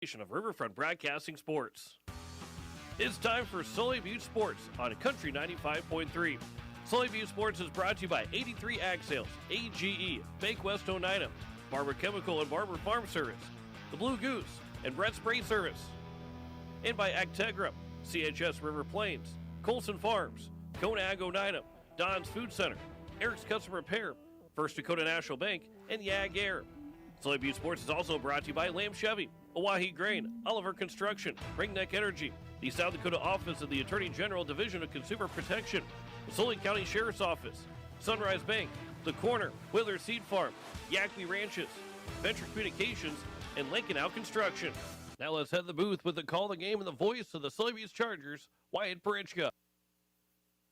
Of Riverfront Broadcasting Sports. It's time for Sully Butte Sports on Country 95.3. Sully Butte Sports is brought to you by 83 Ag Sales, AGE, Bank West Oneida, Barber Chemical and Barber Farm Service, The Blue Goose, and Brett Spray Service. And by Actegra, CHS River Plains, Colson Farms, Kona Ag Oneida, Don's Food Center, Eric's Custom Repair, First Dakota National Bank, and Yag Air. Sully Butte Sports is also brought to you by Lamb Chevy, Oahe Grain, Oliver Construction, Ringneck Energy, the South Dakota Office of the Attorney General Division of Consumer Protection, the Sully County Sheriff's Office, Sunrise Bank, The Corner, Wheeler Seed Farm, Yakby Ranches, Venture Communications, and Lincoln Out Construction. Now let's head to the booth with the call of the game and the voice of the Sully Butte Chargers, Wyatt Parichka.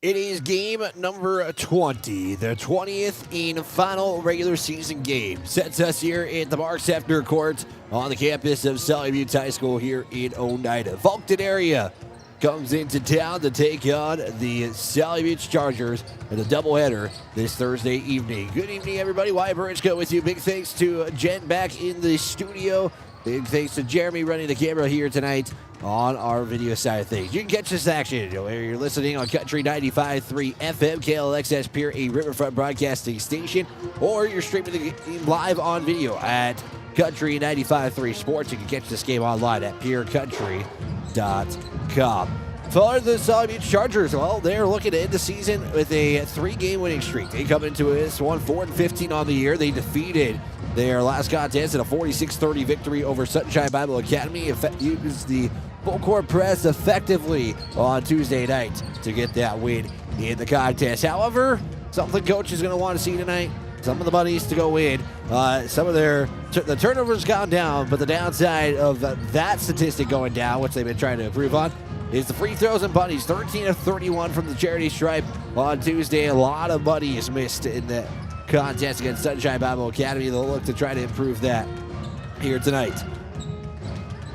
It is game number 20, the 20th and final regular season game. Sets us here at the Mark Sefner Court on the campus of Sully Butte High School here in Oneida. Faulkton area comes into town to take on the Sully Butte Chargers in a doubleheader this Thursday evening. Good evening, everybody. Wyatt Parichka with you. Big thanks to Jen back in the studio. Big thanks to Jeremy running the camera here tonight on our video side of things. You can catch this action where you're listening on Country 95.3 FM, KLXS Pier, a Riverfront Broadcasting station, or you're streaming the game live on video at Country 95.3 Sports. You can catch this game online at PureCountry.com. For the Sully Butte Chargers, well, they're looking to end the season with a 3-game winning streak. They come into this one 4-15 on the year. They defeated their last contest in a 46-30 victory over Sunshine Bible Academy. Used the full court press effectively on Tuesday night to get that win in the contest. However, something coach is going to want to see tonight. Some of the bunnies to go in. Some of the turnovers gone down, but the downside of that statistic going down, which they've been trying to improve on, is the free throws and bunnies. 13 of 31 from the charity stripe on Tuesday. A lot of bunnies missed in the contest against Sunshine Bible Academy. They'll look to try to improve that here tonight.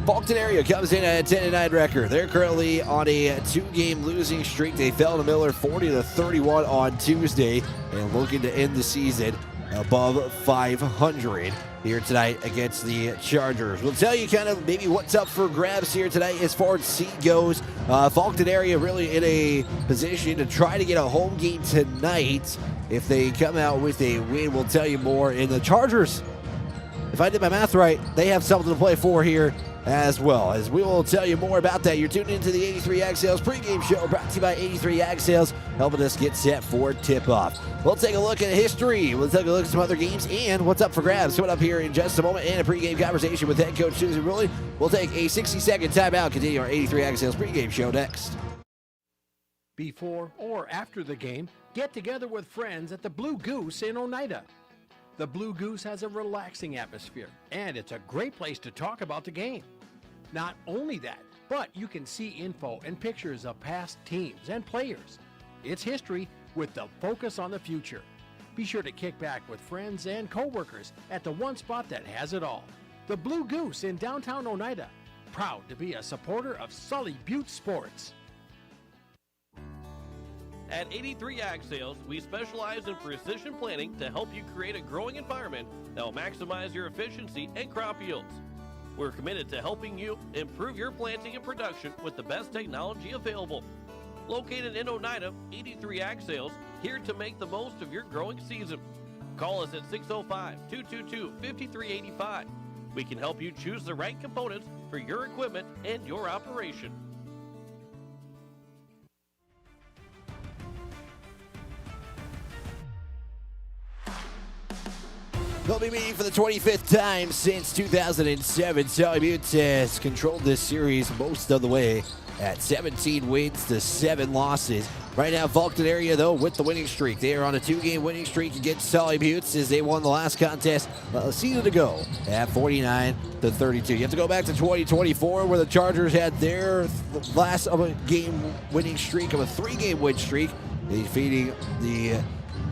Faulkton area comes in at a 10-9 record. They're currently on a 2-game losing streak. They fell to Miller 40-31 on Tuesday and looking to end the season above 500 here tonight against the Chargers. We'll tell you kind of maybe what's up for grabs here tonight as far as seed goes. Faulkton area really in a position to try to get a home game tonight. If they come out with a win, we'll tell you more. And the Chargers, if I did my math right, they have something to play for here as well, as we will tell you more about that. You're tuned into the 83 Ag Sales pregame show brought to you by 83 Ag Sales, helping us get set for tip-off. We'll take a look at history. We'll take a look at some other games and what's up for grabs coming up here in just a moment, and a pregame conversation with head coach Susan Rulli. We'll take a 60-second timeout, continue our 83 Ag Sales pregame show next. Before or after the game, get together with friends at the Blue Goose in Oneida. The Blue Goose has a relaxing atmosphere, and it's a great place to talk about the game. Not only that, but you can see info and pictures of past teams and players. It's history with the focus on the future. Be sure to kick back with friends and co-workers at the one spot that has it all. The Blue Goose in downtown Oneida. Proud to be a supporter of Sully Butte Sports. At 83 Ag Sales, we specialize in precision planting to help you create a growing environment that will maximize your efficiency and crop yields. We're committed to helping you improve your planting and production with the best technology available. Located in Oneida, 83 Ag Sales, here to make the most of your growing season. Call us at 605-222-5385. We can help you choose the right components for your equipment and your operation. They'll be meeting for the 25th time since 2007. Sully Butte has controlled this series most of the way at 17 wins to 7 losses. Right now, Faulkton area, though, with the winning streak. They are on a 2-game winning streak against Sully Butte as they won the last contest a season ago at 49-32. You have to go back to 2024 where the Chargers had their last game winning streak of a 3-game win streak, defeating the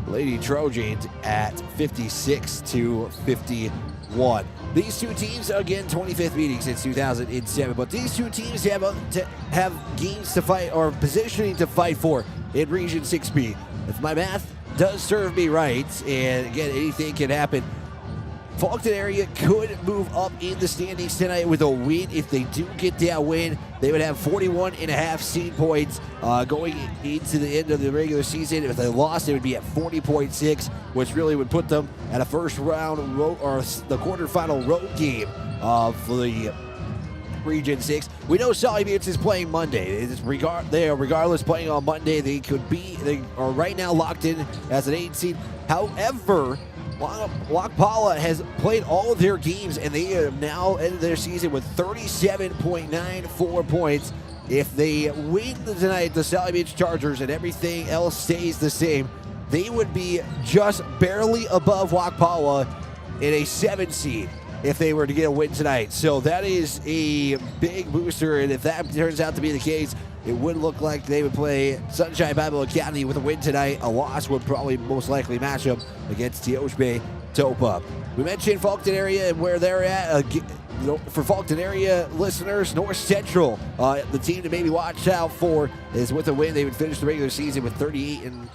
Lady Trojans at 56-51. These two teams, again, 25th meeting since 2007, but these two teams have games to fight or positioning to fight for in Region 6B. If my math does serve me right, and again, anything can happen Faulkton area could move up in the standings tonight with a win. If they do get that win, they would have 41.5 seed points going into the end of the regular season. If they lost, it would be at 40.6, which really would put them at a first round or the quarterfinal road game for the Region 6. We know Sully Buttes is playing Monday. They are regardless playing on Monday. They are right now locked in as an 8 seed. However, Lockpala has played all of their games, and they have now ended their season with 37.94 points. If they win tonight, the Sully Buttes Chargers, and everything else stays the same, they would be just barely above Lockpala in a 7 seed if they were to get a win tonight. So that is a big booster, and if that turns out to be the case, it would look like they would play Sunshine Bible Academy with a win tonight. A loss would probably most likely match them against Teoshbe Topa. We mentioned Faulkton area and where they're at. For Faulkton 40 listeners, North Central, the team to maybe watch out for, is with a win. They would finish the regular season with 41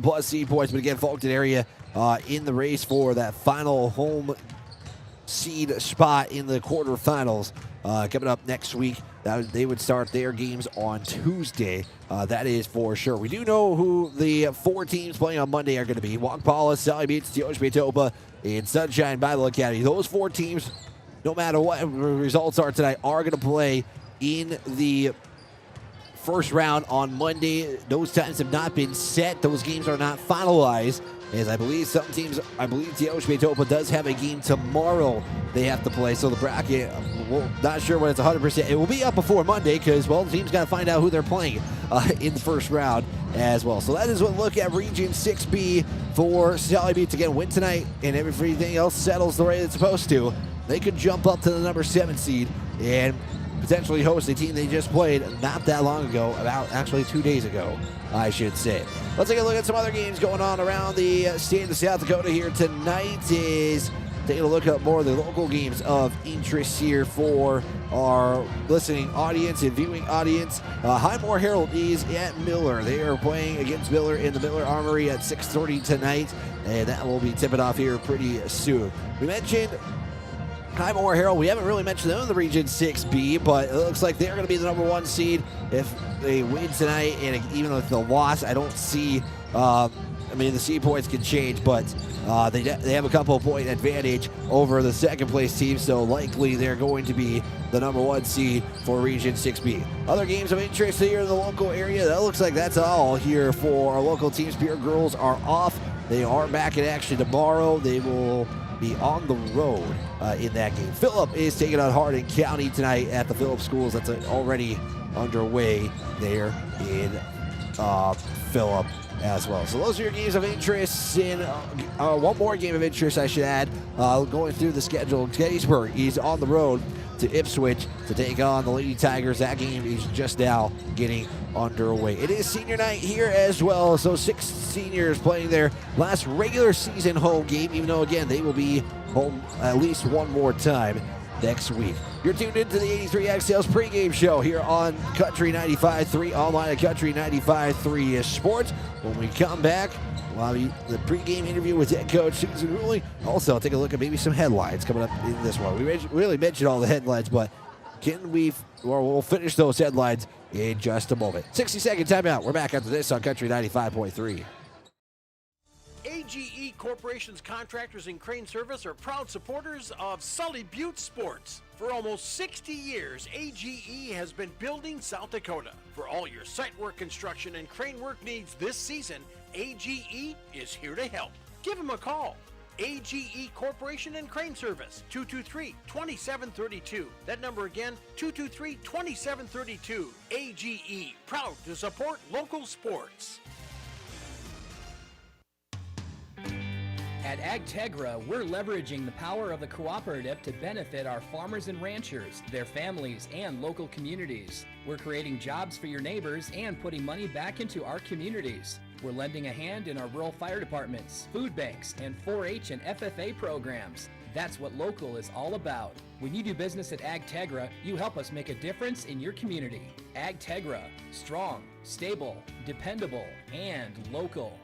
plus seed points. But again, Faulkton area in the race for that final home seed spot in the quarterfinals coming up next week. They would start their games on Tuesday. That is for sure. We do know who the 4 teams playing on Monday are going to be: Waukpala, Sully Buttes, Teoshbe Topa, and Sunshine Bible Academy. Those 4 teams, no matter what the results are tonight, are going to play in the first round on Monday. Those times have not been set. Those games are not finalized, as I believe Teoshbe Topa does have a game tomorrow they have to play. So the bracket, not sure when it's 100%. It will be up before Monday because, well, the team's got to find out who they're playing in the first round as well. So that is what look at Region 6B for Sully Buttes. Again, win tonight and everything else settles the way it's supposed to. They could jump up to the number 7 seed and potentially host a team they just played not that long ago, about actually 2 days ago, I should say. Let's take a look at some other games going on around the state of South Dakota here tonight. Is taking a look at more of the local games of interest here for our listening audience and viewing audience. Highmore Herald is at Miller. They are playing against Miller in the Miller Armory at 6:30 tonight, and that will be tipping off here pretty soon. We mentioned Highmore Herald. We haven't really mentioned them in the Region 6B, but it looks like they're going to be the number 1 seed if they win tonight. And even with the loss, I don't see. The seed points can change, but they have a couple of point advantage over the second place team, so likely they're going to be the number 1 seed for Region 6B. Other games of interest here in the local area. That looks like that's all here for our local teams. Spear Girls are off. They are back in action tomorrow. They will be on the road in that game. Phillip is taking on Hardin County tonight at the Phillip Schools. That's already underway there in Phillip as well. So those are your games of interest. And one more game of interest, I should add, going through the schedule. Gettysburg is on the road to Ipswich to take on the Lady Tigers. That game is just now getting underway. It is senior night here as well, so 6 seniors playing their last regular season home game, even though, again, they will be home at least one more time next week. You're tuned into the 83 Ag Sales pregame show here on Country 95.3, online at Country 95.3 Sports. When we come back, we'll have the pregame interview with head coach Susan Ruley. Also, take a look at maybe some headlines coming up in this one. We really mentioned all the headlines, but we'll finish those headlines in just a moment. 60-second timeout. We're back after this on Country 95.3. AGE Corporation's contractors and crane service are proud supporters of Sully Buttes Sports. For almost 60 years, AGE has been building South Dakota. For all your site work, construction, and crane work needs this season, AGE is here to help. Give them a call. AGE Corporation and Crane Service, 223-2732. That number again, 223-2732. AGE, proud to support local sports. At AgTegra, we're leveraging the power of the cooperative to benefit our farmers and ranchers, their families, and local communities. We're creating jobs for your neighbors and putting money back into our communities. We're lending a hand in our rural fire departments, food banks, and 4-H and FFA programs. That's what local is all about. When you do business at AgTegra, you help us make a difference in your community. AgTegra, strong, stable, dependable, and local.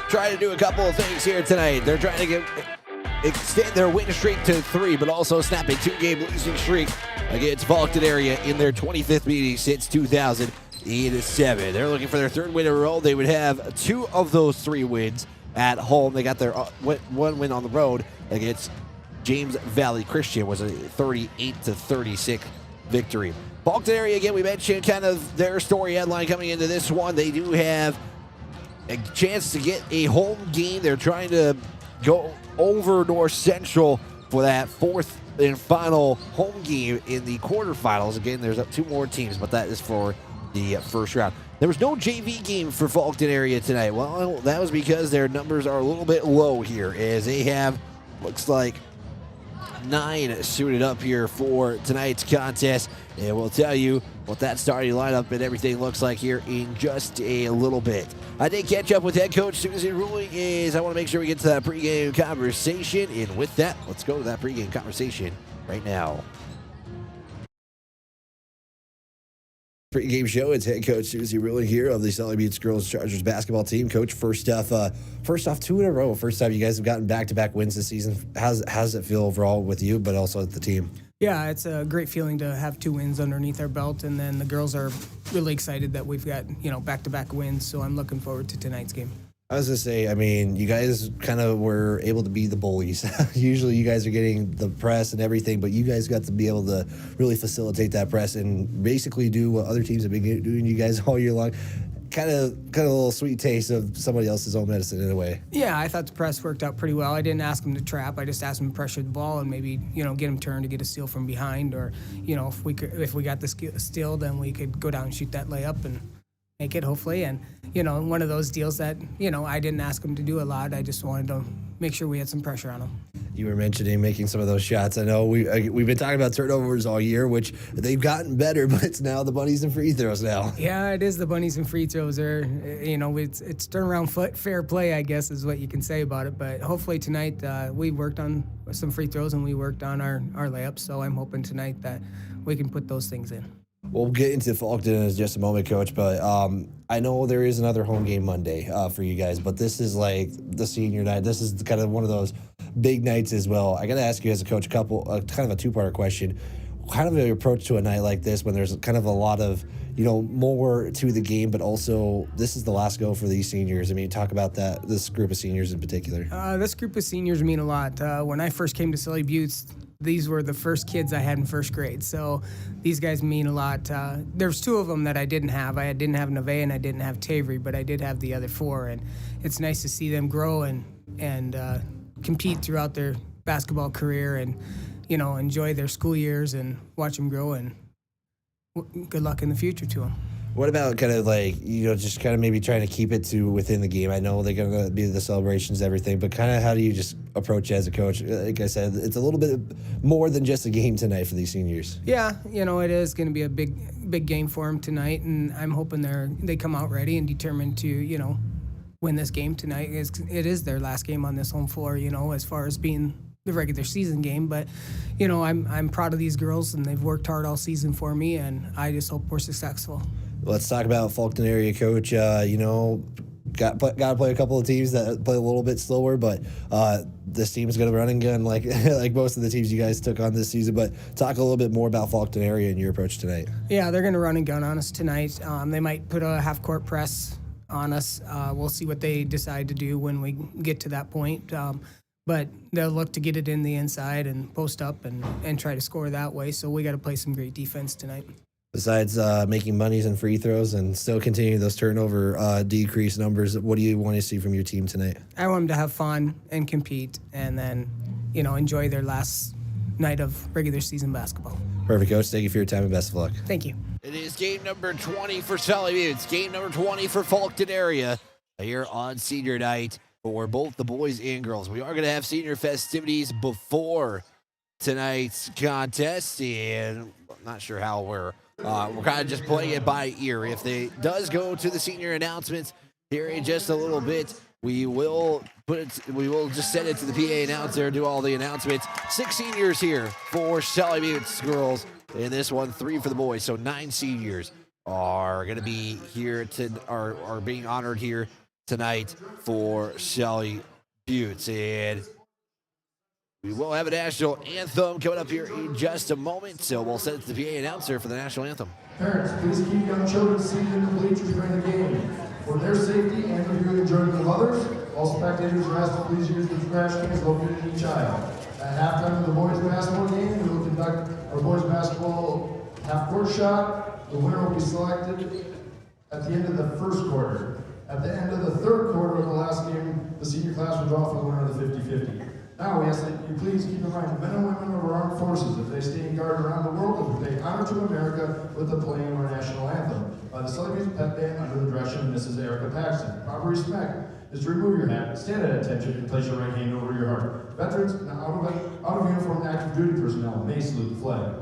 trying to do a couple of things here tonight. They're trying to extend their win streak to 3, but also snap a 2-game losing streak against Faulkton area in their 25th meeting since 2007. They're looking for their 3rd win in a row. They would have 2 of those 3 wins at home. They got their 1 win on the road against James Valley Christian, was a 38-36 victory. Faulkton area, again, we mentioned kind of their story headline coming into this one. They do have a chance to get a home game. They're trying to go over North Central for that 4th and final home game in the quarterfinals. Again, there's 2 more teams, but that is for the first round. There was no JV game for Faulkton area tonight. Well, that was because their numbers are a little bit low here, as they have, looks like, 9 suited up here for tonight's contest, and we'll tell you what that starting lineup and everything looks like here in just a little bit. I did catch up with head coach Susie Ruling, as I want to make sure we get to that pregame conversation, and with that, let's go to that pregame conversation right now. Pre-game show. It's head coach Susie Ruling here of the Sully Buttes Girls Chargers basketball team. Coach, first off, 2 in a row. First time you guys have gotten back-to-back wins this season. How does it feel overall with you, but also with the team? Yeah, it's a great feeling to have 2 wins underneath our belt, and then the girls are really excited that we've got back-to-back wins. So I'm looking forward to tonight's game. I was going to say, I mean, you guys kind of were able to be the bullies. Usually you guys are getting the press and everything, but you guys got to be able to really facilitate that press and basically do what other teams have been doing you guys all year long. Kind of a little sweet taste of somebody else's own medicine in a way. Yeah, I thought the press worked out pretty well. I didn't ask them to trap. I just asked them to pressure the ball and maybe, get them turned to get a steal from behind, or, if we got the steal, then we could go down and shoot that layup and make it, hopefully. And, one of those deals that, I didn't ask them to do a lot. I just wanted to make sure we had some pressure on them. You were mentioning making some of those shots. I know we've been talking about turnovers all year, which they've gotten better, but it's now the bunnies and free throws now. Yeah, it is the bunnies and free throws. It's turnaround fair play, I guess, is what you can say about it. But hopefully tonight we worked on some free throws and we worked on our layups. So I'm hoping tonight that we can put those things in. We'll get into Faulkton in just a moment, Coach, but I know there is another home game Monday for you guys, but this is like the senior night. This is kind of one of those big nights as well. I got to ask you as a coach kind of a 2-part question. Kind of an approach to a night like this when there's kind of a lot of, more to the game, but also this is the last go for these seniors. I mean, talk about this group of seniors in particular. This group of seniors mean a lot. When I first came to Sully Buttes, these were the first kids I had in first grade. So these guys mean a lot. There's 2 of them that I didn't have. I didn't have Neve and I didn't have Tavery, but I did have the other 4. And it's nice to see them grow and compete throughout their basketball career and, enjoy their school years and watch them grow, and good luck in the future to them. What about kind of like, just kind of maybe trying to keep it to within the game? I know they're going to be the celebrations, everything, but kind of how do you just approach it as a coach? Like I said, it's a little bit more than just a game tonight for these seniors. Yeah, it is going to be a big game for them tonight, and I'm hoping they come out ready and determined to, win this game tonight. It is their last game on this home floor, as far as being the regular season game. But, I'm proud of these girls, and they've worked hard all season for me, and I just hope we're successful. Let's talk about Faulkton area, Coach. Got to play a couple of teams that play a little bit slower, but this team's going to run and gun like most of the teams you guys took on this season. But talk a little bit more about Faulkton area and your approach tonight. Yeah, they're going to run and gun on us tonight. They might put a half-court press on us. We'll see what they decide to do when we get to that point. But they'll look to get it in the inside and post up and try to score that way. So we got to play some great defense tonight. Besides making bunnies and free throws and still continuing those turnover decrease numbers, what do you want to see from your team tonight? I want them to have fun and compete, and then, enjoy their last night of regular season basketball. Perfect, Coach. Thank you for your time and best of luck. Thank you. It is game number 20 for Sully Buttes. Game number 20 for Faulkton area here on senior night for both the boys and girls. We are going to have senior festivities before tonight's contest, and I'm not sure how we're kind of just playing it by ear. If they does go to the senior announcements here in just a little bit, we will just send it to the PA announcer, do all the announcements. 6 seniors here for Sully Buttes girls, and this one 3 for the boys. So 9 seniors are going to be here are being honored here tonight for Sully Buttes. And we will have a national anthem coming up here in just a moment, so we'll send it to the PA announcer for the national anthem. Parents, please keep young children seated in the bleachers during the game. For their safety and the viewing enjoyment of others, all spectators are asked to please use the trash cans located in each aisle. At halftime of the boys' basketball game, we will conduct our boys' basketball half-court shot. The winner will be selected at the end of the first quarter. At the end of the third quarter of the last game, the senior class will draw for the winner of the 50-50. Now we ask that you please keep in mind the men and women of our armed forces, if they stand guard around the world, and pay honor to America with the playing of our national anthem by the Sully Buttes Pep Band under the direction of Mrs. Erica Paxton. Proper respect is to remove your hat, stand at attention, and place your right hand over your heart. Veterans and out of uniform active duty personnel may salute the flag.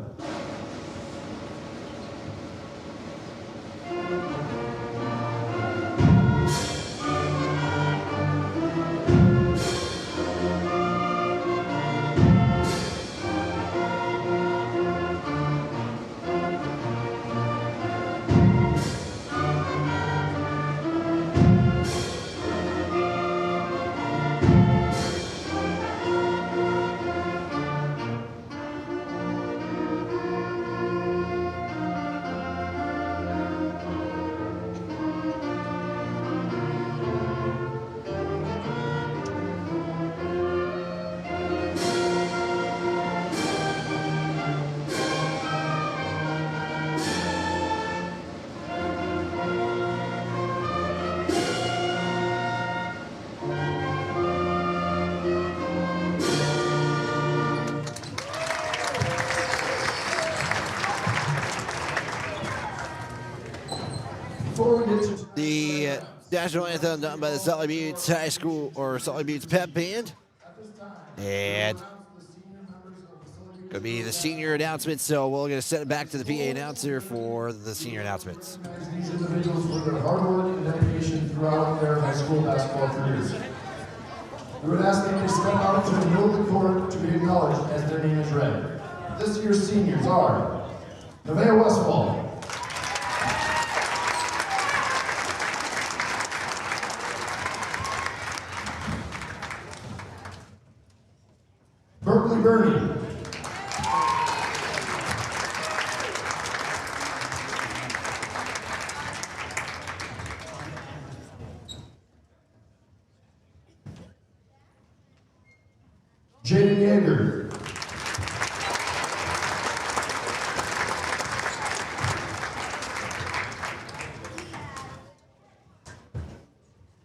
The national anthem done by the Sully Buttes High School or Sully Buttes Pep Band. And going to be the senior announcements, so we're going to send it back to the PA announcer for the senior announcements. These individuals for their hard work and dedication throughout their high school basketball careers. We would ask that they step out to the middle of the court to be acknowledged as their name is read. This year's seniors are Nevaeh Westfall, Berkeley Bernie, Jaden Yeager,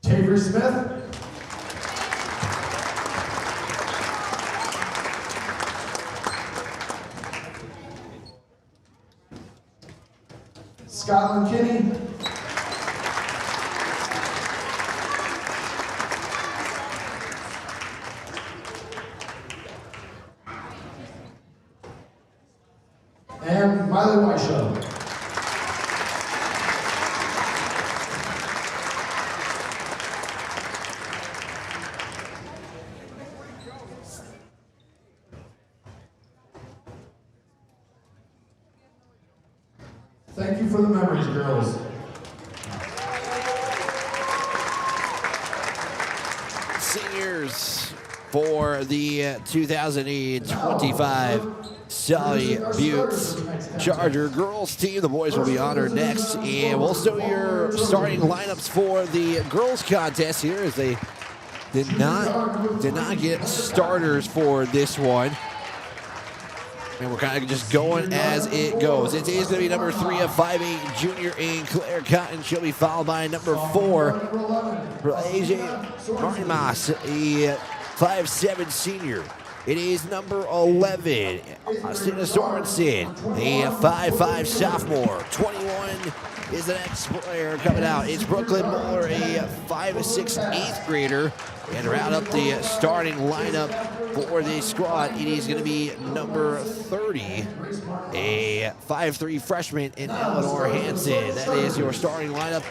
Taver Smith, Scotland Kinney, and Miley Weisho. Thank you for the memories, girls. Seniors for the 2025 Sully Buttes Charger girls team. The boys will be honored next, and we'll show your starting lineups for the girls contest here, as they did not get starters for this one. And we're kind of just going as it goes. It is going to be number 3 of 5'8" junior in Claire Cotton. She'll be followed by number 4 for AJ Martinmas, a 5'7" senior. It is number 11, Stina Sorensen, a 5'5" sophomore. 21 is the next player coming out. It's Brooklyn Muller, a 5'6" 8th grader. And to round up the starting lineup for the squad, it is going to be number 30, a 5'3" freshman in Eleanor Hansen. That is your starting lineup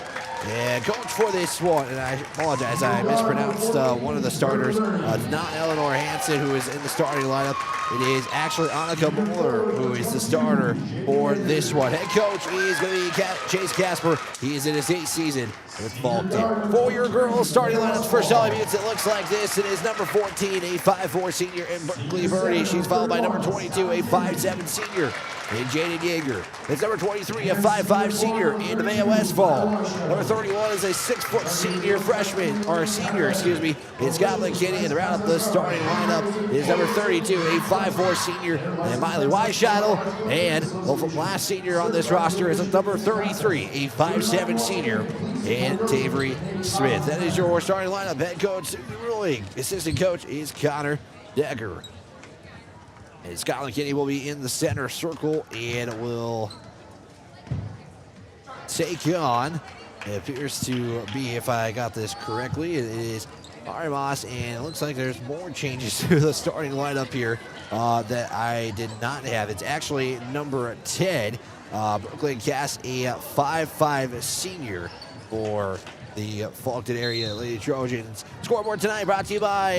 And coach for this one, and I apologize, I mispronounced one of the starters. It's not Eleanor Hansen who is in the starting lineup. It is actually Annika Mueller who is the starter for this one. Head coach is going to be Chase Casper. He is in his 8th season with Faulkton. For your girls starting lineups for Sully Buttes, it looks like this. It is number 14, a 5'4" senior in Berkeley Birdie. She's followed by number 22, a 5'7" senior in Jaden Yeager. It's number 23, a 5'5" senior in Nevaeh Westfall. Number 31 is a 6' senior freshman, or senior, excuse me, in Scotland Kinney. And to round up the starting lineup is number 32, a 5'4" senior in Miley Weishottle. And from last senior on this roster is number 33, a 5'7" senior in Tavery Smith. That is your starting lineup. Head coach, ruling. Assistant coach is Connor Decker. And Scotland Kinney will be in the center circle and will take on, it appears to be, if I got this correctly, it is Ari Moss, and it looks like there's more changes to the starting lineup here that I did not have. It's actually number 10, Brooklyn Cass, a 5'5" senior for the Faulkton area Lady Trojans. Scoreboard tonight brought to you by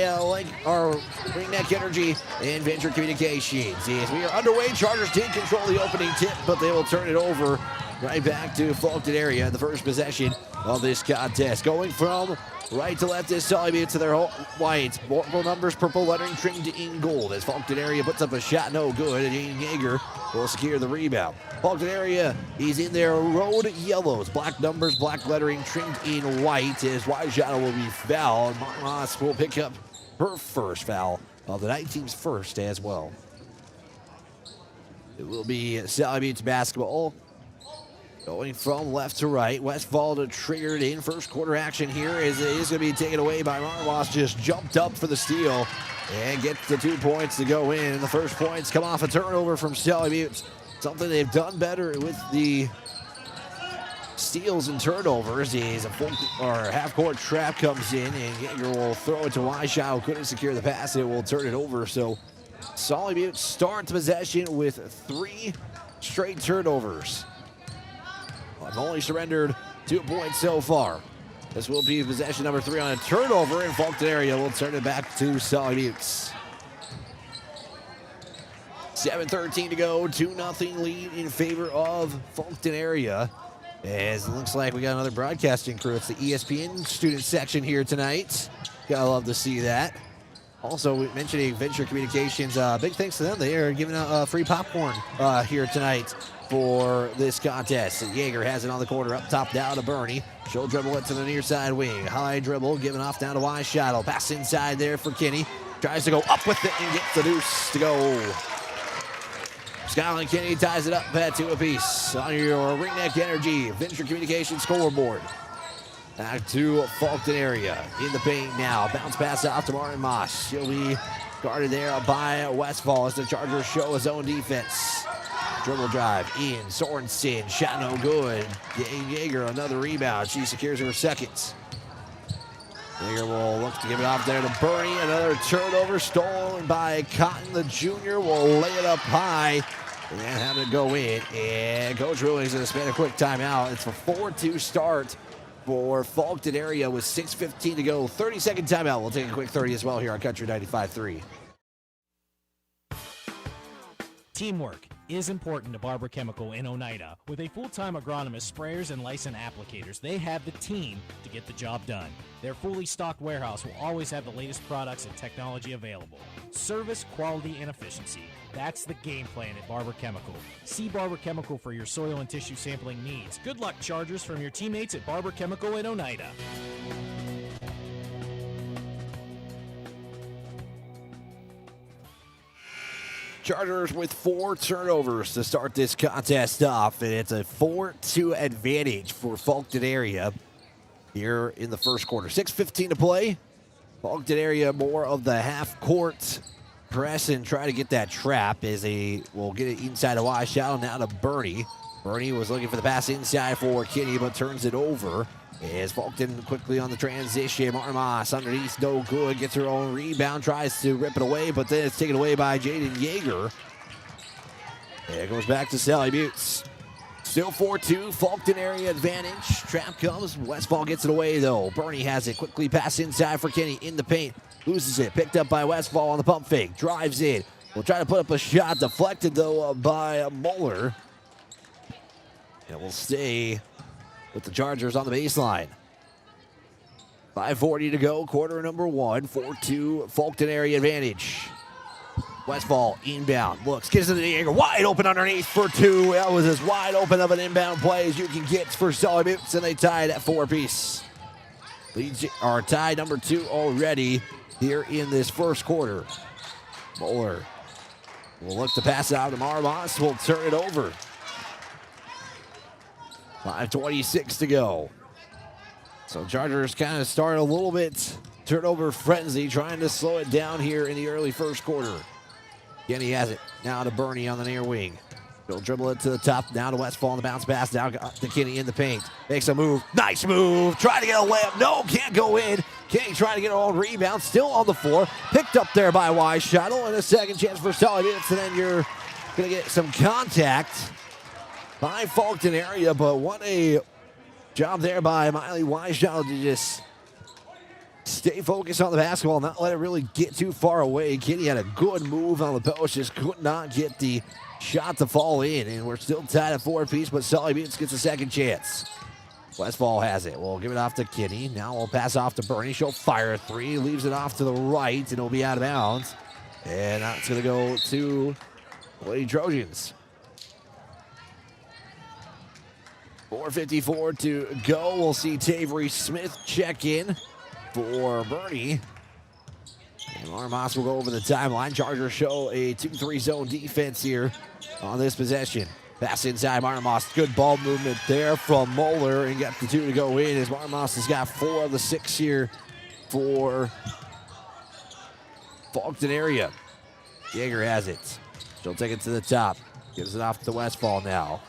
Ringneck Energy and Venture Communications. As we are underway, Chargers did control the opening tip, but they will turn it over right back to Faulkton area. The first possession of this contest. Going from right to left is Sully Buttes to their whites. Multiple numbers, purple lettering trimmed in gold. As Faulkton area puts up a shot, no good. And Jaden Yeager will secure the rebound. Faulkton area, he's in their road yellows. Black numbers, black lettering trimmed in white. As Weishottle will be fouled. Moss will pick up her first foul of the night, team's first as well. It will be Sully Buttes basketball. Going from left to right, Westfall triggered in first quarter action here as it is going to be taken away by Marwas. Just jumped up for the steal and gets the 2 points to go in. And the first points come off a turnover from Sully Buttes. Something they've done better with the steals and turnovers is a half-court trap comes in, and Yeager will throw it to Weishottle. Couldn't secure the pass. It will turn it over. So Sully Buttes starts possession with 3 straight turnovers. I've only surrendered 2 points so far. This will be possession number 3 on a turnover, and Faulkton area will turn it back to Sully Buttes. 7:13 to go, 2-0 lead in favor of Faulkton area. As it looks like we got another broadcasting crew. It's the ESPN student section here tonight. Gotta love to see that. Also, mentioning Venture Communications, big thanks to them. They are giving out free popcorn here tonight for this contest. Yeager has it on the corner, up top down to Bernie. She'll dribble it to the near side wing. High dribble, giving off down to Weishottle. Pass inside there for Kinney. Tries to go up with it and gets the deuce to go. Scotland Kinney ties it up at 2 apiece on your Ringneck Energy Venture Communications scoreboard. Back to Faulkton area in the paint now. Bounce pass off to Martin Moss. She'll be guarded there by Westfall as the Chargers show his own defense. Dribble drive in. Sorensen. Shot no good. Yeager another rebound. She secures her second. Yeager will look to give it off there to Bernie. Another turnover stolen by Cotton. The junior will lay it up high and have it go in. And Coach Ruling's going to spend a quick timeout. It's a 4-2 start for Faulkton area with 6:15 to go. 30-second timeout. We'll take a quick 30 as well here on Country 95.3. Teamwork is important to Barber Chemical in Oneida. With a full-time agronomist, sprayers, and licensed applicators, they have the team to get the job done. Their fully stocked warehouse will always have the latest products and technology available. Service, quality, and efficiency. That's the game plan at Barber Chemical. See Barber Chemical for your soil and tissue sampling needs. Good luck, Chargers, from your teammates at Barber Chemical in Oneida. Chargers with 4 turnovers to start this contest off, and it's a 4-2 advantage for Faulkton area here in the first quarter. 6:15 to play. Faulkton area more of the half-court press and try to get that trap as they will get it inside of Weishottle now to Bernie. Bernie was looking for the pass inside for Kinney, but turns it over. As Faulkton quickly on the transition. Marmas underneath, no good. Gets her own rebound, tries to rip it away, but then it's taken away by Jaden Yeager. And it goes back to Sully Buttes. Still 4-2, Faulkton area advantage. Trap comes, Westfall gets it away though. Bernie has it, quickly pass inside for Kenny in the paint. Loses it, picked up by Westfall on the pump fake. Drives in, will try to put up a shot. Deflected though by Muller. And will stay with the Chargers on the baseline. 5:40 to go, quarter number 1. 4-2, Faulkton area advantage. Westfall inbound, looks, gives it to Jaeger, wide open underneath for 2. That was as wide open of an inbound play as you can get for Sully Boots, and they tied at 4-apiece. Leads are tied number 2 already here in this first quarter. Muller will look to pass it out to Marmos, will turn it over. 5:26 to go. So Chargers kind of start a little bit turnover frenzy, trying to slow it down here in the early first quarter. Kenny has it. Now to Bernie on the near wing. He'll dribble it to the top. Now to Westfall on the bounce pass. Now to Kenny in the paint. Makes a move. Nice move. Trying to get a layup. No, can't go in. Kenny trying to get her own rebound. Still on the floor. Picked up there by Wise Shuttle. And a second chance for Sully Boots. And then you're going to get some contact by Faulkton area. But what a job there by Miley Wise Shuttle to just stay focused on the basketball, not let it really get too far away. Kenny had a good move on the post, just could not get the shot to fall in, and we're still tied at 4-apiece, but Sully Boots gets a second chance. Westfall has it. We'll give it off to Kenny. Now we'll pass off to Bernie. She'll fire a 3, leaves it off to the right, and it'll be out of bounds. And that's going to go to Lady Trojans. 4:54 to go. We'll see Tavery Smith check in for Bernie. And Marmos will go over the timeline. Chargers show a 2-3 zone defense here on this possession. Pass inside Marmos. Good ball movement there from Muller, and got the 2 to go in as Marmos has got 4 of the 6 here for Faulkton area. Jaeger has it. She'll take it to the top. Gives it off to Westfall now.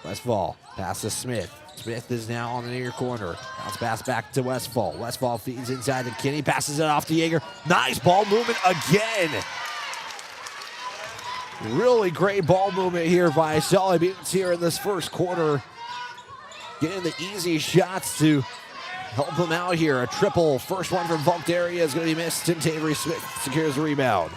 Westfall pass to Smith. Smith is now on the near corner. Bounce pass back to Westfall. Westfall feeds inside to Kenny. Passes it off to Jaeger. Nice ball movement again. Really great ball movement here by Sully Boots here in this first quarter. Getting the easy shots to help them out here. A triple. First one from Faulkton area is going to be missed, and Tavery Smith secures the rebound.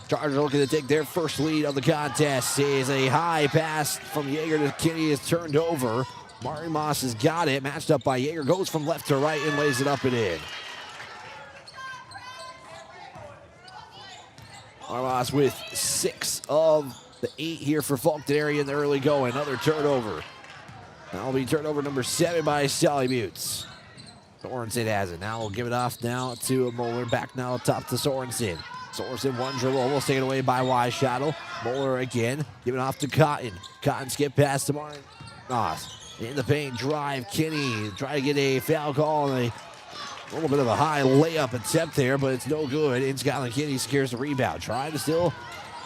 Chargers looking to take their first lead of the contest. Is a high pass from Jaeger to Kenny is turned over. Martin Moss has got it, matched up by Jaeger, goes from left to right and lays it up and in. Marmos with 6 of the 8 here for Faulkton area in the early going. Another turnover. That'll be turnover number 7 by Sully Boots. Sorensen has it. Now we'll give it off now to Muller. Back now top to Sorensen. Sorensen one dribble, almost taken away by Wise Shuttle. Muller again, giving off to Cotton. Cotton skip pass to Martin Moss. In the paint, drive, Kenny. Try to get a foul call and a little bit of a high layup attempt there, but it's no good. In Scotland, Kenny secures the rebound. Trying to still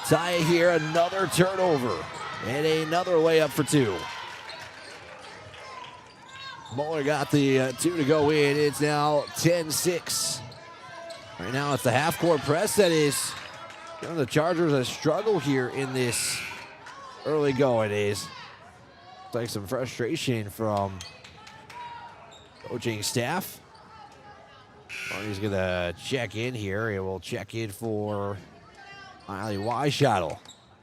tie it here. Another turnover and another layup for 2. Muller got the 2 to go in. It's now 10-6. Right now it's the half-court press that is giving the Chargers a struggle here in this early going days. Like some frustration from coaching staff. Barney's gonna check in here. He will check in for Miley Wise Shuttle.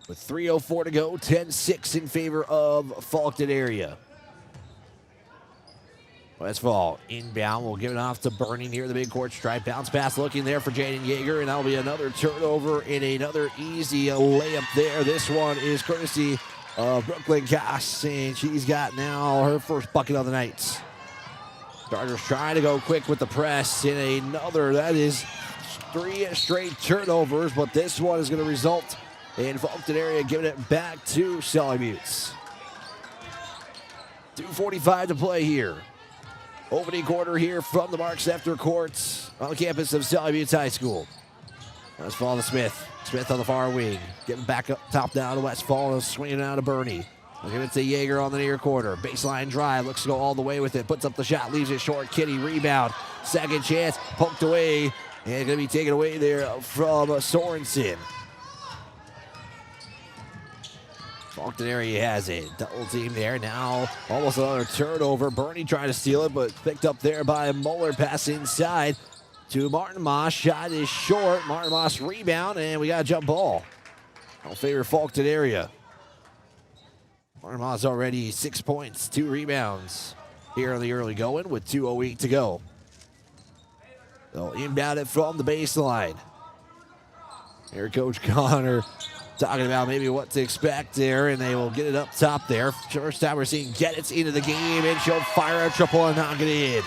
With 3:04 to go, 10-6 in favor of Faulkton area. Westfall inbound. We'll give it off to Bernie near the midcourt stripe. Bounce pass looking there for Jaden Jaeger, and that'll be another turnover and another easy layup there. This one is courtesy Brooklyn Cass, and she's got now her first bucket of the night. Chargers trying to go quick with the press in another. That is 3 straight turnovers, but this one is going to result in Faulkton area giving it back to Sully Boots. 2:45 to play here. Opening quarter here from the Mark Sefter courts on the campus of Sully Boots High School. Westfall to Smith. Smith on the far wing. Getting back up top down to Westfall. Swinging out to Bernie. We'll give it to Jaeger on the near quarter. Baseline drive. Looks to go all the way with it. Puts up the shot. Leaves it short. Kitty rebound. Second chance. Poked away. And going to be taken away there from Sorensen. Faulkton area has it. Double team there. Now almost another turnover. Bernie trying to steal it, but picked up there by Muller. Pass inside to Martin Moss. Shot is short. Martin Moss rebound, and we got a jump ball. I'll favor Faulkton area. Martin Moss already 6 points, 2 rebounds here in the early going with 2:08 to go. They'll inbound it from the baseline. Here, Coach Connor talking about maybe what to expect there, and they will get it up top there. First time we're seeing Gettitz into the game, and she'll fire a triple and knock it in.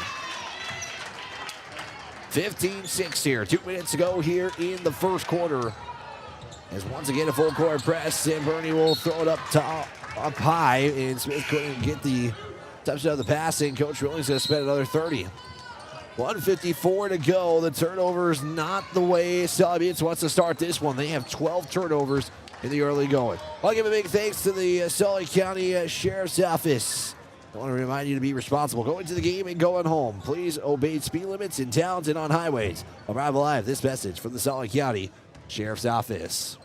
15-6 here, 2 minutes to go here in the first quarter. As once again a full court press, and Bernie will throw it up top, up high, and Smith couldn't get the touchdown of the passing. Coach Willing's going to spend another 30. 1:54 to go. The turnover is not the way Sully Buttes wants to start this one. They have 12 turnovers in the early going. I'll give a big thanks to the Sully County Sheriff's Office. I want to remind you to be responsible going to the game and going home. Please obey speed limits in towns and on highways. Arrive alive. This message from the Sully County Sheriff's Office.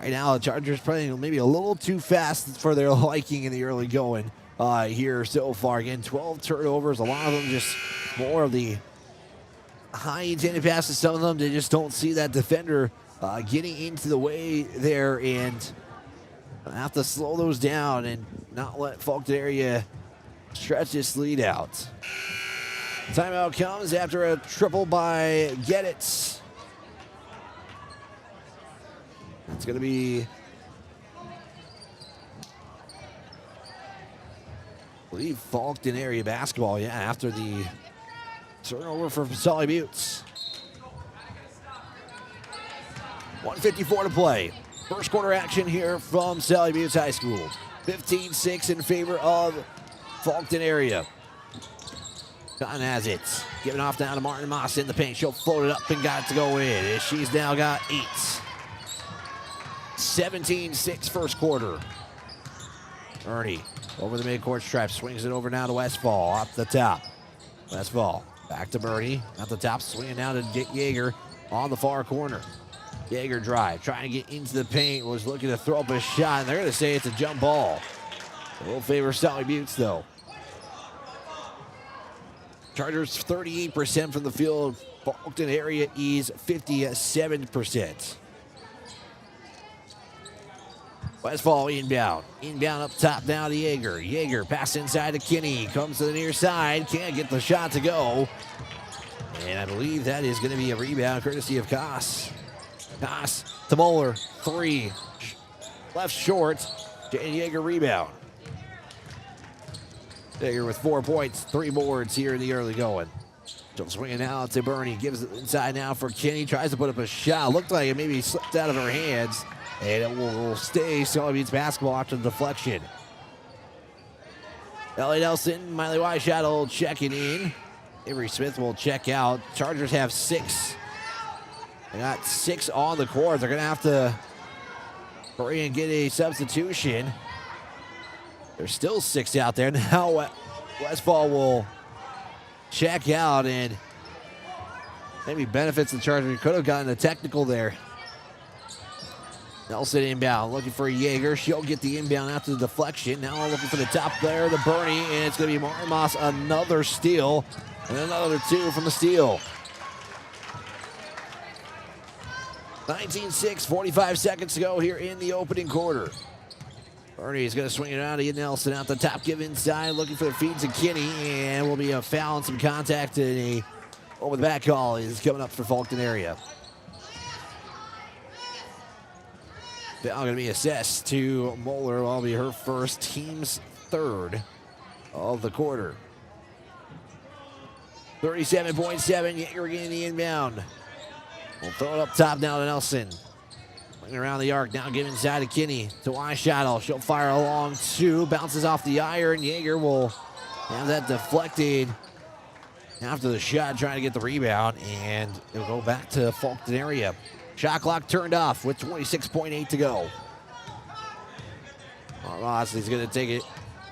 Right now, the Chargers playing maybe a little too fast for their liking in the early going. Here so far. Again, 12 turnovers. A lot of them just more of the high intended passes. Some of them, they just don't see that defender getting into the way there, and have to slow those down and not let Faulkton area stretch this lead out. Timeout comes after a triple by Gettitz. It's going to be, I believe, Faulkton area basketball, yeah, after the turnover from Sully Buttes. 1:54 to play. First quarter action here from Sully Buttes High School. 15-6 in favor of Faulkton area. Cotton has it. Giving off down to Martin Moss in the paint. She'll float it up and got it to go in. She's now got 8. 17-6 first quarter. Ernie over the midcourt stripe, swings it over now to Westfall, off the top. Westfall back to Bernie, at the top, swinging down to Dick Yeager on the far corner. Yeager drive, trying to get into the paint, was looking to throw up a shot, and they're going to say it's a jump ball. It will favor Sully Buttes, though. Chargers 38% from the field. Faulkton area is 57%. Westfall inbound. Inbound up top now to Yeager. Yeager pass inside to Kinney. Comes to the near side. Can't get the shot to go. And I believe that is going to be a rebound courtesy of Koss. Koss to Moeller. 3. Left short. Jaden Yeager rebound. Yeager with 4 points. 3 boards here in the early going. She'll swing it out to Bernie. Gives it inside now for Kinney. Tries to put up a shot. Looked like it maybe slipped out of her hands. And it will stay Sully Buttes basketball after the deflection. Ellie Nelson, Miley Weishattle checking in. Avery Smith will check out. Chargers have 6. They got 6 on the court. They're going to have to hurry and get a substitution. There's still 6 out there. Now Westfall will check out and maybe benefits the Chargers. Could have gotten a technical there. Nelson inbound, looking for Yeager. She'll get the inbound after the deflection. Now looking for the top player, the Bernie, and it's going to be Martin Moss, another steal, and another 2 from the steal. 19-6, 45 seconds to go here in the opening quarter. Bernie is going to swing it out to Nelson out the top, give inside, looking for the feed to Kinney, and will be a foul and some contact, and a over the back call is coming up for Faulkton area. Foul going to be assessed to Moeller. Will be her first, team's 3rd of the quarter. 37.7, Yeager getting the inbound. We'll throw it up top now to Nelson. Bring around the arc, now give inside to Kinney. To Weishattle, she'll fire along 2, bounces off the iron. Yeager will have that deflected after the shot, trying to get the rebound, and it'll go back to Faulkton area. Shot clock turned off with 26.8 to go. Ross is going to take it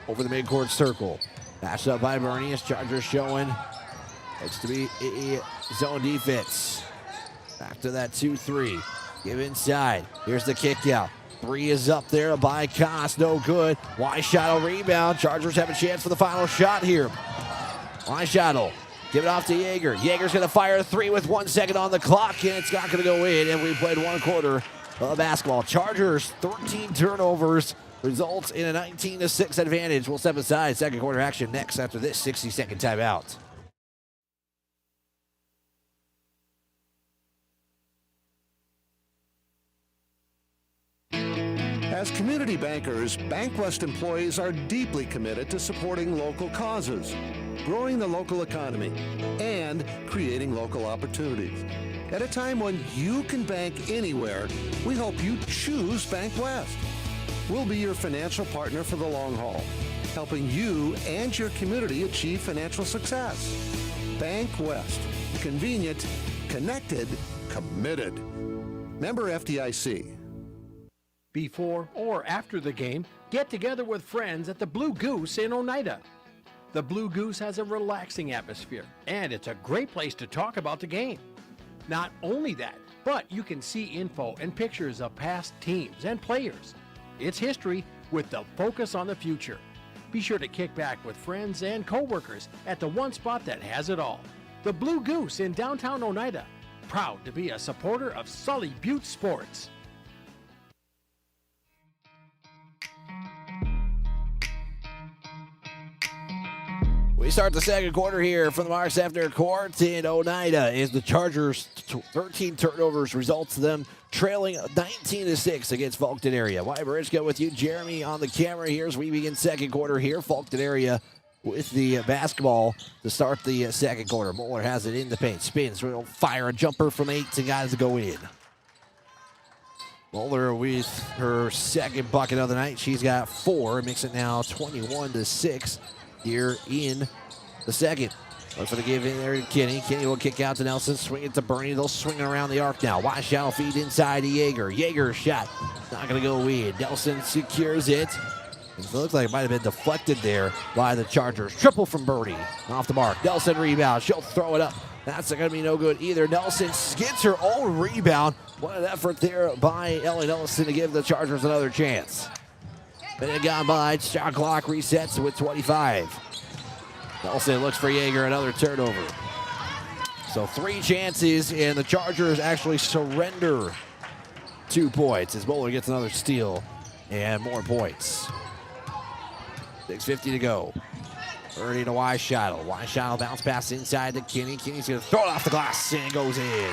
over the midcourt circle. Passed up by Bernie. Chargers showing it's to be a zone defense. Back to that 2-3. Give inside. Here's the kick out. Three is up there by Koss. No good. Weishottle rebound. Chargers have a chance for the final shot here. Weishottle. Give it off to Yeager. Yeager's going to fire a three with 1 second on the clock, and it's not going to go in. And we played 1 quarter of basketball. Chargers, 13 turnovers, results in a 19-6 advantage. We'll step aside. Second quarter action next after this 60-second timeout. As community bankers, BankWest employees are deeply committed to supporting local causes, growing the local economy, and creating local opportunities. At a time when you can bank anywhere, we hope you choose BankWest. We'll be your financial partner for the long haul, helping you and your community achieve financial success. BankWest. Convenient, connected, committed. Member FDIC. Before or after the game, get together with friends at the Blue Goose in Oneida. The Blue Goose has a relaxing atmosphere, and it's a great place to talk about the game. Not only that, but you can see info and pictures of past teams and players. It's history with the focus on the future. Be sure to kick back with friends and coworkers at the one spot that has it all. The Blue Goose in downtown Oneida. Proud to be a supporter of Sully Butte Sports. We start the second quarter here from the Marks After Court in Oneida as the Chargers 13 turnovers results to them trailing 19-6 against Faulkton area. Wyberishka with you, Jeremy on the camera here as we begin second quarter here. Faulkton area with the basketball to start the second quarter. Moeller has it in the paint, spins, will fire a jumper from 8 and guys to go in. Moeller with her second bucket of the night. She's got 4, makes it now 21-6 here in the second. Looks for the give in there to Kinney. Kinney will kick out to Nelson, swing it to Bernie. They'll swing it around the arc now. Weishottle feed inside to Yeager. Yeager's shot not going to go in. Nelson secures it. It looks like it might have been deflected there by the Chargers. Triple from Birdie. Off the mark. Nelson rebound. She'll throw it up. That's going to be no good either. Nelson gets her own rebound. What an effort there by Ellie Nelson to give the Chargers another chance. Minute gone by. Shot clock resets with 25. Nelson looks for Yeager. Another turnover. So 3 chances, and the Chargers actually surrender 2 points as Moeller gets another steal and more points. 6:50 to go. Birdie to Weishottle. Weishottle bounce pass inside to Kinney. Kinney's going to throw it off the glass, and it goes in.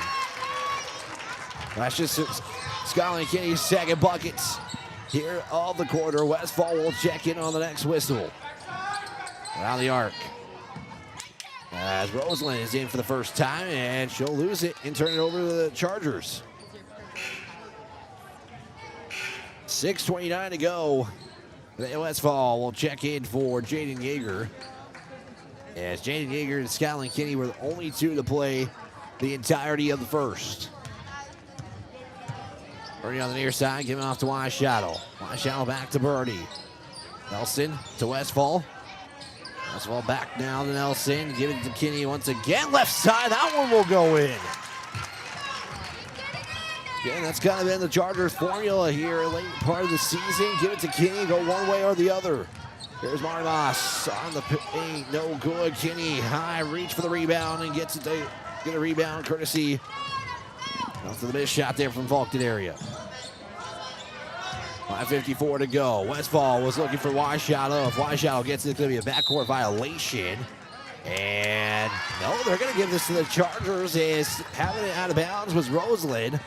That's just Skyline Kinney's second buckets here of the quarter. Westfall will check in on the next whistle. Around the arc. As Rosalind is in for the first time, and she'll lose it and turn it over to the Chargers. 6:29 to go. Westfall will check in for Jaden Yeager. As Jaden Yeager and Skyline Kinney were the only 2 to play the entirety of the first. Birdie on the near side, giving off to Weishottle. Weishottle back to Birdie. Nelson to Westfall. Westfall back now to Nelson. Give it to Kinney once again. Left side, that one will go in. Again, that's kind of been the Chargers' formula here late part of the season. Give it to Kinney, go one way or the other. Here's Marmas on the paint, no good. Kinney high, reach for the rebound and gets it to get a rebound courtesy of the missed shot there from Faulkton area. 5:54 to go. Westfall was looking for Weishottle. If Weishottle gets it, it's going to be a backcourt violation. And no, they're going to give this to the Chargers as having it out of bounds was Rosalind.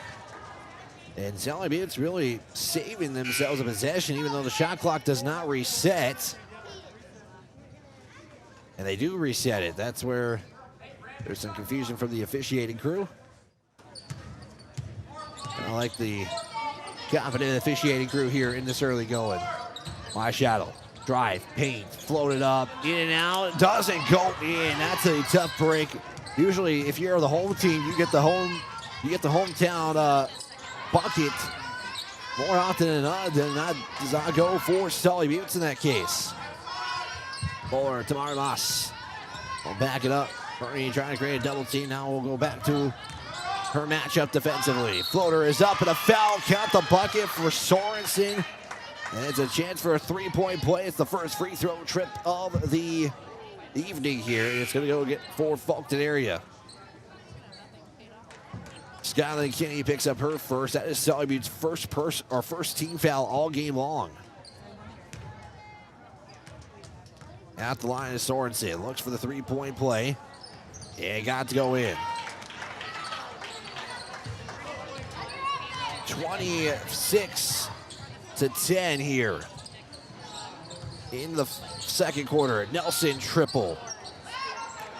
And Sully Butte's really saving themselves a possession, even though the shot clock does not reset. And they do reset it. That's where there's some confusion from the officiating crew. I like the confident officiating crew here in this early going. Weishottle, drive, paint, float it up, in and out. It doesn't go in. That's a tough break. Usually, if you're the home team, you get the hometown bucket more often than not. Does not go for Sully Buttes in that case. Or Tamara Moss will back it up. Bernie trying to create a double team. Now we'll go back to her matchup defensively. Floater is up and a foul. Count the bucket for Sorensen. And it's a chance for a three-point play. It's the first free throw trip of the evening here. And it's going to go get for Faulkton area. Skyline Kinney picks up her first. That is Sully Butte's first team foul all game long. At the line is Sorensen. Looks for the three-point play. And got to go in. 26-10 here in the second quarter. Nelson triple.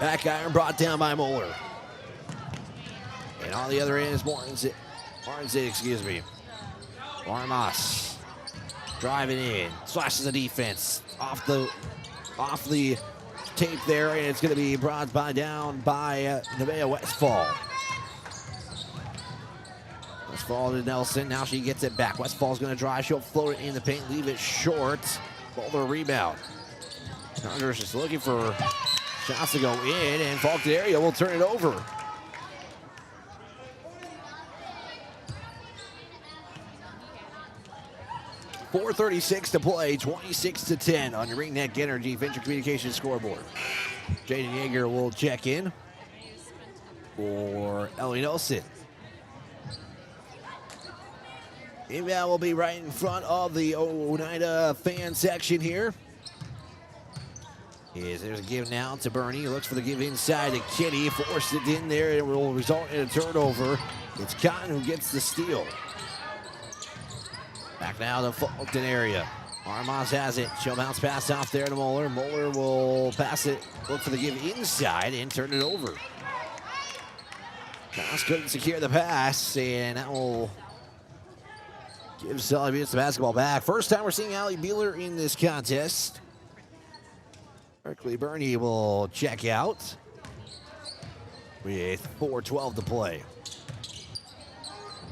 Back iron brought down by Moeller. And on the other end is Martinson, excuse me. Armas driving in, slashes the defense off the tape there, and it's going to be brought down by Nevaeh Westfall. Westfall to Nelson. Now she gets it back. Westfall's going to drive. She'll float it in the paint, leave it short. Boulder rebound. Chargers just looking for shots to go in, and Faulkton area will turn it over. .436 to play, 26-10 on your Ringneck Energy Venture Communications scoreboard. Jaden Yeager will check in for Ellie Nelson. Inbound will be right in front of the Oneida fan section here. There's a give now to Bernie. Looks for the give inside to Kitty. Forced it in there. It will result in a turnover. It's Cotton who gets the steal. Back now to Faulkton area. Armas has it. She'll bounce pass off there to Moeller. Moeller will pass it. Look for the give inside and turn it over. Josh couldn't secure the pass, and that will give Sully Butte's the basketball back. First time we're seeing Allie Beeler in this contest. Berkeley Bernie will check out with 4:12 to play.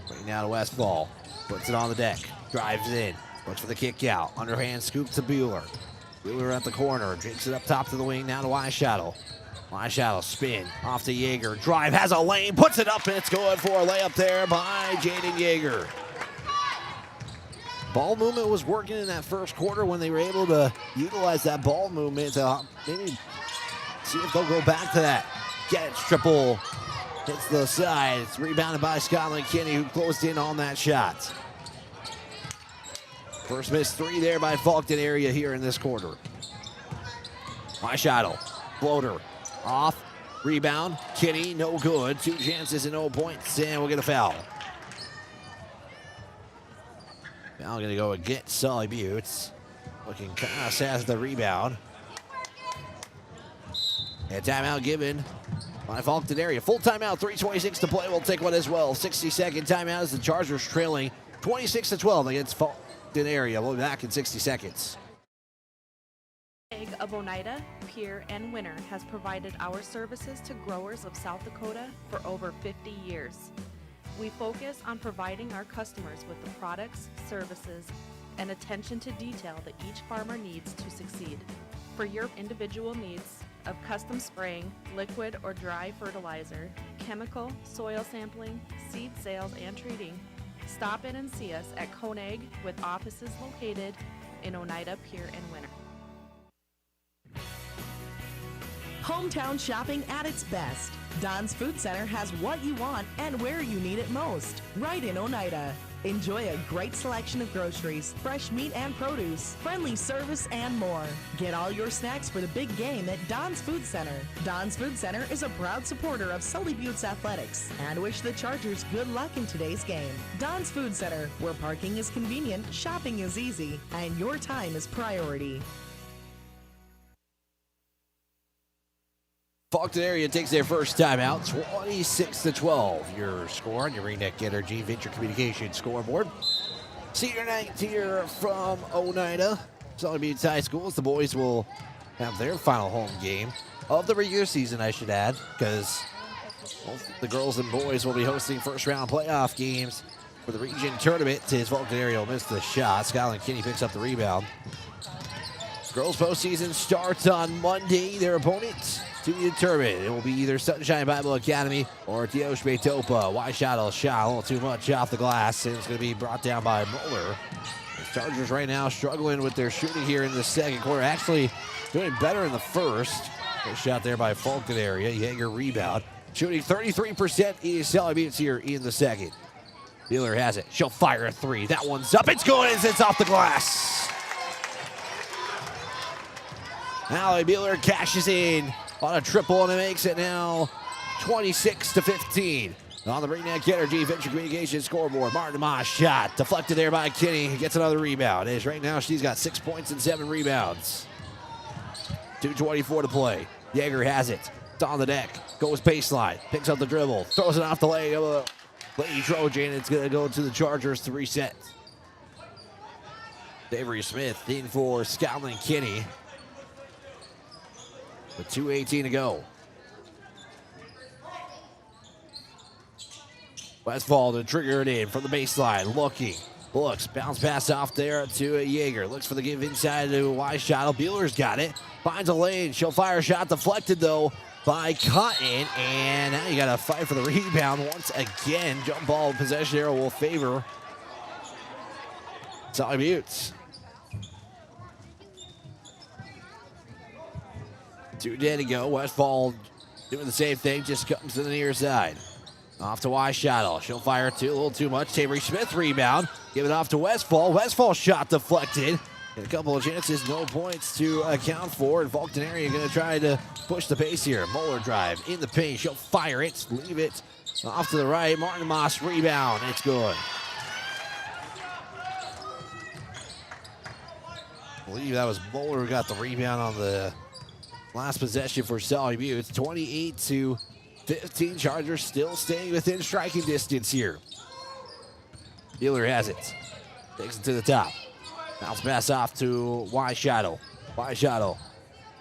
Right now to Westfall. Puts it on the deck. Drives in. Looks for the kick out. Underhand scoop to Bueller. Bueller at the corner. Drinks it up top to the wing. Now to Weishattle. Weishattle spin. Off to Yeager. Drive. Has a lane. Puts it up and it's good for a layup there by Jaden Yeager. Ball movement was working in that first quarter when they were able to utilize that ball movement to maybe see if they'll go back to that. Gets triple. Hits the side. It's rebounded by Skyline Kinney, who closed in on that shot. First missed three there by Faulkton area here in this quarter. Weishattle. Floater. Off. Rebound. Kinney, no good. 2 chances and no points, and we'll get a foul. Now going to go against Sully Butte. Looking kind of sad as the rebound. And timeout given by Faulkton area. Full timeout, 3:26 to play. We'll take one as well. 60-second timeout as the Chargers trailing 26-12 against Faulkton area. We'll be back in 60 seconds. Of Oneida, Pierre, and Winter has provided our services to growers of South Dakota for over 50 years. We focus on providing our customers with the products, services, and attention to detail that each farmer needs to succeed. For your individual needs of custom spraying, liquid or dry fertilizer, chemical, soil sampling, seed sales, and treating, stop in and see us at Koenig with offices located in Oneida, Pierre, and Winter. Hometown shopping at its best. Don's Food Center has what you want and where you need it most, right in Oneida. Enjoy a great selection of groceries, fresh meat and produce, friendly service, and more. Get all your snacks for the big game at Don's Food Center. Don's Food Center is a proud supporter of Sully Butte's athletics and wish the Chargers good luck in today's game. Don's Food Center, where parking is convenient, shopping is easy, and your time is priority. Faulkton area takes their first timeout, 26-12. Your score on your Ringneck Energy Venture Communications scoreboard. Senior night here from Oneida, Sully Butte High Schools. The boys will have their final home game of the regular season, I should add, because both the girls and boys will be hosting first-round playoff games for the region tournament. His Faulkton area will miss the shot. Skyline Kinney picks up the rebound. Girls postseason starts on Monday. Their opponents to be determined. It will be either Sunshine Bible Academy or Teoshbe Topa. Wide shot a little too much off the glass, and it's going to be brought down by Muller. The Chargers right now struggling with their shooting here in the second quarter. Actually doing better in the first. Good shot there by Faulkton area. Jaeger rebound. Shooting 33% is Sully Buttes here in the second. Beeler has it. She'll fire a three. That one's up. It's good as it's off the glass. Allie Beeler cashes in on a triple, and it makes it now 26-15. On the Ringneck Energy Venture Communications scoreboard, Martin Moss shot. Deflected there by Kinney. Gets another rebound. As right now she's got 6 points and 7 rebounds. 2:24 to play. Jaeger has it. It's on the deck. Goes baseline. Picks up the dribble. Throws it off the leg of a Lady Trojan. It's going to go to the Chargers to reset. Avery Smith in for Scotland Kinney. With 2:18 to go. Westfall to trigger it in from the baseline. Looks. Bounce pass off there to Jaeger. Looks for the give inside to Weishottle. Beeler's got it. Finds a lane. She'll fire a shot. Deflected, though, by Cotton. And now you got to fight for the rebound once again. Jump ball possession arrow will favor Sully Buttes. 2:10 to go. Westfall doing the same thing, just comes to the near side. Off to Weishottle. She'll fire two, a little too much. Avery Smith rebound. Give it off to Westfall. Westfall shot deflected. And a couple of chances, no points to account for. And Faulkton area going to try to push the pace here. Muller drive in the paint. She'll fire it, leave it off to the right. Martin Moss rebound. It's good. I believe that was Muller who got the rebound on the last possession for Sully Buttes. 28-15. Chargers still staying within striking distance here. Beeler has it. Takes it to the top. Bounce pass off to Weishottle.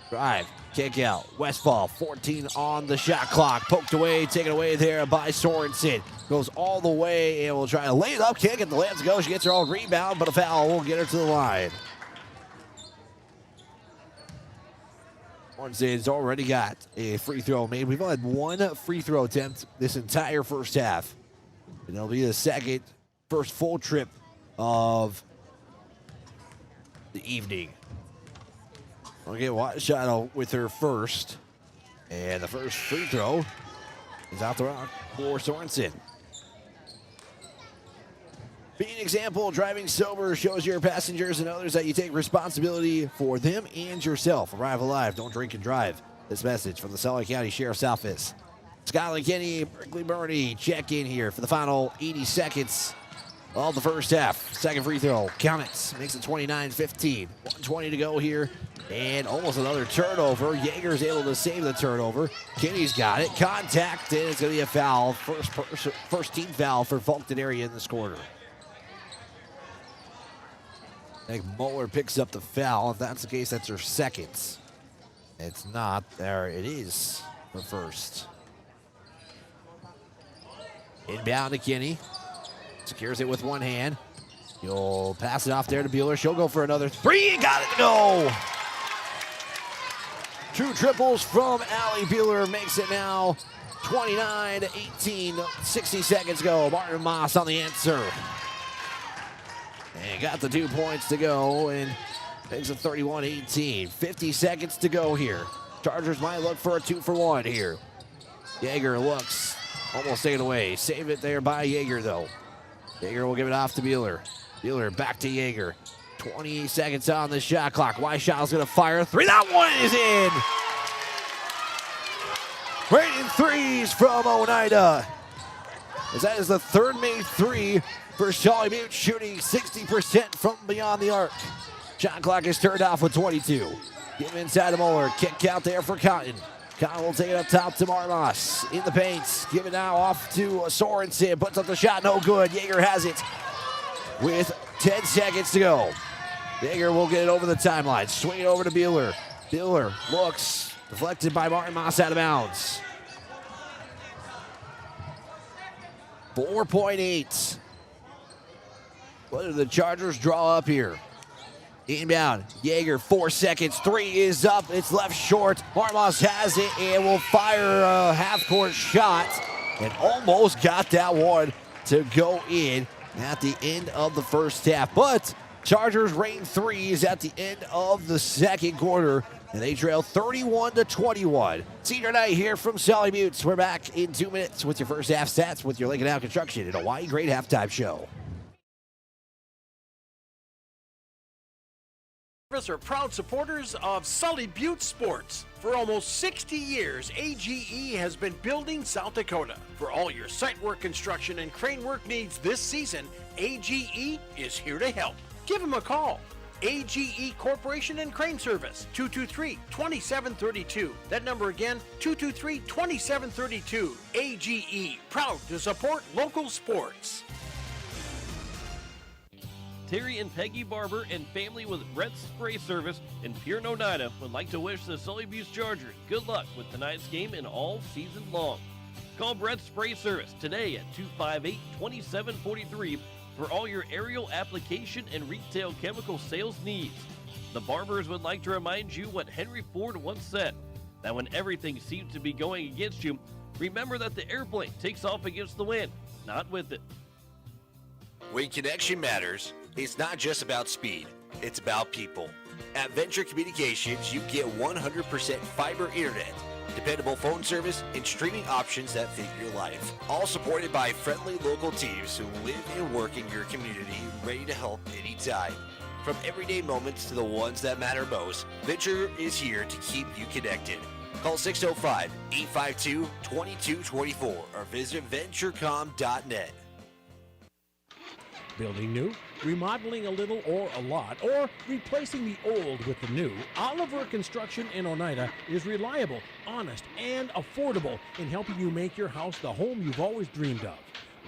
Drive. Kick out. Westfall. 14 on the shot clock. Poked away. Taken away there by Sorensen. Goes all the way and will try to lay it up. Can't get the layup to go. She gets her own rebound, but a foul will get her to the line. Sorensen's already got a free throw made. We've only had one free throw attempt this entire first half. And it'll be the first full trip of the evening. We'll get Weishottle with her first. And the first free throw is out the rock for Sorensen. Being an example, driving sober shows your passengers and others that you take responsibility for them and yourself. Arrive alive, don't drink and drive. This message from the Sully County Sheriff's Office. Scotland Kenny, Berkeley Bernie check in here for the final 80 seconds of the first half. Second free throw, count it. Makes it 29-15. 1:20 to go here. And almost another turnover. Jaeger's able to save the turnover. Kenny's got it. Contact, and it's going to be a foul. First team foul for Faulkton area in this quarter. I think Muller picks up the foul. If that's the case, that's her second. It's not. There it is. Her first. Inbound to Kinney. Secures it with one hand. You'll pass it off there to Beeler. She'll go for another three. Got it to go. Two triples from Allie Beeler makes it now 29-18. 60 seconds go. Martin Moss on the answer. And got the 2 points to go and makes it 31-18. 50 seconds to go here. Chargers might look for a 2-for-1 here. Jaeger looks, almost taken away. Save it there by Jaeger, though. Jaeger will give it off to Beeler. Beeler back to Jaeger. 20 seconds on the shot clock. Weishottle's going to fire a three. That one is in. Raining threes from Oneida. As that is the third made three for Sully Buttes, shooting 60% from beyond the arc. Shot clock is turned off with 22. Give inside to Muller. Kick out there for Cotton. Cotton will take it up top to Marmas. In the paint. Give it now off to Sorensen. Puts up the shot. No good. Jaeger has it with 10 seconds to go. Jaeger will get it over the timeline. Swing it over to Beeler. Beeler looks. Deflected by Martin Moss out of bounds. 4.8. What do the Chargers draw up here? Inbound, Yeager, 4 seconds, 3 is up, it's left short. Marmos has it and will fire a half-court shot and almost got that one to go in at the end of the first half. But Chargers rain threes at the end of the second quarter, and they trail 31-21. Senior night here from Sully Buttes. We're back in 2 minutes with your first half stats with your Lincoln Out Construction and Hawaii Great Halftime Show. Are proud supporters of Sully Butte Sports. For almost 60 years, AGE has been building South Dakota. For all your site work, construction, and crane work needs this season, AGE is here to help. Give them a call. AGE Corporation and Crane Service, 223-2732. That number again, 223-2732. AGE, proud to support local sports. Terry and Peggy Barber and family with Brett's Spray Service in Pierre, Oneida would like to wish the Sully Buttes Chargers good luck with tonight's game and all season long. Call Brett's Spray Service today at 258-2743 for all your aerial application and retail chemical sales needs. The Barbers would like to remind you what Henry Ford once said, that when everything seems to be going against you, remember that the airplane takes off against the wind, not with it. When connection matters, it's not just about speed, it's about people. At Venture Communications, you get 100% fiber internet, dependable phone service, and streaming options that fit your life. All supported by friendly local teams who live and work in your community, ready to help anytime. From everyday moments to the ones that matter most, Venture is here to keep you connected. Call 605-852-2224 or visit venturecom.net. Building new, remodeling a little or a lot, or replacing the old with the new, Oliver Construction in Oneida is reliable, honest, and affordable in helping you make your house the home you've always dreamed of.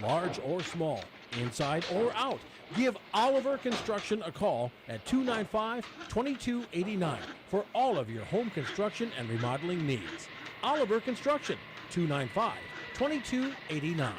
Large or small, inside or out, give Oliver Construction a call at 295-2289 for all of your home construction and remodeling needs. Oliver Construction, 295-2289.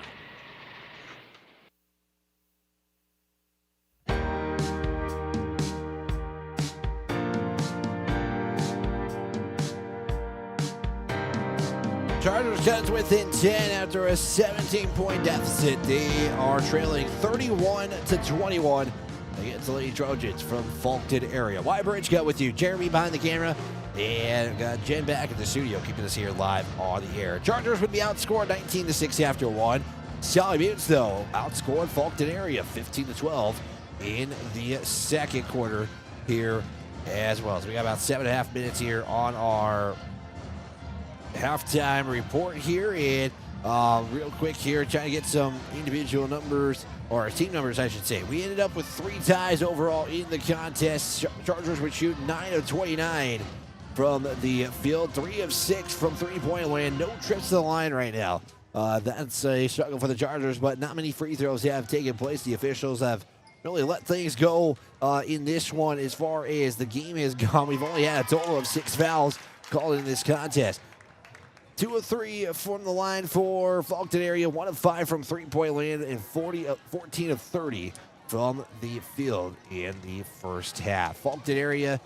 Chargers cuts within 10 after a 17-point deficit. They are trailing 31-21 against the Lady Trojans from Faulkton area. Bridge got with you. Jeremy behind the camera. And got Jen back in the studio, keeping us here live on the air. Chargers would be outscored 19-6 after one. Sully Buttes, though, outscored Faulkton area 15-12 in the second quarter here as well. So we got about 7.5 minutes here on our halftime report here, and real quick here, trying to get some individual numbers, or team numbers, I should say. We ended up with 3 ties overall in the contest. Chargers would shoot 9 of 29 from the field, 3 of 6 from three-point land. No trips to the line right now. That's a struggle for the Chargers, but not many free throws have taken place. The officials have really let things go in this one as far as the game has gone. We've only had a total of 6 fouls called in this contest. 2 of 3 from the line for Faulkton area, 1 of 5 from three-point land, and 14 of 30 from the field in the first half. Faulkton area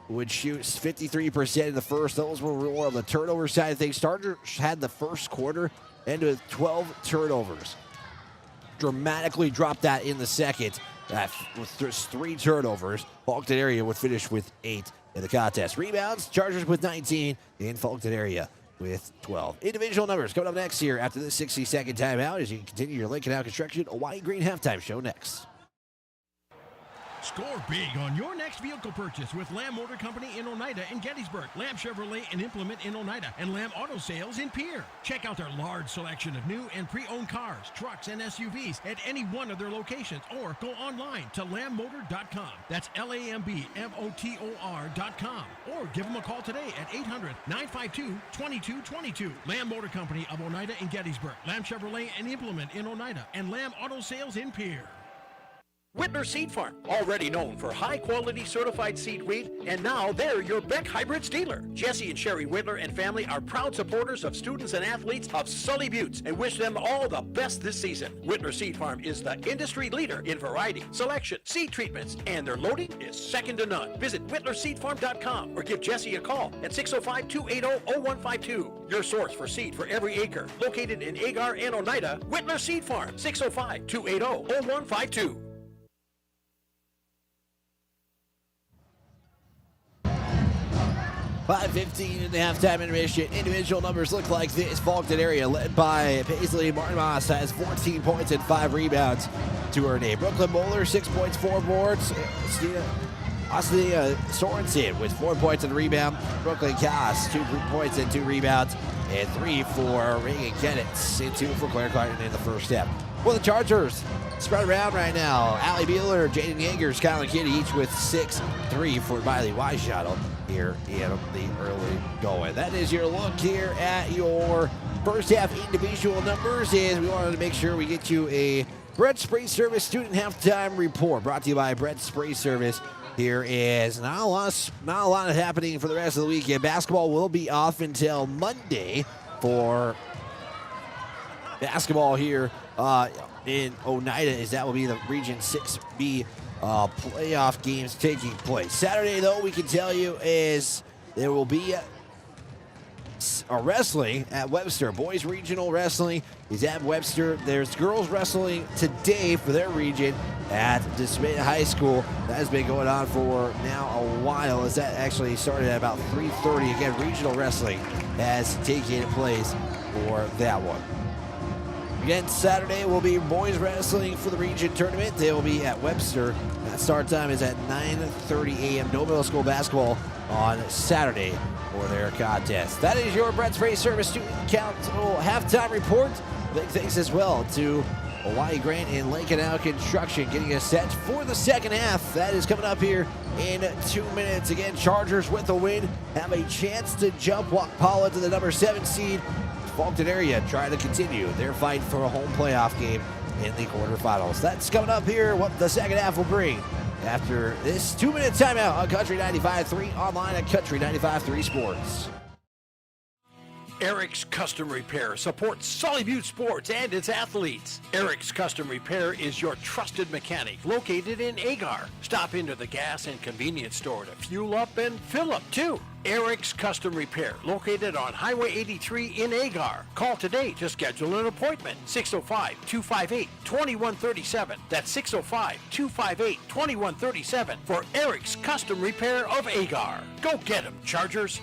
would shoot 53% in the first. Those were more on the turnover side of things. Chargers had the first quarter ended with 12 turnovers. Dramatically dropped that in the second. With just 3 turnovers, Faulkton area would finish with 8 in the contest. Rebounds, Chargers with 19, and Faulkton area with 12. Individual numbers coming up next here after this 60-second timeout as you continue your Lincoln Out Construction Hawaii Green Halftime Show next. Score big on your next vehicle purchase with Lamb Motor Company in Oneida and Gettysburg, Lamb Chevrolet and Implement in Oneida, and Lamb Auto Sales in Pierre. Check out their large selection of new and pre-owned cars, trucks, and SUVs at any one of their locations, or go online to lambmotor.com. That's LAMBMOTOR.com. Or give them a call today at 800-952-2222. Lamb Motor Company of Oneida and Gettysburg, Lamb Chevrolet and Implement in Oneida, and Lamb Auto Sales in Pierre. Whitner Seed Farm, already known for high-quality certified seed wheat, and now they're your Beck Hybrids dealer. Jesse and Sherry Whitler and family are proud supporters of students and athletes of Sully Buttes and wish them all the best this season. Whitner Seed Farm is the industry leader in variety, selection, seed treatments, and their loading is second to none. Visit whitlerseedfarm.com or give Jesse a call at 605-280-0152. Your source for seed for every acre. Located in Agar and Oneida, Whitler Seed Farm, 605-280-0152. 5:15 in the halftime intermission. Individual numbers look like this. Faulkton area led by Paisley Martinmas has 14 points and 5 rebounds to her name. Brooklyn Bowler, 6 points, 4 boards. Austin Sorensen with 4 points and a rebound. Brooklyn Cass, 2 points and 2 rebounds. And 3 for Reagan Kennett, and 2 for Claire Clarkson in the first half. Well, the Chargers spread around right now. Allie Beeler, Jaden Yeager, Skylar Kitty, each with 6, 3 for Miley Weishottle here in the early going. That is your look here at your first half individual numbers, and we wanted to make sure we get you a Brett Spray Service student halftime report brought to you by Brett Spray Service. Here is not a lot happening for the rest of the weekend. Basketball will be off until Monday for basketball here in Oneida, as that will be the Region 6B playoff games taking place. Saturday, though, we can tell you is there will be a wrestling at Webster. Boys Regional Wrestling is at Webster. There's girls wrestling today for their region at DeSmit High School. That has been going on for now a while, as that actually started at about 3:30. Again, regional wrestling has taken place for that one. Again, Saturday will be boys wrestling for the region tournament. They will be at Webster. That start time is at 9:30 a.m. No middle school basketball on Saturday for their contest. That is your Brett Spray Service Student Council halftime report. Big thanks as well to Hawaii Grant and Lake Canal Construction getting us set for the second half. That is coming up here in 2 minutes. Again, Chargers with the win have a chance to jump Paula to the number 7 seed. Faulkton area trying to continue their fight for a home playoff game in the quarterfinals. That's coming up here, what the second half will bring after this 2-minute timeout on Country 95.3, online at Country 95.3 Sports. Eric's Custom Repair supports Sully Butte Sports and its athletes. Eric's Custom Repair is your trusted mechanic located in Agar. Stop into the gas and convenience store to fuel up and fill up too. Eric's Custom Repair, located on Highway 83 in Agar. Call today to schedule an appointment. 605-258-2137. That's 605-258-2137 for Eric's Custom Repair of Agar. Go get 'em, Chargers.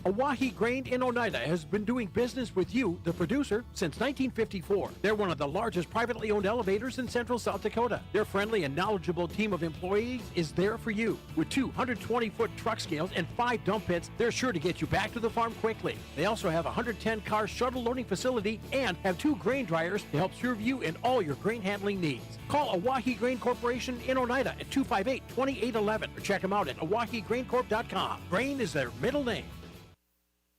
Oahe Grain in Oneida has been doing business with you, the producer, since 1954. They're one of the largest privately owned elevators in central South Dakota. Their friendly and knowledgeable team of employees is there for you. With 220-foot truck scales and 5 dump pits, they're sure to get you back to the farm quickly. They also have a 110-car shuttle loading facility and have 2 grain dryers to help serve you in all your grain handling needs. Call Oahe Grain Corporation in Oneida at 258-2811 or check them out at oahegraincorp.com. Grain is their middle name.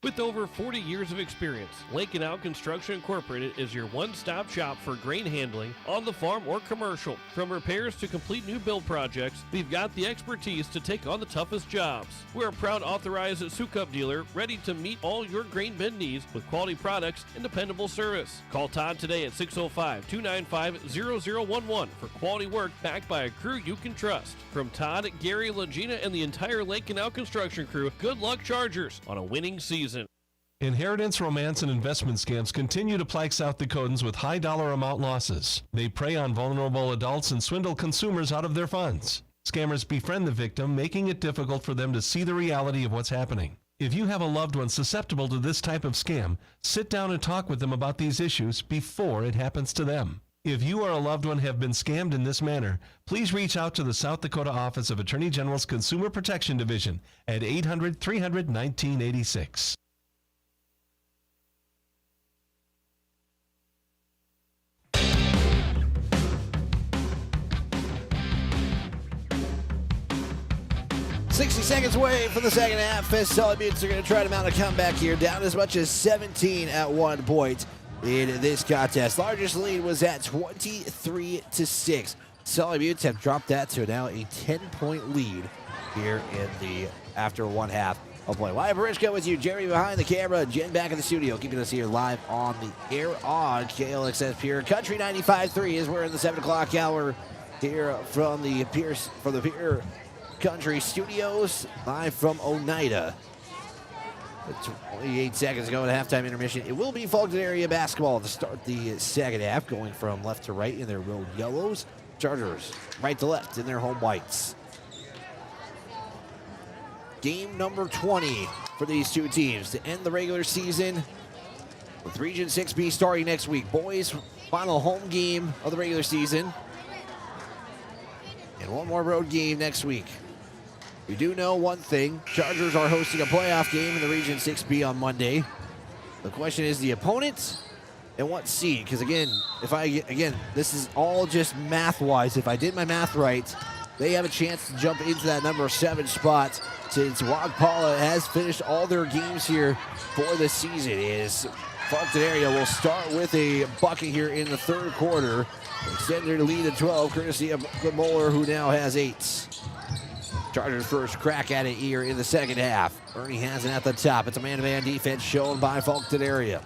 With over 40 years of experience, Lake and Out Construction Incorporated is your one-stop shop for grain handling on the farm or commercial. From repairs to complete new build projects, we've got the expertise to take on the toughest jobs. We're a proud authorized Sukup dealer ready to meet all your grain bin needs with quality products and dependable service. Call Todd today at 605-295-0011 for quality work backed by a crew you can trust. From Todd, Gary, Legina, and the entire Lake and Out Construction crew, good luck, Chargers, on a winning season. Inheritance, romance, and investment scams continue to plague South Dakotans with high dollar amount losses. They prey on vulnerable adults and swindle consumers out of their funds. Scammers befriend the victim, making it difficult for them to see the reality of what's happening. If you have a loved one susceptible to this type of scam, sit down and talk with them about these issues before it happens to them. If you or a loved one have been scammed in this manner, please reach out to the South Dakota Office of Attorney General's Consumer Protection Division at 800-300-1986. "60 seconds away from the second half. Sully Buttes are going to try to mount a comeback here, down as much as 17 at one point in this contest. Largest lead was at 23-6. Sully Buttes have dropped that to now a 10-point lead here in the after one half of play. Wyatt Barishko with you, Jeremy behind the camera, Jen back in the studio, keeping us here live on the air on KLXS Pure Country 95.3 as we're in the 7 o'clock hour here from the Pure Country Studios, live from Oneida. 28 seconds ago at halftime intermission. It will be Faulkton area basketball to start the second half, going from left to right in their road yellows. Chargers right to left in their home whites. Game number 20 for these two teams to end the regular season, with Region 6B starting next week. Boys, final home game of the regular season, and one more road game next week. We do know one thing. Chargers are hosting a playoff game in the Region 6B on Monday. The question is the opponent and what seed. Because again, this is all just math-wise. If I did my math right, they have a chance to jump into that number 7 spot since Wagpala has finished all their games here for the season. Faulkton area will start with a bucket here in the third quarter. Extend their lead to 12, courtesy of Moeller, who now has 8. Chargers first crack at it here in the second half. Ernie has it at the top. It's a man-to-man defense shown by Faulkton area.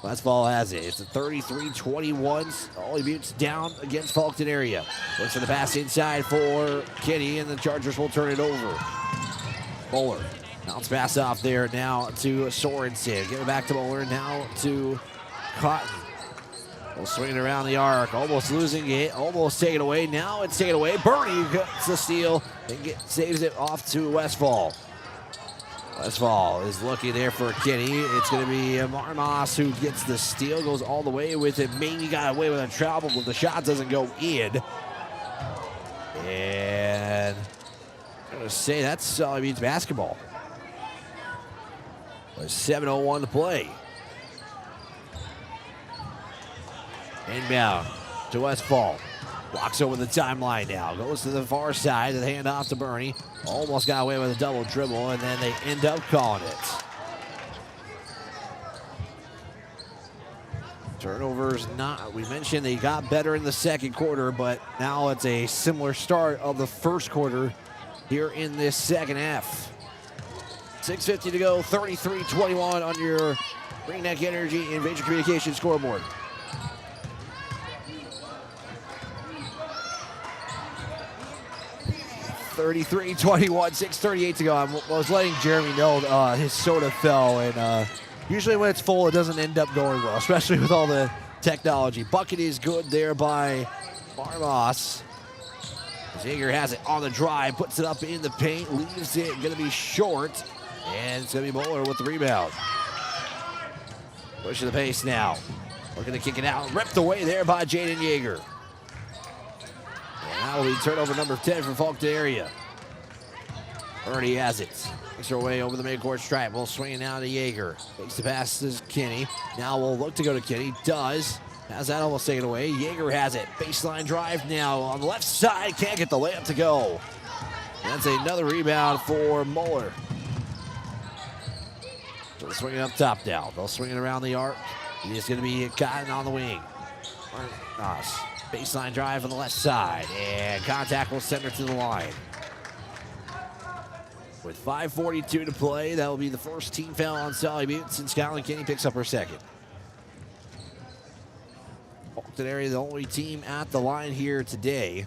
Westfall has it. It's a 33-21. Sully Buttes down against Faulkton area. Looks for the pass inside for Kenny, and the Chargers will turn it over. Moeller. Bounce pass off there now to Sorensen. Give it back to Moeller. Now to Cotton. We'll swing it around the arc. Almost losing it. Almost taken away. Now it's taken away. Bernie gets the steal and saves it off to Westfall. Westfall is looking there for Kenny. It's going to be Marmos who gets the steal, goes all the way with it. Maybe got away with a travel, but the shot doesn't go in. And I'm going to say that's Sully Buttes basketball. With 7:01 to play. Inbound to Westfall. Walks over the timeline now. Goes to the far side. The handoff to Bernie. Almost got away with a double dribble, and then they end up calling it. Turnovers not. We mentioned they got better in the second quarter, but now it's a similar start of the first quarter here in this second half. 6:50 to go. 33-21 on your Green Neck Energy and Vapor Communications scoreboard. $33-21, 6:38 to go. I was letting Jeremy know his soda fell, and usually when it's full, it doesn't end up going well, especially with all the technology. Bucket is good there by Marmos. Zager has it on the drive, puts it up in the paint, leaves it, going to be short, and it's going to be Moeller with the rebound. Pushing the pace now. Looking to kick it out, ripped away there by Jaden Yeager. That will be turnover number 10 for Faulkton area. Ernie has it. Makes her way over the midcourt stripe. We'll swing it now to Yeager. Takes the pass to Kenny. Now we'll look to go to Kenny. Does. Has that almost taken away. Yeager has it. Baseline drive now on the left side. Can't get the layup to go. That's another rebound for Moeller. So they'll swing it up top now. They'll swing it around the arc. He's going to be Cotton on the wing. Baseline drive on the left side, and contact will send her to the line. With 5:42 to play, that will be the first team foul on Sully Buttes, and Skyline Kenny picks up her second. Faulkton area, the only team at the line here today.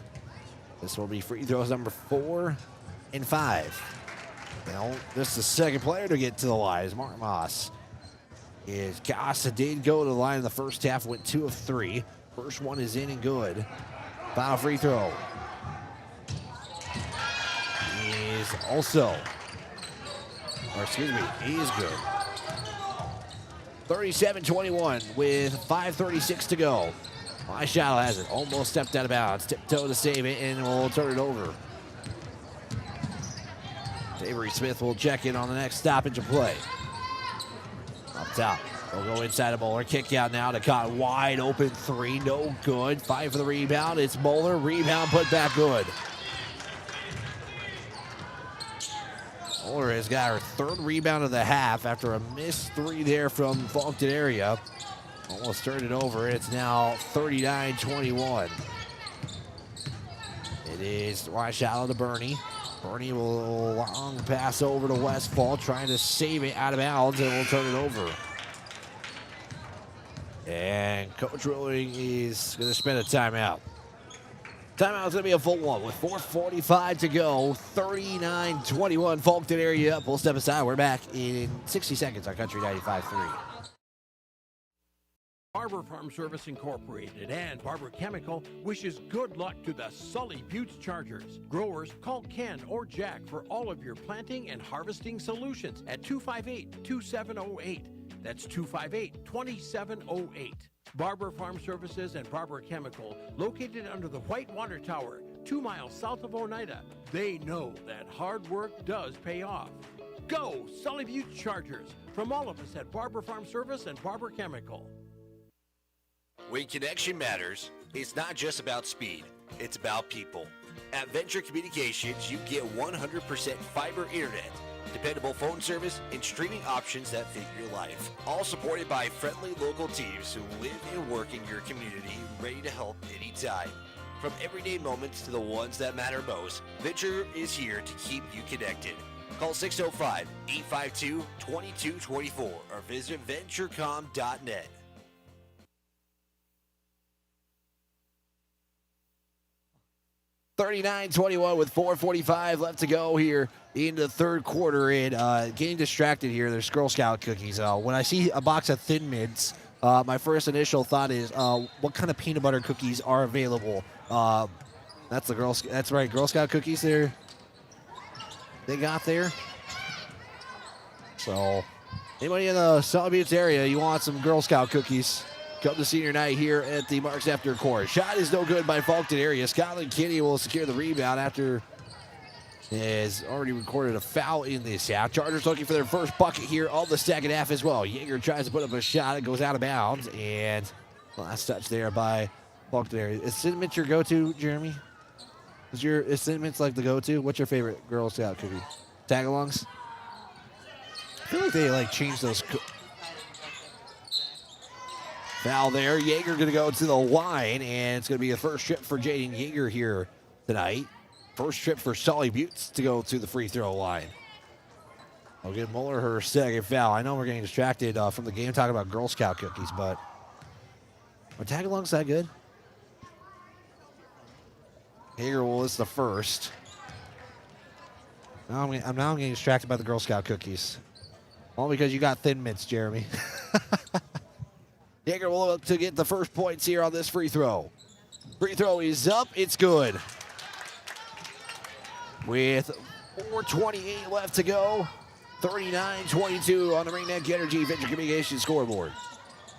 This will be free throws number 4 and 5. Now, this is the second player to get to the line is Mark Moss. Casa did go to the line in the first half, went 2 of 3. First one is in and good. Final free throw is also, or excuse me, he is good. 37-21 with 5:36 to go. My shot has it. Almost stepped out of bounds. Tiptoe to save it, and we'll turn it over. Avery Smith will check in on the next stoppage of play. Up top. They'll go inside of Moeller. Kick out now to Cotton. Wide open 3. No good. Fight for the rebound. It's Moeller. Rebound put back good. Moeller has got her 3rd rebound of the half after a missed 3 there from Faulkton area. Almost turned it over. It's now 39-21. It is Wash out to Bernie. Bernie will long pass over to Westfall, trying to save it out of bounds, and will turn it over. And Coach Rowling is going to spend a timeout. Timeout is going to be a full one with 4:45 to go. 39-21. Faulkton area up. We'll step aside. We're back in 60 seconds on Country 95.3. Barber Farm Service Incorporated and Barber Chemical wishes good luck to the Sully Buttes Chargers. Growers, call Ken or Jack for all of your planting and harvesting solutions at 258-2708. That's 258-2708. Barber Farm Services and Barber Chemical, located under the White Water Tower, 2 miles south of Oneida. They know that hard work does pay off. Go, Sully Buttes Chargers, from all of us at Barber Farm Service and Barber Chemical. When connection matters, it's not just about speed, it's about people. At Venture Communications, you get 100% fiber internet, dependable phone service, and streaming options that fit your life. All supported by friendly local teams who live and work in your community, ready to help anytime. From everyday moments to the ones that matter most, Venture is here to keep you connected. Call 605-852-2224 or visit venturecom.net. 39-21 with 4:45 left to go here in the third quarter. And getting distracted here. There's Girl Scout cookies. When I see a box of Thin Mints, my first initial thought is, what kind of peanut butter cookies are available? That's the That's right, Girl Scout cookies there. They got there. So, anybody in the Sully Buttes area, you want some Girl Scout cookies? Come to senior night here at the Marks After Court. Shot is no good by Faulkton area. Scotland Kinney will secure the rebound after has already recorded a foul in this half. Chargers looking for their first bucket here of the second half as well. Jaeger tries to put up a shot. It goes out of bounds. And last touch there by Faulkton area. Is Cinnamon your go-to, Jeremy? Is Cinnamon like the go-to? What's your favorite Girl Scout cookie? Tagalongs? I feel like they changed those. Foul there. Jaeger going to go to the line, and it's going to be the first trip for Jaden Jaeger here tonight. First trip for Sully Buttes to go to the free throw line. I'll give Muller her second foul. I know we're getting distracted from the game talking about Girl Scout cookies, but are tagalongs that good? Jaeger is the first. I'm getting distracted by the Girl Scout cookies. All because you got Thin Mints, Jeremy. Jaeger will look to get the first points here on this free throw. Free throw is up. It's good. With 4:28 left to go. 39-22 on the Ringneck Energy Venture Communications scoreboard.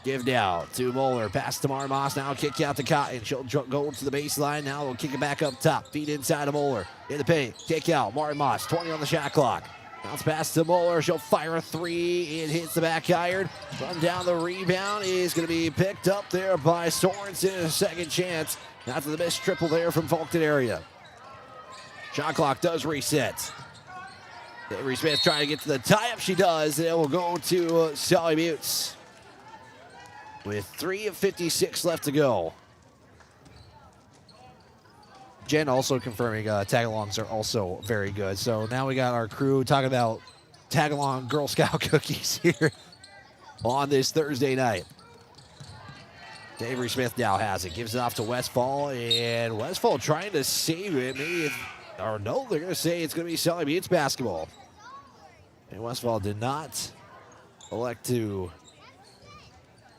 Give down to Moeller. Pass to Marmos. Now kicked out to Cotton. She'll go to the baseline. Now we'll kick it back up top. Feed inside of Moeller. In the paint. Kick out. Marmos. 20 on the shot clock. Bounce pass to Moeller. She'll fire a three. It hits the back iron. Run down the rebound is going to be picked up there by Sorensen. A second chance. After the missed triple there from Faulkton area. Shot clock does reset. Avery Smith trying to get to the tie-up. She does. And it will go to Sully Buttes. With 3 of 56 left to go. Jen also confirming tagalongs are also very good. So now we got our crew talking about tagalong Girl Scout cookies here on this Thursday night. Avery Smith now has it. Gives it off to Westfall. And Westfall trying to save it. They're going to say it's going to be Sully Buttes basketball. And Westfall did not elect to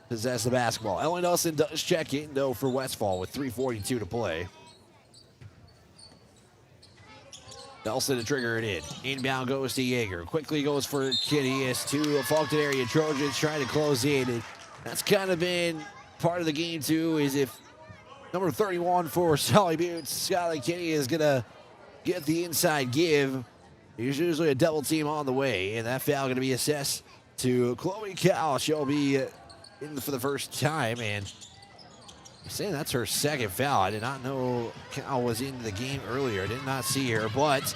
possess the basketball. Ellen Nelson does check in, though, for Westfall with 3:42 to play. Nelson to trigger it in. Inbound goes to Jaeger. Quickly goes for Kitty as two Faulkton area Trojans trying to close in. And that's kind of been part of the game, too, is if number 31 for Sully Buttes, Skylar Kitty, is going to get the inside give. There's usually a double team on the way, and that foul going to be assessed to Chloe Cal. She'll be in for the first time, and I'm saying that's her second foul. I did not know Cal was in the game earlier. I did not see her, but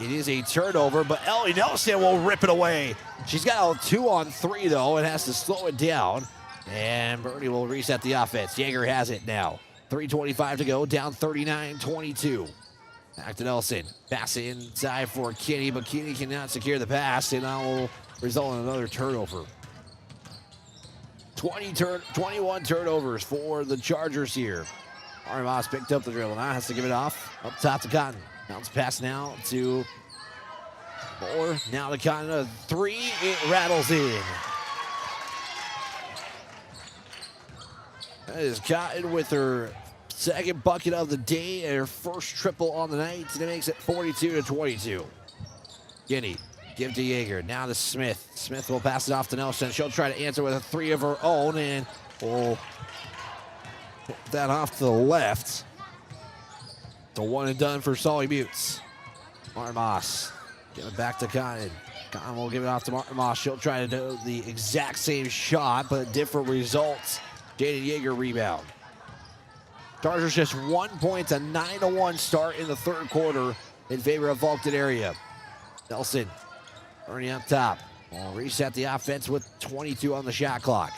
it is a turnover, but Ellie Nelson will rip it away. She's got a 2-on-3, though, and has to slow it down. And Bernie will reset the offense. Yeager has it now. 3:25 to go, down 39-22. Back to Nelson. Pass inside for Kinney, but Kinney cannot secure the pass, and that will result in another turnover. 21 turnovers for the Chargers here. Armas picked up the dribble. Now has to give it off. Up top to Cotton. Bounce pass now to Moore. Now to Cotton. A three. It rattles in. That is Cotton with her second bucket of the day and her first triple on the night. And it makes it 42-22. Guinea. Give to Yeager. Now to Smith. Smith will pass it off to Nelson. She'll try to answer with a three of her own and will put that off to the left. It's a one and done for Sully Buttes. Martin Moss. Give it back to Cotton. Cotton will give it off to Martin Moss. She'll try to do the exact same shot, but different results. Jaden Yeager rebound. Chargers just 1 point, a 9-1 start in the third quarter in favor of Faulkton area. Nelson, Ernie up top. Will reset the offense with 22 on the shot clock.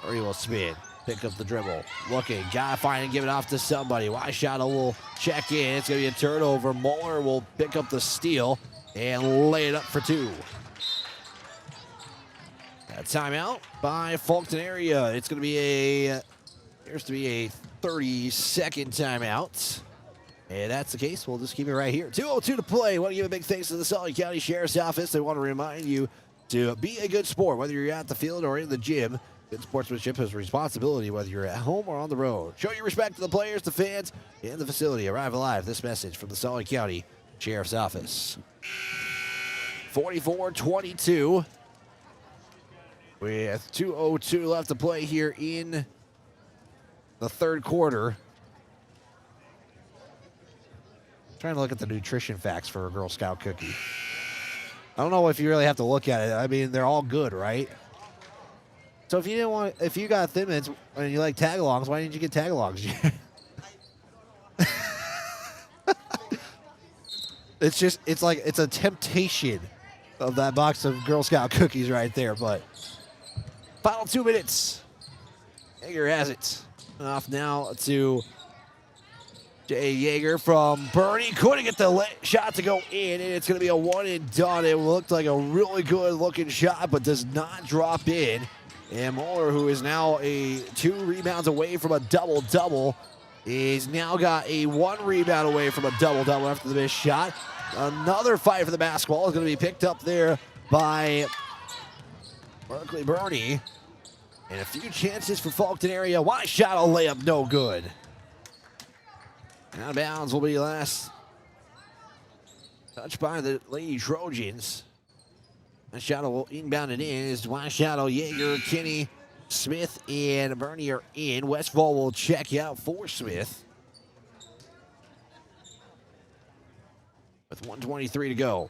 Ernie will spin, pick up the dribble. Looking, gotta find and give it off to somebody. Weishottle will check in. It's gonna be a turnover. Muller will pick up the steal and lay it up for two. A timeout by Faulkton area. It's going to be appears to be a 30-second timeout. And that's the case. We'll just keep it right here. 2:02 to play. Want to give a big thanks to the Sully County Sheriff's Office. They want to remind you to be a good sport, whether you're at the field or in the gym. Good sportsmanship is responsibility, whether you're at home or on the road. Show your respect to the players, the fans, and the facility. Arrive alive. This message from the Sully County Sheriff's Office. 44-22. With 2:02 left to play here in the third quarter. Trying to look at the nutrition facts for a Girl Scout cookie. I don't know if you really have to look at it. I mean, they're all good, right? So if you got Thin Mints and you like tagalongs, why didn't you get tagalongs? It's a temptation of that box of Girl Scout cookies right there, but final 2 minutes. Yeager has it. Off now to Jay Yeager from Bernie. Couldn't get the shot to go in, and it's going to be a one and done. It looked like a really good looking shot, but does not drop in. And Muller, who is now 2 rebounds away from a double-double, is now got a 1 rebound away from a double-double after the missed shot. Another fight for the basketball is going to be picked up there by Berkeley Bernie. And a few chances for Faulkton area. Weishottle layup, no good. Out of bounds will be last touched by the Lady Trojans. Weishottle will inbound it in as Weishottle, Yeager, Kinney, Smith, and Bernie are in. Westfall will check out for Smith. With 1:23 to go.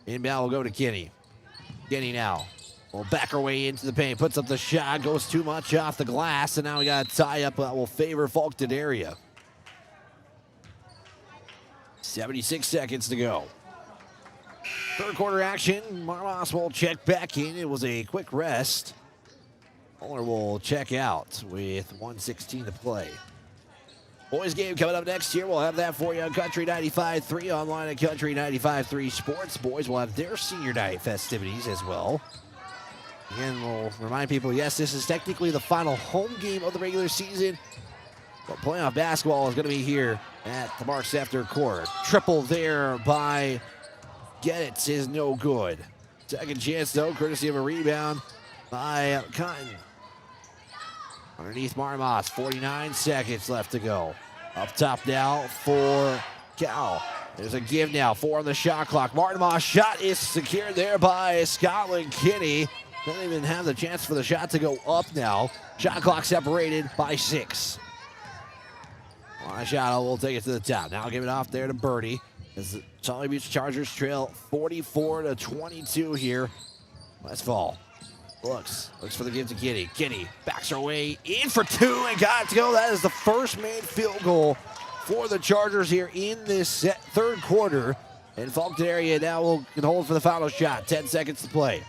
Inbound will go to Kinney. Kinney now will back her way into the paint. Puts up the shot. Goes too much off the glass. And now we got a tie-up that will favor Faulkton area. 76 seconds to go. Third quarter action. Marlos will check back in. It was a quick rest. Muller will check out with 1:16 to play. Boys game coming up next year. We'll have that for you on Country 95.3, online at Country 95.3 Sports. Boys will have their senior night festivities as well. Again, we'll remind people, yes, this is technically the final home game of the regular season, but playoff basketball is going to be here at the Mark Sefter Court. Triple there by Gettitz is no good. Second chance, though, courtesy of a rebound by Cotton. Underneath Marmos, 49 seconds left to go. Up top now for Cal. There's a give now, 4 on the shot clock. Martin Moss shot is secured there by Scotland Kinney. Doesn't even have the chance for the shot to go up now. Shot clock separated by 6. Weishottle will take it to the top. Now give it off there to Birdie. As the Sully Buttes Chargers trail 44-22 here. Westfall. Looks for the give to Kinney. Kinney backs her way in for 2 and got it to go. That is the first made field goal for the Chargers here in this third quarter. And Faulkton area now can hold for the final shot. 10 seconds to play.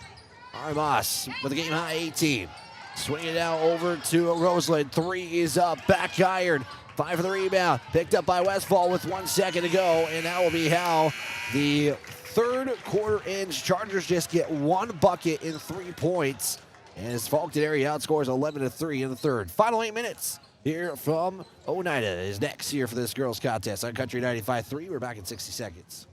Armas with a game high 18. Swing it out over to Roseland. 3 is up. Back iron. 5 for the rebound. Picked up by Westfall with 1 second to go. And that will be how the third quarter ends. Chargers just get 1 bucket in 3 points. As Faulkton area outscores 11-3 in the third. Final 8 minutes here from Oneida is next here for this girls contest on Country 95.3. We're back in 60 seconds.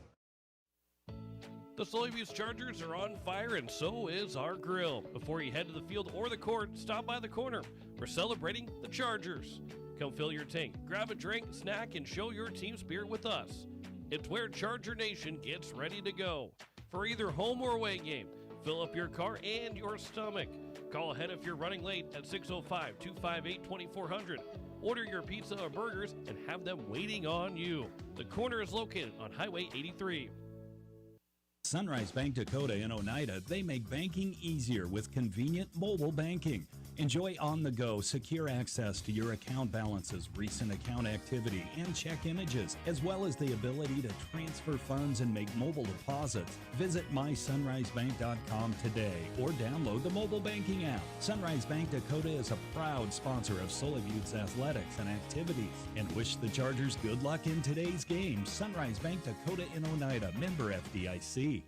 The Sully Buttes Chargers are on fire, and so is our grill. Before you head to the field or the court, stop by the corner. We're celebrating the Chargers. Come fill your tank, grab a drink, snack, and show your team spirit with us. It's where Charger Nation gets ready to go. For either home or away game, fill up your car and your stomach. Call ahead if you're running late at 605-258-2400. Order your pizza or burgers and have them waiting on you. The corner is located on Highway 83. Sunrise Bank Dakota in Oneida, they make banking easier with convenient mobile banking. Enjoy on-the-go, secure access to your account balances, recent account activity, and check images, as well as the ability to transfer funds and make mobile deposits. Visit mysunrisebank.com today or download the mobile banking app. Sunrise Bank Dakota is a proud sponsor of Sully Buttes athletics and activities and wish the Chargers good luck in today's game. Sunrise Bank Dakota in Oneida, member FDIC.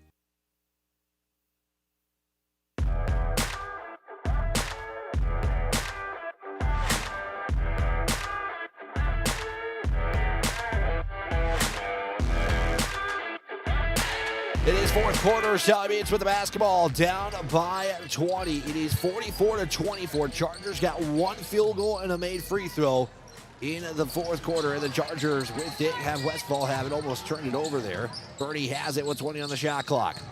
It is fourth quarter. Sully Buttes with the basketball down by 20. It is 44-24. Chargers got 1 field goal and a made free throw in the fourth quarter. And the Chargers with it have Westfall have it, almost turned it over there. Bernie has it with 20 on the shot clock.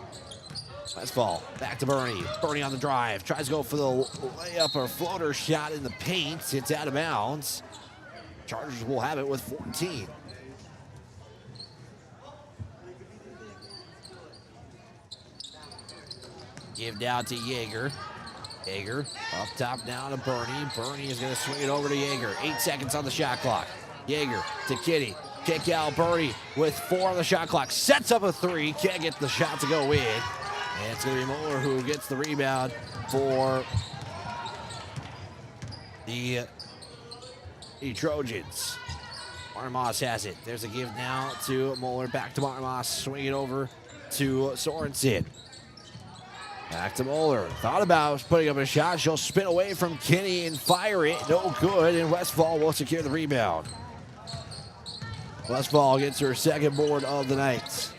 Westfall back to Bernie. Bernie on the drive. Tries to go for the layup or floater shot in the paint. It's out of bounds. Chargers will have it with 14. Give down to Yeager. Yeager up top down to Bernie. Bernie is going to swing it over to Yeager. 8 seconds on the shot clock. Yeager to Kitty. Kick out Bernie with 4 on the shot clock. Sets up a 3. Can't get the shot to go in. And it's going to be Mueller who gets the rebound for the Trojans. Marmoss has it. There's a give now to Mueller. Back to Marmoss. Swing it over to Sorensen. Back to Mueller. Thought about putting up a shot. She'll spin away from Kinney and fire it. No good. And Westfall will secure the rebound. Westfall gets her second board of the night.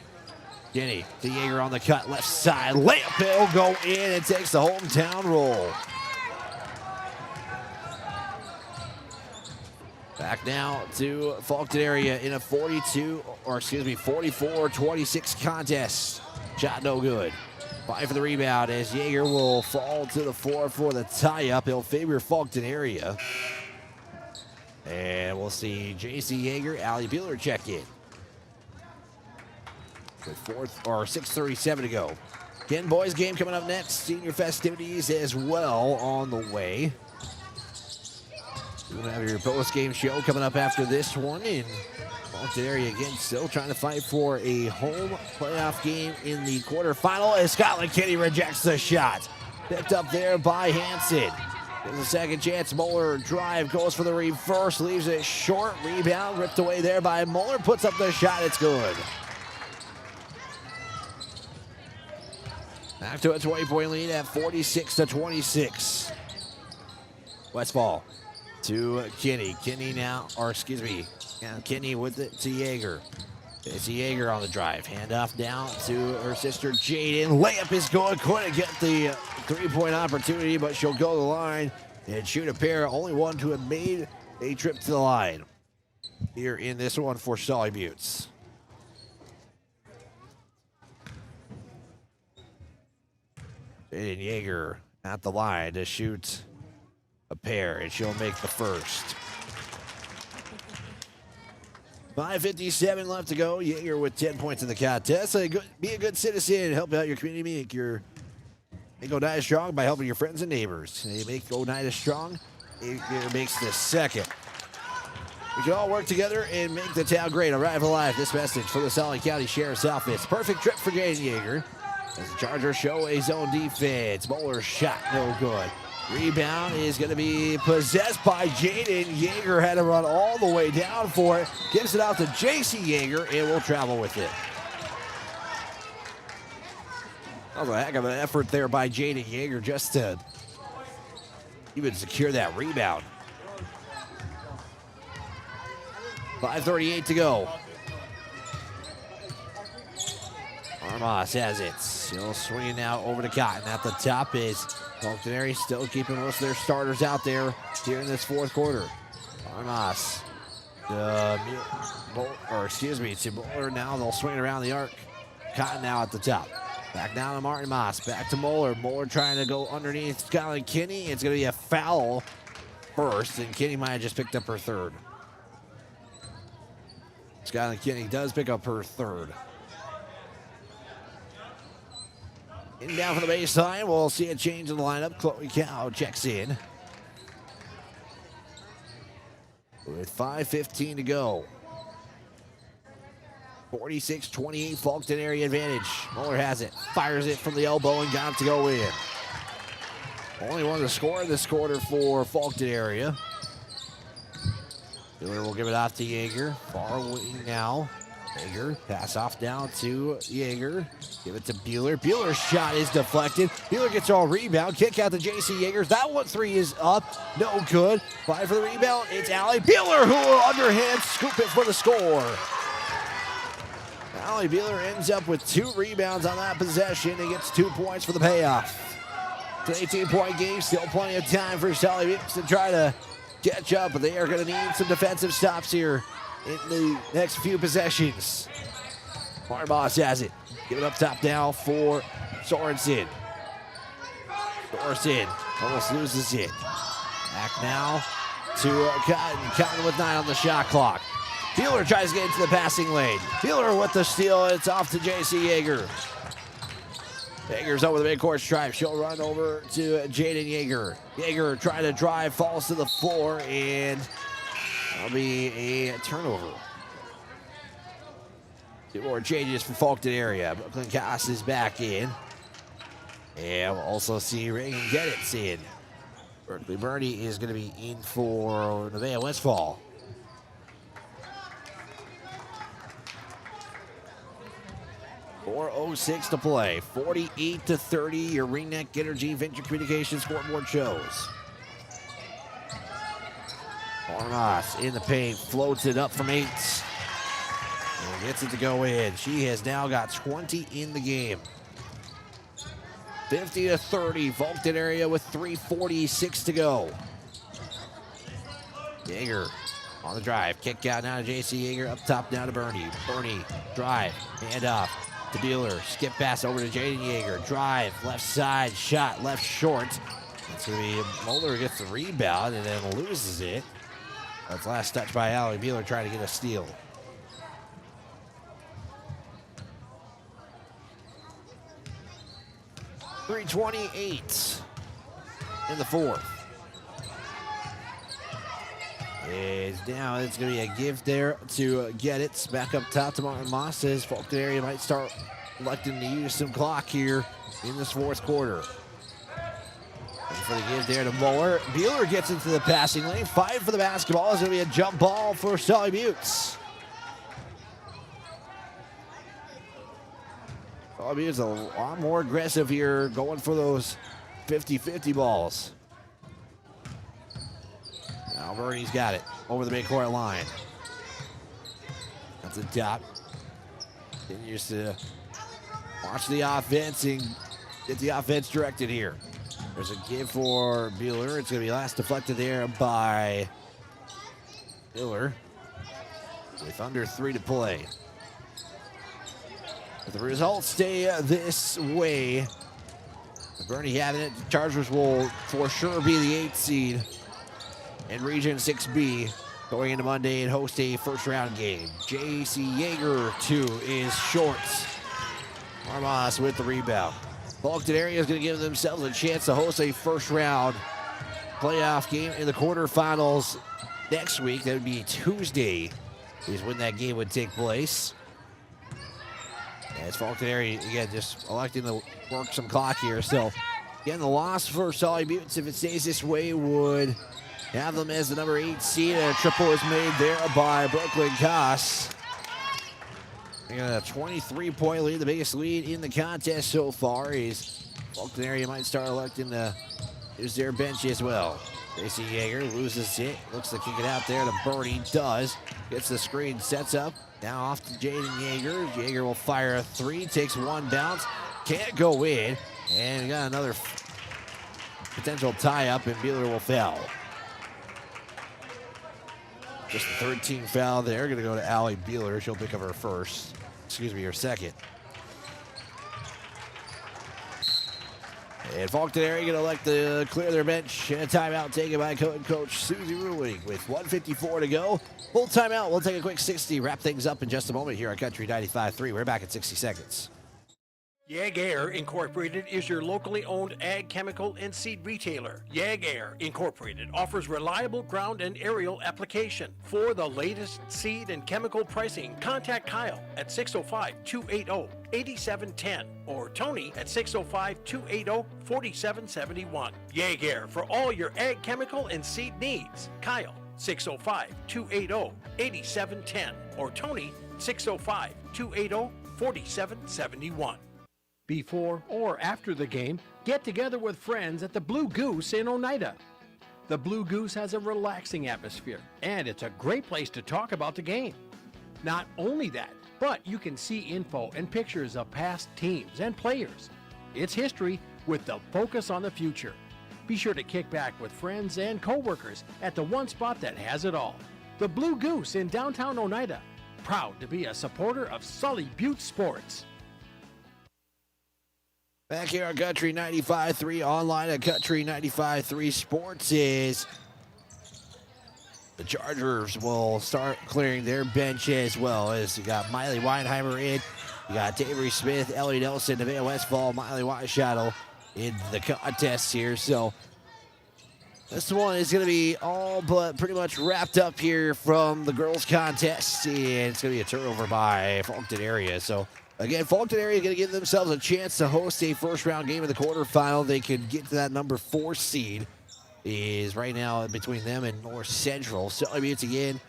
Kinney to Yeager on the cut. Left side. Layup. It'll go in and takes the hometown roll. Back now to Faulkton area in a 44-26 contest. Shot no good. 5 for the rebound as Yeager will fall to the floor for the tie-up. He'll favor Faulkton area. And we'll see J.C. Yeager, Allie Bueller check in. With 6:37 to go. Ken boys game coming up next. Senior festivities as well on the way. You're going to have your post-game show coming up after this one in Faulkton area again, still trying to fight for a home playoff game in the quarterfinal as Scotland Kitty rejects the shot. Picked up there by Hanson. There's a second chance. Mueller drive goes for the reverse, leaves it short. Rebound ripped away there by Mueller. Puts up the shot. It's good. Back to a 20-point lead at 46-26. Westfall to Kinney. Kinney with it to Yeager. It's Yeager on the drive. Handoff down to her sister Jaden. Layup is good. Couldn't get the three-point opportunity, but she'll go to the line and shoot a pair. Only one to have made a trip to the line here in this one for Sully Buttes. Jaden Yeager at the line to shoot a pair, and she'll make the first. 5:57 left to go. Yeager with 10 points in the contest. Be a good citizen. Help out your community. Make Oneida strong by helping your friends and neighbors. They make Oneida strong. It makes the second. We can all work together and make the town great. Arrive alive. This message for the Sully County Sheriff's Office. Perfect trip for Jaden Yeager. As the Chargers show a zone defense. Mueller's shot no good. Rebound is going to be possessed by Jaden. Yeager had to run all the way down for it. Gives it out to J.C. Yeager and will travel with it. That was a heck of an effort there by Jaden Yeager just to even secure that rebound. 5:38 to go. Armas has it. Still swinging now over to Cotton. At the top is Faulkton still keeping most of their starters out there here in this fourth quarter. Armas. To Moeller now. They'll swing it around the arc. Cotton now at the top. Back down to Martin Moss. Back to Moeller. Moeller trying to go underneath Skylar Kinney. It's going to be a foul first, and Kinney might have just picked up her third. Skylar Kinney does pick up her third. In down for the baseline. We'll see a change in the lineup. Chloe Cow checks in. With 5:15 to go. 46-28, Faulkton area advantage. Muller has it, fires it from the elbow and got it to go in. Only one to score this quarter for Faulkton area. Buehler will give it off to Yeager. Far wing now. Yeager, pass off down to Yeager. Give it to Buehler. Buehler's shot is deflected. Buehler gets all rebound. Kick out to J.C. Yeager. That one three is up. No good. Fight for the rebound. It's Allie Buehler who will underhand scoop it for the score. Allie Buehler ends up with 2 rebounds on that possession and gets 2 points for the payoff. It's an 18-point game. Still plenty of time for Sully Buttes to try to catch up, but they are going to need some defensive stops here in the next few possessions. Marboss has it. Give it up top now for Sorensen. Sorensen almost loses it. Back now to Cotton. Cotton with 9 on the shot clock. Buehler tries to get into the passing lane. Buehler with the steal. It's off to J.C. Yeager. Yeager's over the midcourt stripe. She'll run over to Jaden Yeager. Yeager trying to drive, falls to the floor, and that'll be a turnover. 2 more changes for Faulkton area. Brooklyn Cass is back in. And we'll also see Reagan Gedditz in. Berkeley Bernie is going to be in for Nevaeh Westfall. .406 to play. 48-30. Your Ringneck Energy Venture Communications scoreboard shows. Armas in the paint, floats it up from 8. And gets it to go in. She has now got 20 in the game. 50-30. Faulkton area with 3:46 to go. Yeager on the drive. Kick out now to J.C. Yeager. Up top now to Bernie. Bernie, drive, hand off to Buehler. Skip pass over to Jaden Yeager. Drive, left side, shot, left short. It's going to be Muller gets the rebound and then loses it. That's last touch by Allie Buehler trying to get a steal. .328 in the fourth. Is down. It's going to be a give there to get it. Back up top to Martin Moss. Says Faulkton area might start electing to use some clock here in this fourth quarter. Looking for the give there to Muller. Buehler gets into the passing lane. Fight for the basketball. It's going to be a jump ball for Sully Buttes. Sully Buttes a lot more aggressive here, going for those 50-50 balls. Now Bernie's got it over the midcourt line. That's a top. Continues to watch the offense and get the offense directed here. There's a give for Buehler. It's going to be last deflected there by Buehler with under 3 to play. If the results stay this way, Bernie having it, the Chargers will for sure be the 8th seed in Region 6B going into Monday and host a first-round game. J.C. Yeager, 2 is short. Armas with the rebound. Faulkton area is going to give themselves a chance to host a first-round playoff game in the quarterfinals next week. That would be Tuesday is when that game would take place. As Faulkton area, again, just electing to work some clock here. So Again, the loss for Sully Buttes, if it stays this way, would have them as the number 8 seed. A triple is made there by Brooklyn Koss. They got a 23-point lead, the biggest lead in the contest so far. Is Faulkton area might start electing to use their bench as well. Gracie Yeager loses it, looks to kick it out there to Birdie, does. Gets the screen, sets up, now off to Jaden Yeager. Yeager will fire a 3, takes one bounce, can't go in, and we got another potential tie-up, and Beeler will foul. Just the 13th foul there, gonna go to Allie Beeler. She'll pick up her first, her second. And Faulkton area going to elect to clear their bench. And a timeout taken by coach Susie Ruling with 1:54 to go. Full timeout. We'll take a quick 60. Wrap things up in just a moment here on Country 95.3. We're back at 60 seconds. Yag Air Incorporated is your locally owned ag chemical and seed retailer. Yag Air Incorporated offers reliable ground and aerial application. For the latest seed and chemical pricing, contact Kyle at 605-280-8710 or Tony at 605-280-4771. Yag Air for all your ag chemical and seed needs. Kyle 605-280-8710 or Tony 605-280-4771. Before or after the game, get together with friends at the Blue Goose in Oneida. The Blue Goose has a relaxing atmosphere, and it's a great place to talk about the game. Not only that, but you can see info and pictures of past teams and players. It's history with the focus on the future. Be sure to kick back with friends and co-workers at the one spot that has it all. The Blue Goose in downtown Oneida. Proud to be a supporter of Sully Butte Sports. Back here on Country 95.3, online at Country 95.3 Sports is the Chargers will start clearing their bench as well. As you got Miley Weinheimer in, you got Avery Smith, Ellie Nelson, Nevaeh Westfall, Miley Weishottle in the contest here. So this one is going to be all but pretty much wrapped up here from the girls' contest, and it's going to be a turnover by Faulkton area. So again, Faulkton area is going to give themselves a chance to host a first-round game in the quarterfinal. They could get to that number 4 seed. Is right now between them and North Central. Sully Buttes again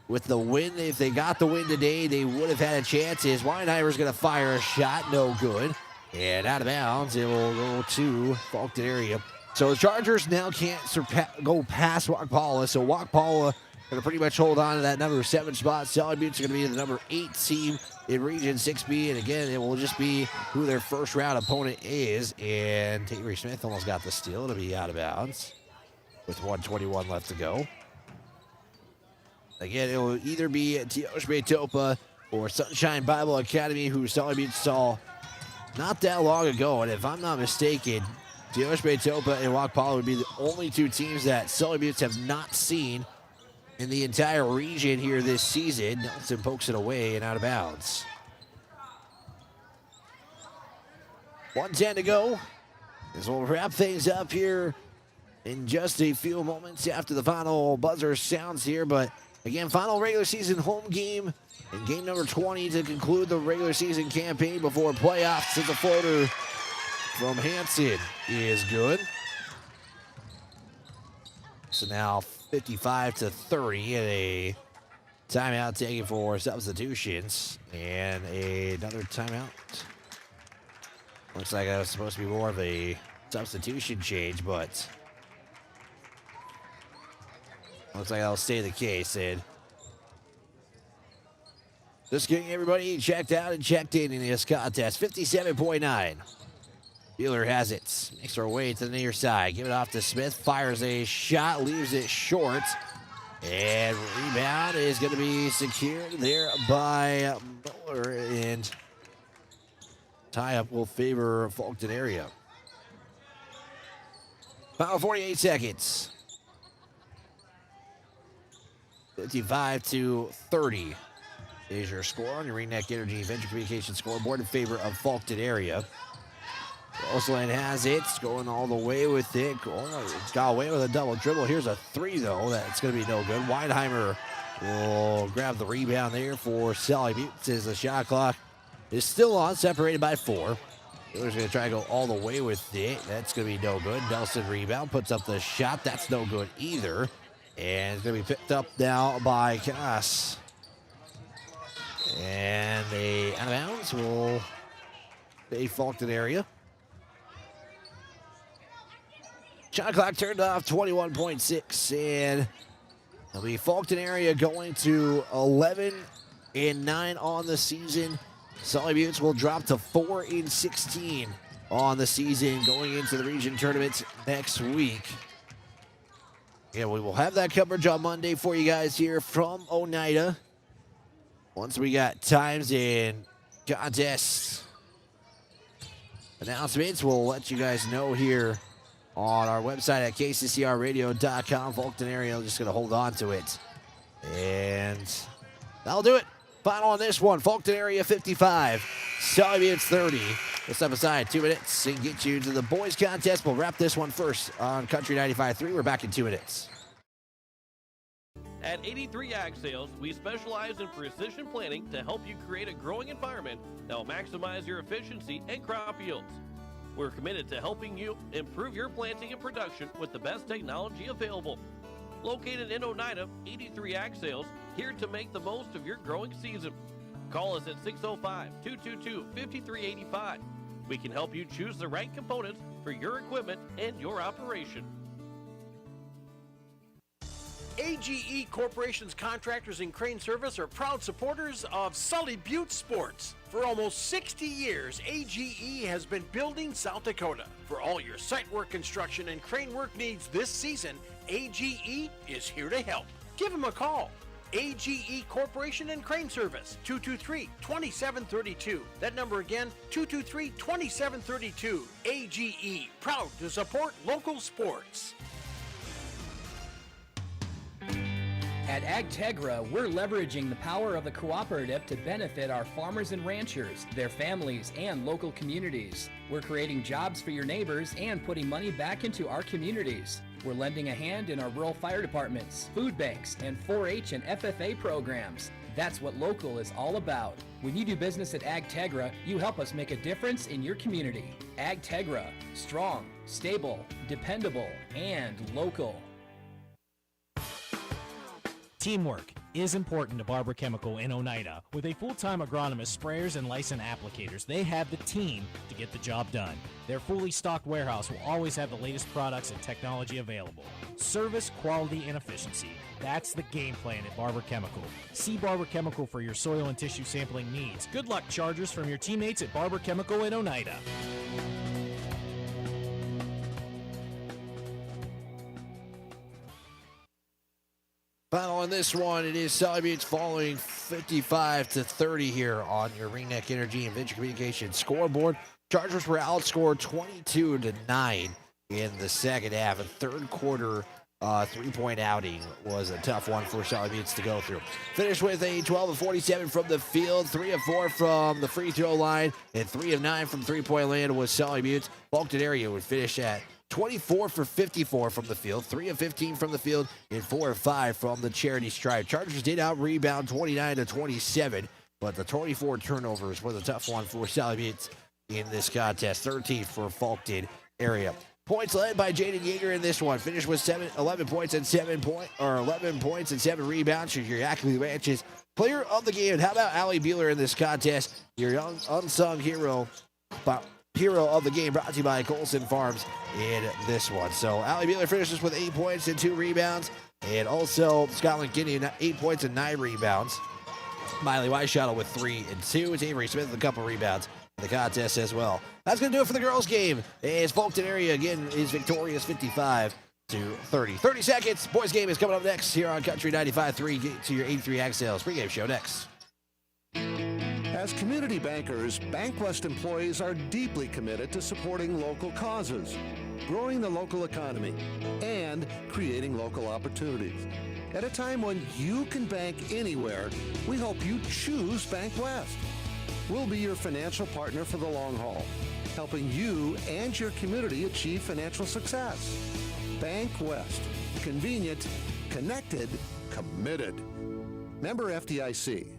with the win. If they got the win today, they would have had a chance. As Weinheimer's going to fire a shot, no good. And out of bounds, it will go to Faulkton area. So the Chargers now can't go past Waukpala. So Waukpala going to pretty much hold on to that number 7 spot. Sully Buttes are going to be the number 8 team in Region 6B. And again, it will just be who their first round opponent is. And Avery Smith almost got the steal. It'll be out of bounds with 1:21 left to go. Again, it will either be Teosbe Topa or Sunshine Bible Academy, who Sully Buttes saw not that long ago. And if I'm not mistaken, Teosbe Topa and Waukpala would be the only 2 teams that Sully Buttes have not seen in the entire region here this season. Nelson pokes it away and out of bounds. 1:10 to go. As we'll wrap things up here in just a few moments after the final buzzer sounds here. But again, final regular season home game and game number 20 to conclude the regular season campaign before playoffs. As the floater from Hanson is good. So now 55-30 and a timeout taken for substitutions and another timeout. Looks like that was supposed to be more of a substitution change, but looks like that'll stay the case. And just getting everybody checked out and checked in this contest. 57.9. Beeler has it. Makes her way to the near side. Give it off to Smith. Fires a shot. Leaves it short. And rebound is going to be secured there by Miller. And tie-up will favor Faulkton area. Final 48 seconds. 55-30 is your score on your Ringneck Energy Venture Communication scoreboard in favor of Faulkton area. Roseland has it, going all the way with it. It's got away with a double dribble. Here's a 3, though. That's going to be no good. Weinheimer will grab the rebound there for Sully Buttes as the shot clock is still on, separated by 4. Wheeler's going to try to go all the way with it. That's going to be no good. Nelson rebound, puts up the shot. That's no good either. And it's going to be picked up now by Cass. And the out of bounds will be Faulkton area. Shot clock turned off, 21.6. And it'll be Faulkton area going to 11-9 on the season. Sully Buttes will drop to 4-16 on the season going into the region tournaments next week. And we will have that coverage on Monday for you guys here from Oneida. Once we got times and contests announcements, we'll let you guys know here on our website at kccrradio.com. Faulkton area, I'm just going to hold on to it. And that'll do it. Final on this one, Faulkton area 55, Sully Buttes 30. We'll step aside 2 minutes and get you to the boys contest. We'll wrap this one first on Country 95.3. We're back in 2 minutes. At 83 Ag Sales, we specialize in precision planting to help you create a growing environment that will maximize your efficiency and crop yields. We're committed to helping you improve your planting and production with the best technology available. Located in Oneida, 83 Ag Sales, here to make the most of your growing season. Call us at 605-222-5385. We can help you choose the right components for your equipment and your operation. AGE Corporation's contractors and crane service are proud supporters of Sully Butte Sports. For almost 60 years, AGE has been building South Dakota. For all your site work, construction, and crane work needs this season, AGE is here to help. Give them a call. AGE Corporation and Crane Service, 223-2732. That number again, 223-2732. AGE, proud to support local sports. At AgTegra, we're leveraging the power of the cooperative to benefit our farmers and ranchers, their families, and local communities. We're creating jobs for your neighbors and putting money back into our communities. We're lending a hand in our rural fire departments, food banks, and 4-H and FFA programs. That's what local is all about. When you do business at AgTegra, you help us make a difference in your community. AgTegra, strong, stable, dependable, and local. Teamwork is important to Barber Chemical in Oneida. With a full-time agronomist, sprayers, and licensed applicators, they have the team to get the job done. Their fully stocked warehouse will always have the latest products and technology available. Service, quality, and efficiency. That's the game plan at Barber Chemical. See Barber Chemical for your soil and tissue sampling needs. Good luck, Chargers, from your teammates at Barber Chemical in Oneida. Final on this one, it is Sully Buttes following 55-30 here on your Ringneck Energy and Venture Communications scoreboard. Chargers were outscored 22-9 in the second half. A third quarter three-point outing was a tough one for Sully Buttes to go through. Finished with a 12 of 47 from the field, 3 of 4 from the free throw line, and 3 of 9 from three-point land was Sully Buttes. Faulkton area would finish at 24 for 54 from the field, 3 of 15 from the field, and 4 of 5 from the charity stripe. Chargers did out-rebound 29-27, but the 24 turnovers was a tough one for Sully Buttes in this contest. 13th for Faulkton area. Points led by Jaden Yeager in this one. Finished with 11 points and 7 rebounds. She's your Ackley Ranches player of the game. How about Allie Bueller in this contest? Your young unsung hero of the game, brought to you by Colson Farms in this one. So Allie Bueller finishes with 8 points and 2 rebounds. And also Scotland Gideon, 8 points and 9 rebounds. Miley Weishottle with 3 and 2. It's Avery Smith with a couple rebounds in the contest as well. That's going to do it for the girls' game. As Faulkton area again is victorious 55-30. 30 seconds. Boys' game is coming up next here on Country 95.3. Get to your 83 Ag Sales pregame show next. As community bankers, Bank West employees are deeply committed to supporting local causes, growing the local economy, and creating local opportunities. At a time when you can bank anywhere, we hope you choose Bank West. We'll be your financial partner for the long haul, helping you and your community achieve financial success. Bank West. Convenient, connected, committed. Member FDIC.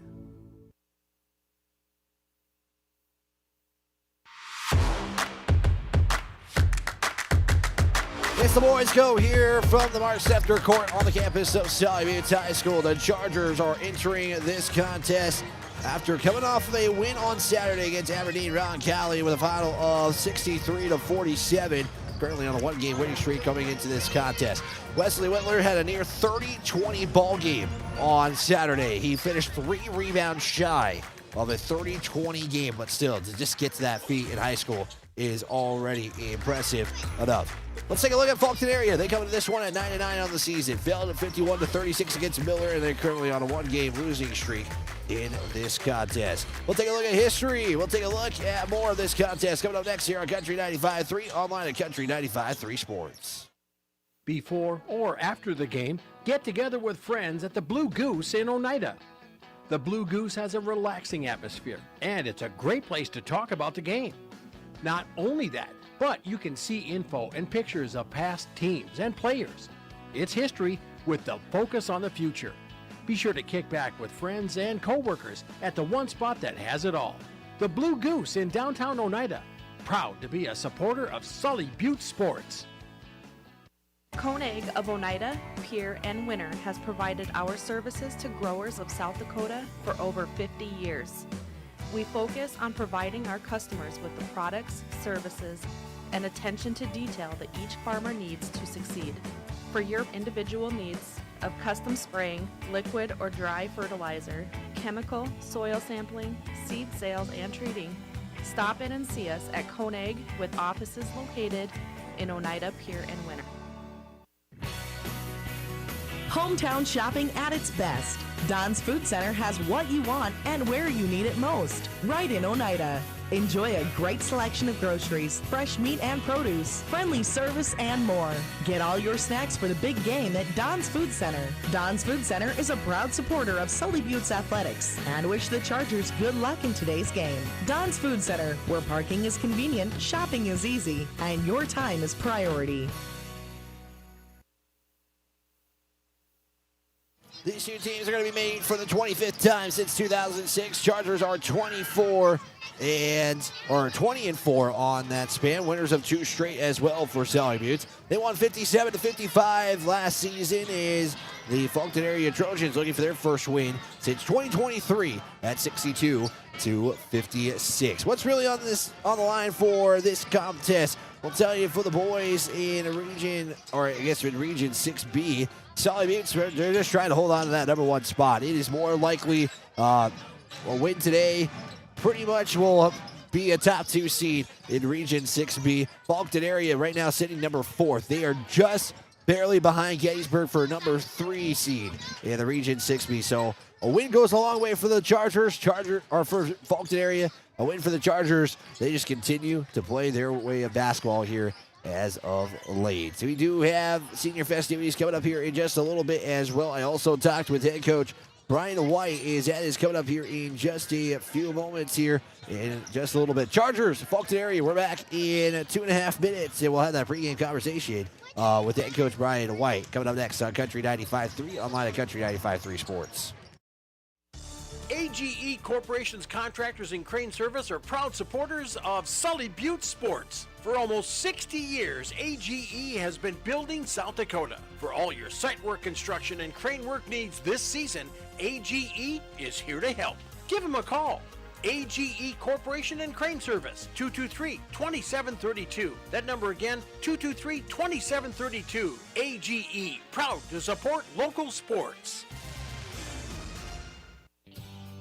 It's the boys go here from the Mark Sefter Court on the campus of Sully Buttes High School. The Chargers are entering this contest after coming off of a win on Saturday against Aberdeen Roncalli with a final of 63-47. Currently on a one-game winning streak coming into this contest. Wesley Whitler had a near 30-20 ball game on Saturday. He finished 3 rebounds shy of a 30-20 game, but still, to just get to that feat in high school is already impressive enough. Let's take a look at Faulkton area. They come into this one at 9-9 on the season. Failed at 51-36 against Miller, and they're currently on a one-game losing streak in this contest. We'll take a look at history. We'll take a look at more of this contest coming up next here on Country 95.3, online at Country 95.3 Sports. Before or after the game, get together with friends at the Blue Goose in Oneida. The Blue Goose has a relaxing atmosphere, and it's a great place to talk about the game. Not only that, but you can see info and pictures of past teams and players. It's history with the focus on the future. Be sure to kick back with friends and co-workers at the one spot that has it all. The Blue Goose in downtown Oneida. Proud to be a supporter of Sully Buttes Sports. Koenig of Oneida, Pierre, and Winter has provided our services to growers of South Dakota for over 50 years. We focus on providing our customers with the products, services, and attention to detail that each farmer needs to succeed. For your individual needs of custom spraying, liquid or dry fertilizer, chemical, soil sampling, seed sales, and treating, stop in and see us at Koenig with offices located in Oneida, Pierre, and Winter. Hometown shopping at its best. Don's Food Center has what you want and where you need it most. Right in Oneida. Enjoy a great selection of groceries, fresh meat and produce, friendly service, and more. Get all your snacks for the big game at Don's Food Center. Don's Food Center is a proud supporter of Sully Buttes Athletics and wish the Chargers good luck in today's game. Don's Food Center, where parking is convenient, shopping is easy, and your time is priority. These two teams are going to be made for the 25th time since 2006. Chargers are 20-4 on that span. Winners of 2 straight as well for Sully Buttes. They won 57-55 last season. Is the Faulkton area Trojans looking for their first win since 2023 at 62-56. What's really on the line for this contest? We'll tell you for the boys in region 6B. Sully Buttes, they're just trying to hold on to that number 1 spot. It is more likely a win today pretty much will be a top 2 seed in Region 6B. Faulkton area right now sitting number 4th. They are just barely behind Gettysburg for number 3 seed in the Region 6B. So a win goes a long way for the Chargers. For Faulkton area, a win for the Chargers. They just continue to play their way of basketball here as of late. So we do have senior festivities coming up here in just a little bit as well. I also talked with head coach Brian White. That is coming up here in just a few moments here in just a little bit. Chargers, Faulkton area, we're back in 2.5 minutes, and we'll have that pregame conversation with head coach Brian White coming up next on Country 95.3, online at Country 95.3 Sports. AGE Corporation's contractors and crane service are proud supporters of Sully Buttes Sports. For almost 60 years, AGE has been building South Dakota. For all your site work, construction, and crane work needs this season, AGE is here to help. Give them a call. AGE Corporation and Crane Service, 223-2732. That number again, 223-2732. AGE, proud to support local sports.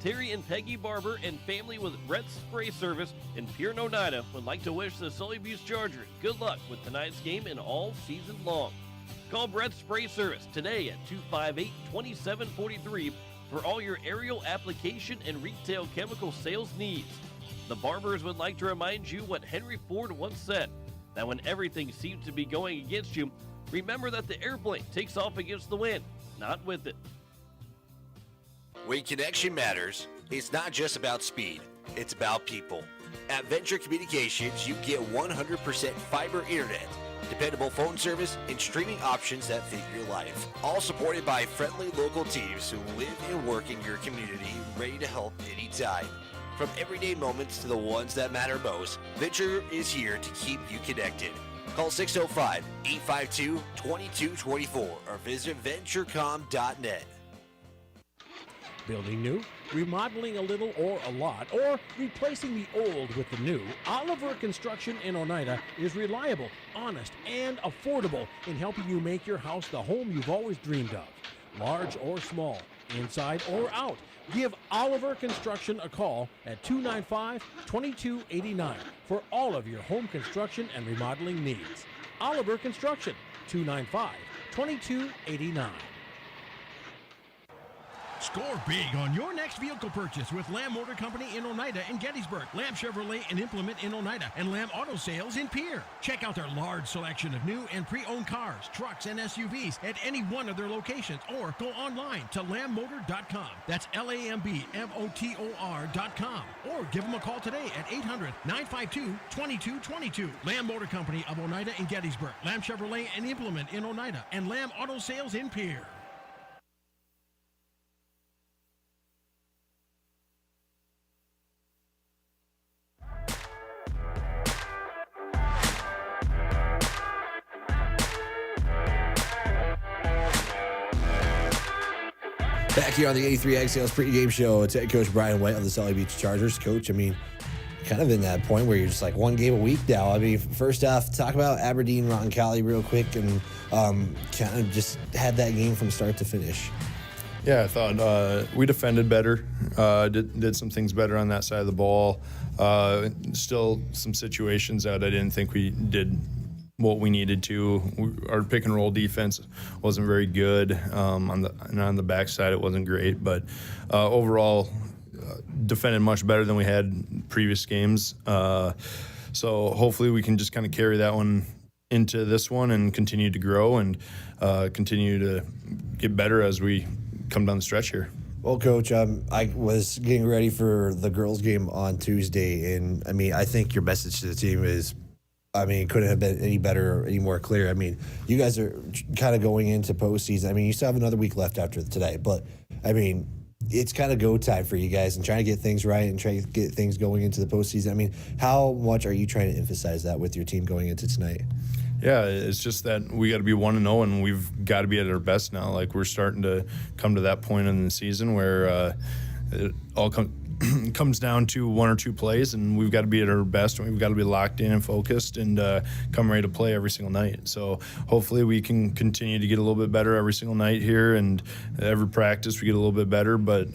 Terry and Peggy Barber and family with Brett's Spray Service in Pierre, Oneida would like to wish the Sully Buttes Chargers good luck with tonight's game and all season long. Call Brett's Spray Service today at 258-2743 for all your aerial application and retail chemical sales needs. The Barbers would like to remind you what Henry Ford once said, that when everything seems to be going against you, remember that the airplane takes off against the wind, not with it. When connection matters, it's not just about speed, it's about people. At Venture Communications, you get 100% fiber internet, dependable phone service, and streaming options that fit your life. All supported by friendly local teams who live and work in your community, ready to help anytime. From everyday moments to the ones that matter most, Venture is here to keep you connected. Call 605-852-2224 or visit venturecom.net. Building new, remodeling a little or a lot, or replacing the old with the new, Oliver Construction in Oneida is reliable, honest, and affordable in helping you make your house the home you've always dreamed of. Large or small, inside or out, give Oliver Construction a call at 295-2289 for all of your home construction and remodeling needs. Oliver Construction, 295-2289. Score big on your next vehicle purchase with Lamb Motor Company in Oneida and Gettysburg, Lamb Chevrolet and Implement in Oneida, and Lamb Auto Sales in Pierre. Check out their large selection of new and pre-owned cars, trucks, and SUVs at any one of their locations, or go online to lambmotor.com. That's LAMBMOTOR.com. Or give them a call today at 800-952-2222. Lamb Motor Company of Oneida and Gettysburg, Lamb Chevrolet and Implement in Oneida, and Lamb Auto Sales in Pierre. Back here on the 83 Ag Sales pregame show, it's head coach Brian White of the Sully Beach Chargers. Coach, I mean, kind of in that point where you're just like one game a week now. I mean, first off, talk about Aberdeen, Roncalli real quick, and kind of just had that game from start to finish. Yeah, I thought we defended better, did some things better on that side of the ball. Still some situations that I didn't think we did what we needed to. Our pick and roll defense wasn't very good. On the backside, it wasn't great, but overall, defended much better than we had previous games. So hopefully we can just kind of carry that one into this one and continue to grow and continue to get better as we come down the stretch here. Well, Coach, I was getting ready for the girls' game on Tuesday, and I mean, I think your message to the team is, I mean, couldn't have been any better or any more clear. I mean, you guys are kind of going into postseason. I mean, you still have another week left after today, but I mean, it's kind of go time for you guys and trying to get things right and trying to get things going into the postseason. I mean, how much are you trying to emphasize that with your team going into tonight? Yeah, it's just that we got to be 1-0, and we've got to be at our best now. Like, we're starting to come to that point in the season where it all comes down to one or two plays, and we've got to be at our best, and we've got to be locked in and focused and come ready to play every single night. So hopefully we can continue to get a little bit better every single night here, and every practice we get a little bit better, but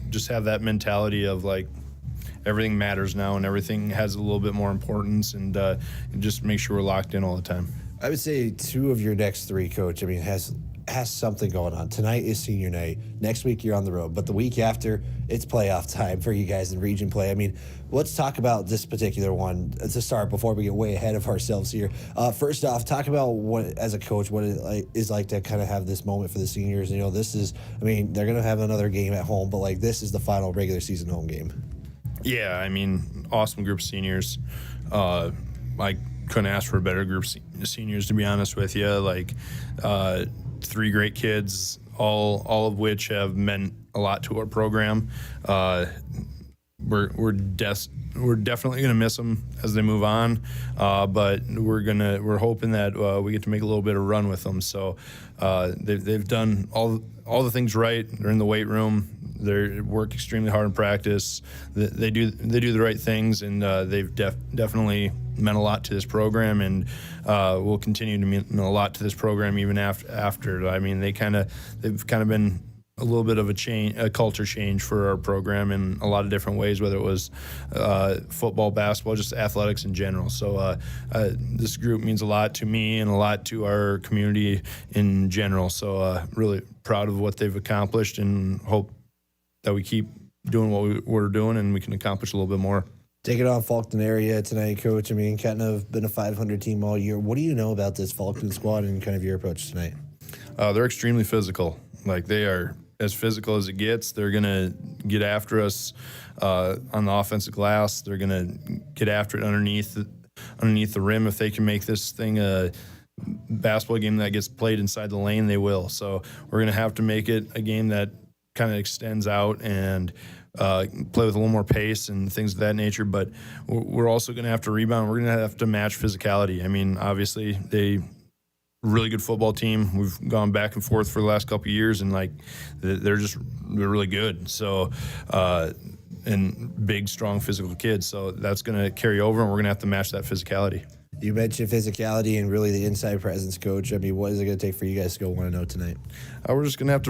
just have that mentality of, like, everything matters now and everything has a little bit more importance, and just make sure we're locked in all the time. I would say 2 of your next 3, Coach, I mean, has something going on. Tonight is senior night. Next week you're on the road. But the week after, it's playoff time for you guys in region play. I mean, let's talk about this particular one to start before we get way ahead of ourselves here. First off, talk about what, as a coach, what it is like to kind of have this moment for the seniors. You know, this is, I mean, they're going to have another game at home, but, like, this is the final regular season home game. Yeah, I mean, awesome group of seniors. I couldn't ask for a better group of seniors, to be honest with you. Like, 3 great kids, all of which have meant a lot to our program. We're definitely gonna miss them as they move on, but we're hoping that we get to make a little bit of run with them. So they've done all the things right. They're in the weight room. They work extremely hard in practice. They do the right things, and they've definitely meant a lot to this program, and will continue to mean a lot to this program even after. I mean, they've kind of been a little bit of a culture change for our program in a lot of different ways, whether it was football, basketball, just athletics in general. So this group means a lot to me and a lot to our community in general. So really proud of what they've accomplished, and hope that we keep doing what we're doing and we can accomplish a little bit more. Taking on Faulkton area tonight, Coach. I mean, kind of been a 500 team all year. What do you know about this Faulkton squad and kind of your approach tonight? They're extremely physical. Like, they are as physical as it gets. They're going to get after us on the offensive glass. They're going to get after it underneath the rim. If they can make this thing a basketball game that gets played inside the lane, they will. So we're going to have to make it a game that kind of extends out and play with a little more pace and things of that nature. But we're also going to have to rebound. We're going to have to match physicality. I mean, obviously, really good football team. We've gone back and forth for the last couple of years, and they're really good. So, and big, strong, physical kids. So that's going to carry over, and we're going to have to match that physicality. You mentioned physicality and really the inside presence, Coach. I mean, what is it going to take for you guys to go 1-0 tonight? We're going to have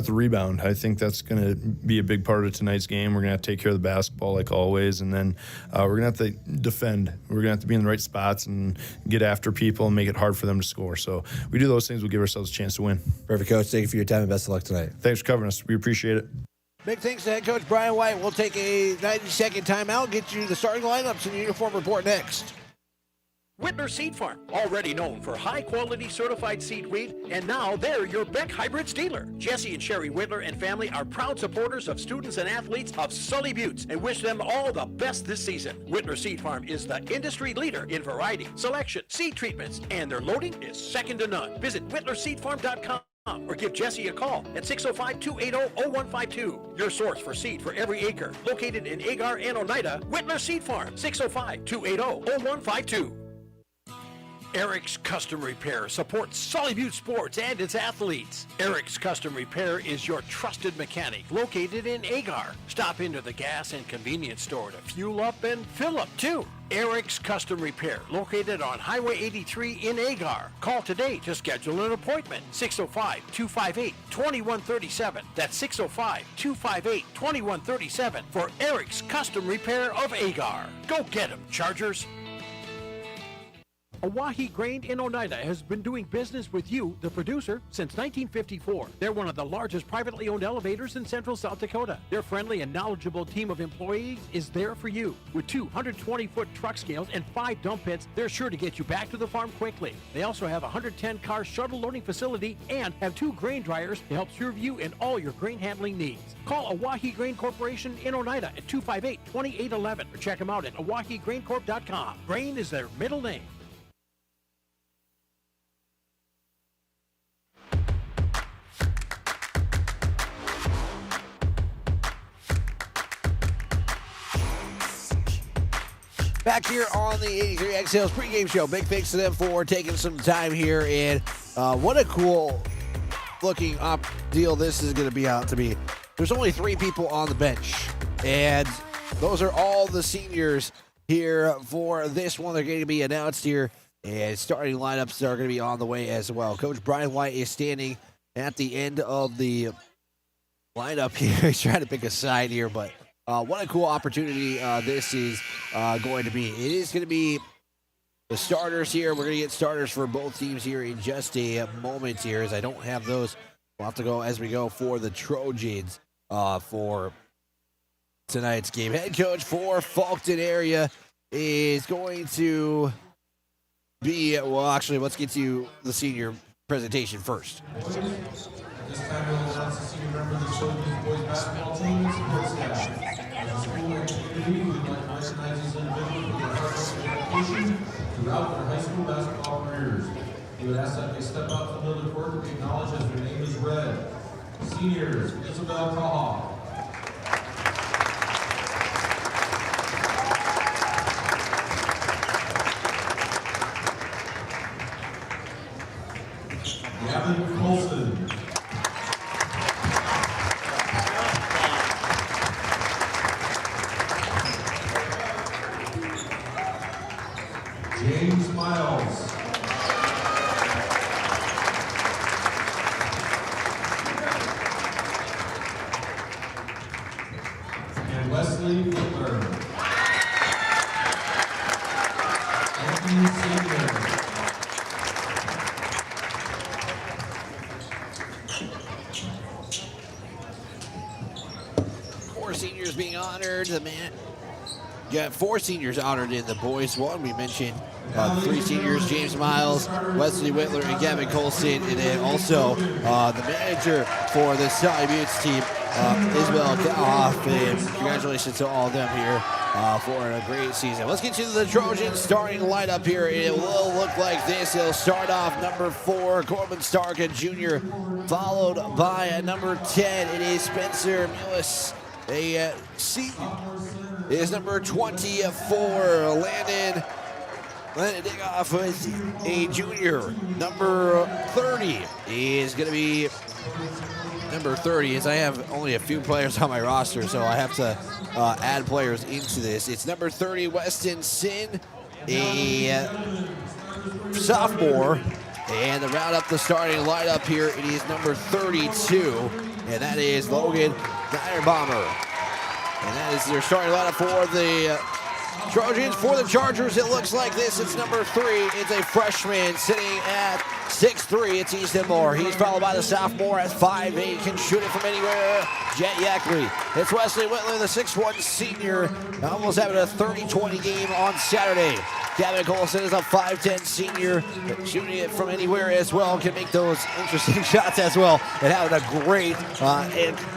to rebound. I think that's going to be a big part of tonight's game. We're going to have to take care of the basketball like always, and then we're going to have to defend. We're going to have to be in the right spots and get after people and make it hard for them to score. So we do those things, we'll give ourselves a chance to win. Perfect, Coach. Thank you for your time and best of luck tonight. Thanks for covering us. We appreciate it. Big thanks to head coach Brian White. We'll take a 90-second timeout, get you the starting lineups and the uniform report next. Whitner Seed Farm, already known for high-quality certified seed wheat, and now they're your Beck Hybrids dealer. Jesse and Sherry Whitler and family are proud supporters of students and athletes of Sully Buttes and wish them all the best this season. Whitner Seed Farm is the industry leader in variety, selection, seed treatments, and their loading is second to none. Visit WhitlerSeedFarm.com. Or give Jesse a call at 605-280-0152. Your source for seed for every acre. Located in Agar and Oneida, Whitler Seed Farm, 605-280-0152. Eric's Custom Repair supports Sully Butte Sports and its athletes. Eric's Custom Repair is your trusted mechanic located in Agar. Stop into the gas and convenience store to fuel up and fill up too. Eric's Custom Repair, located on Highway 83 in Agar. Call today to schedule an appointment. 605-258-2137. That's 605-258-2137 for Eric's Custom Repair of Agar. Go get 'em, Chargers. Oahe Grain in Oneida has been doing business with you, the producer, since 1954. They're one of the largest privately owned elevators in central South Dakota. Their friendly and knowledgeable team of employees is there for you. With 220-foot truck scales and 5 dump pits, they're sure to get you back to the farm quickly. They also have a 110-car shuttle loading facility and have 2 grain dryers to help serve you in all your grain handling needs. Call Oahe Grain Corporation in Oneida at 258-2811 or check them out at oahegraincorp.com. Grain is their middle name. Back here on the 83 Sales pregame show. Big thanks to them for taking some time here. And what a cool looking up deal this is going to be out to be. There's only 3 people on the bench. And those are all the seniors here for this one. They're going to be announced here. And starting lineups are going to be on the way as well. Coach Brian White is standing at the end of the lineup here. He's trying to pick a side here, but what a cool opportunity this is going to be. It is going to be the starters here. We're going to get starters for both teams here in just a moment here, as I don't have those. We'll have to go as we go for the Trojans for tonight's game. Head coach for Faulkton area is going to be, well, actually, let's get to the senior presentation first. This time we'll announce the senior member of the Sully Buttes boys basketball team and support staff. As a school and community, we'd like to recognize these individuals for their hard work and dedication throughout their high school basketball careers. We would ask that they step out to the middle of the court to be acknowledged as their name is read. Seniors, Isabel Caha. Gavin Colson. James Miles. And Wesley Whitler. Anthony Senior. 4 seniors being honored. The man. You got 4 seniors honored in the boys one. We mentioned 3 seniors, James Miles, Wesley Whitler, and Gavin Colson. And then also the manager for the Sully Buttes team, Isabel Kahoff. And congratulations to all of them here for a great season. Let's get to the Trojans starting lineup here. It will look like this. It'll start off number 4, Corbin Stark, a junior, followed by number 10. It is Spencer Mullis. a Seton is number 24, Landon Digoff with a junior. Number 30 is going to be number 30. As I have only a few players on my roster, so I have to add players into this. It's number 30, Weston Sin, a sophomore. And to round up the starting lineup here, it is number 32, and that is Logan Dynerbomber. And that is their starting lineup for the Trojans. For the Chargers, it looks like this. It's number 3. It's a freshman sitting at 6'3". It's Easton Moore. He's followed by the sophomore at 5'8". Can shoot it from anywhere. Jet Yackley. It's Wesley Whitler, the 6'1" senior. Almost having a 30-20 game on Saturday. Gavin Colson is a 5'10" senior, shooting it from anywhere as well. Can make those interesting shots as well. And having a great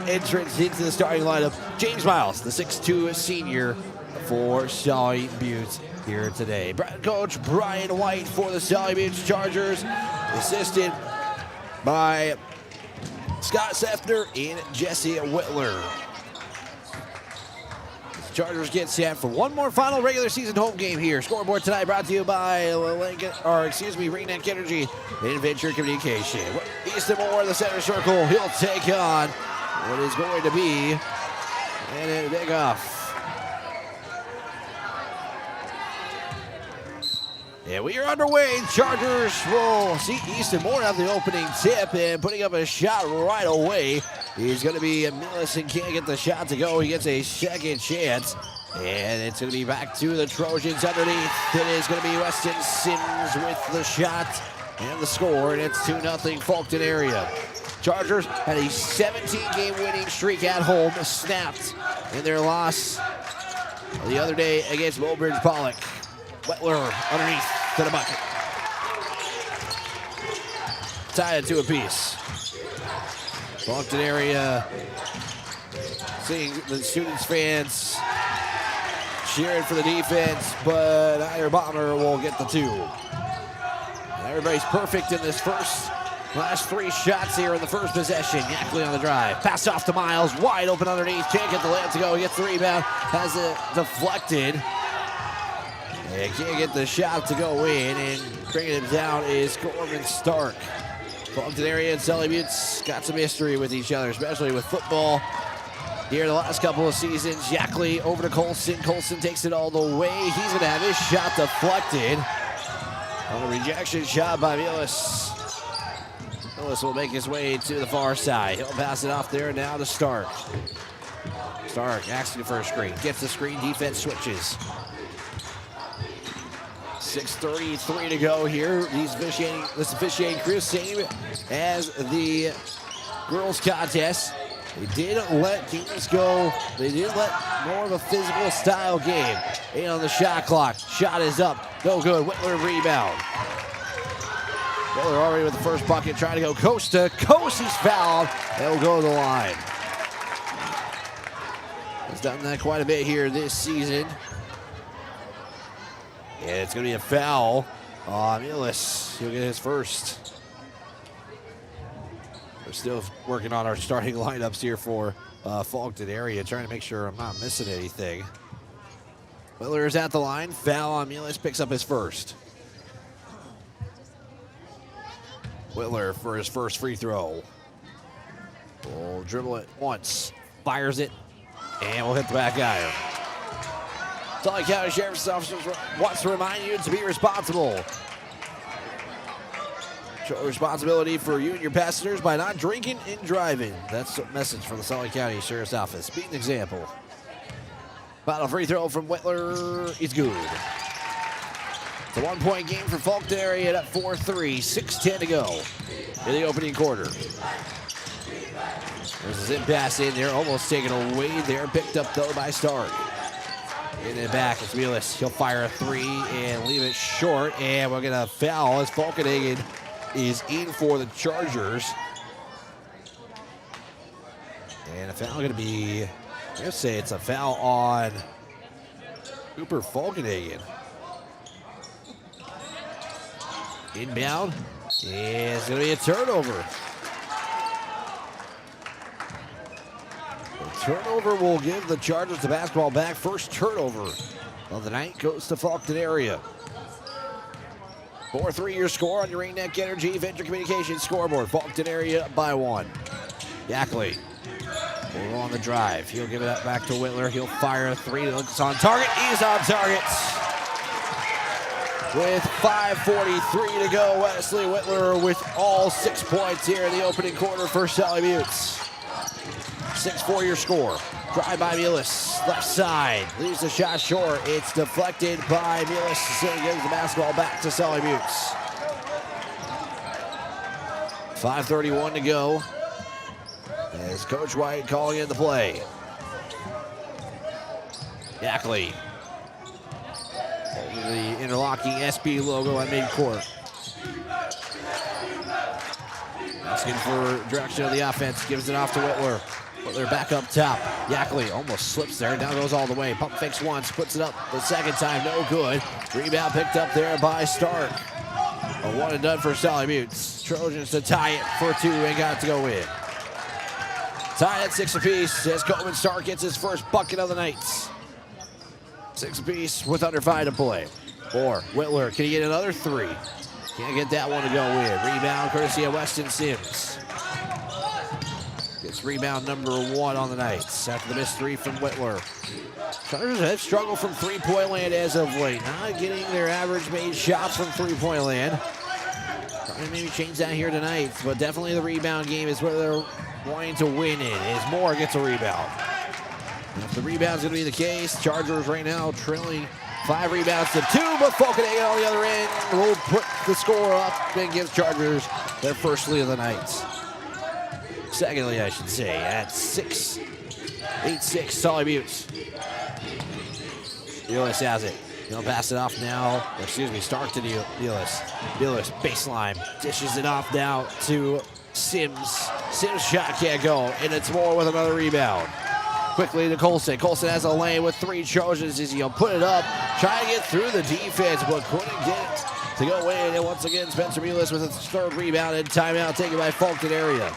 entrance into the starting lineup. James Miles, the 6'2" senior for Sully Butte here today. Coach Brian White for the Sully Butte Chargers, assisted by Scott Sefner and Jesse Whitler. Chargers get set for one more final regular season home game here. Scoreboard tonight brought to you by Ringneck Energy and Venture Communication. Easton Moore in the center circle. He'll take on what is going to be a big off. And we are underway. Chargers will see Easton Moore have the opening tip and putting up a shot right away. He's going to be Millis and can't get the shot to go. He gets a second chance. And it's going to be back to the Trojans underneath. It is going to be Weston Sims with the shot and the score. And it's 2-0 Faulkton area. Chargers had a 17-game winning streak at home, snapped in their loss the other day against Mobridge Pollock. Whitler underneath to the bucket. Tied it to a piece. Faulkton area, seeing the students fans cheering for the defense, but either Bomber will get the 2. Everybody's perfect in this last 3 shots here in the first possession. Yackley on the drive. Pass off to Miles, wide open underneath. Can't get the layup to go. He gets the rebound. Has it deflected. And can't get the shot to go in, and bringing it down is Corbin Stark. Faulkton area and Sully Butte's got some history with each other, especially with football. Here the last couple of seasons, Yackley over to Colson. Colson takes it all the way. He's going to have his shot deflected. On a rejection shot by Millis. Millis will make his way to the far side. He'll pass it off there now to Stark. Stark asking for a screen. Gets the screen, defense switches. 6:33 to go here. This officiating crew, same as the girls' contest. They did let teams go. They did let more of a physical style game. 8 on the shot clock. Shot is up. No good. Whitler rebound. Whitler already with the first bucket, trying to go coast to coast. He's fouled. They'll go to the line. He's done that quite a bit here this season. And it's going to be a foul on Millis. He'll get his first. We're still working on our starting lineups here for Faulkton area, trying to make sure I'm not missing anything. Whitler is at the line. Foul on Millis, picks up his first. Whitler for his first free throw. Will dribble it once, fires it, and we'll hit the back iron. Sully County Sheriff's Office wants to remind you to be responsible. Show responsibility for you and your passengers by not drinking and driving. That's a message from the Sully County Sheriff's Office. Be an example. Final free throw from Whitler is good. It's a 1-point game for Faulkton area at 4-3. 6:10 to go in the opening quarter. There's a zip pass in there, almost taken away there. Picked up though by Stark. Getting it back, it's Millis. He'll fire a 3 and leave it short. And we're going to foul as Faulkton is in for the Chargers. And a foul going to be, I'm going to say it's a foul on Cooper Faulkton. Inbound. It's going to be a turnover. The Turnover will give the Chargers the basketball back. First turnover of the night goes to Faulkton area. 4-3 your score on your Rainneck Energy Venture Communications scoreboard. Faulkton area by 1. Yackley will go on the drive. He'll give it up back to Whitler. He'll fire a 3. Looks on target. He's on target. With 5:43 to go, Wesley Whitler with all 6 points here in the opening quarter for Sully Buttes. 6-4 your score. Drive by Mullis, left side, leaves the shot short. It's deflected by Mullis, so he gives the basketball back to Sully Buttes. 5:31 to go. As Coach White calling in the play. Yackley. Over the interlocking SB logo on midcourt. Asking for direction of the offense, gives it off to Whitler. Whitler back up top. Yackley almost slips there, now goes all the way. Pump fakes once, puts it up the second time, no good. Rebound picked up there by Stark. A one and done for Sully Buttes. Trojans to tie it for 2 and got it to go in. Tied at 6 apiece as Coleman Stark gets his first bucket of the night. 6 apiece with under 5 to play. 4. Whitler, can he get another 3? Can't get that one to go in. Rebound courtesy of Weston Sims. Gets rebound number 1 on the night after the missed 3 from Whitler. Chargers have struggled from three-point land as of late. Not getting their average made shots from three-point land. Probably maybe change that here tonight, but definitely the rebound game is where they're wanting to win in, as Moore gets a rebound. And if the rebound's going to be the case, Chargers right now trailing 5 rebounds to 2, but Faulkton on the other end will put the score up and give Chargers their first lead of the night. Secondly, I should say, at 6, 8-6, Sully Buttes. Mullis has it. He'll pass it off now. Stark to Mullis. Mullis, baseline, dishes it off now to Sims. Sims' shot can't go, and it's Moore with another rebound. Quickly to Colson. Colson has a lane with 3 Trojans. He'll put it up, try to get through the defense, but couldn't get it to go in. And once again, Spencer Mullis with his 3rd rebound and timeout taken by Faulkton area.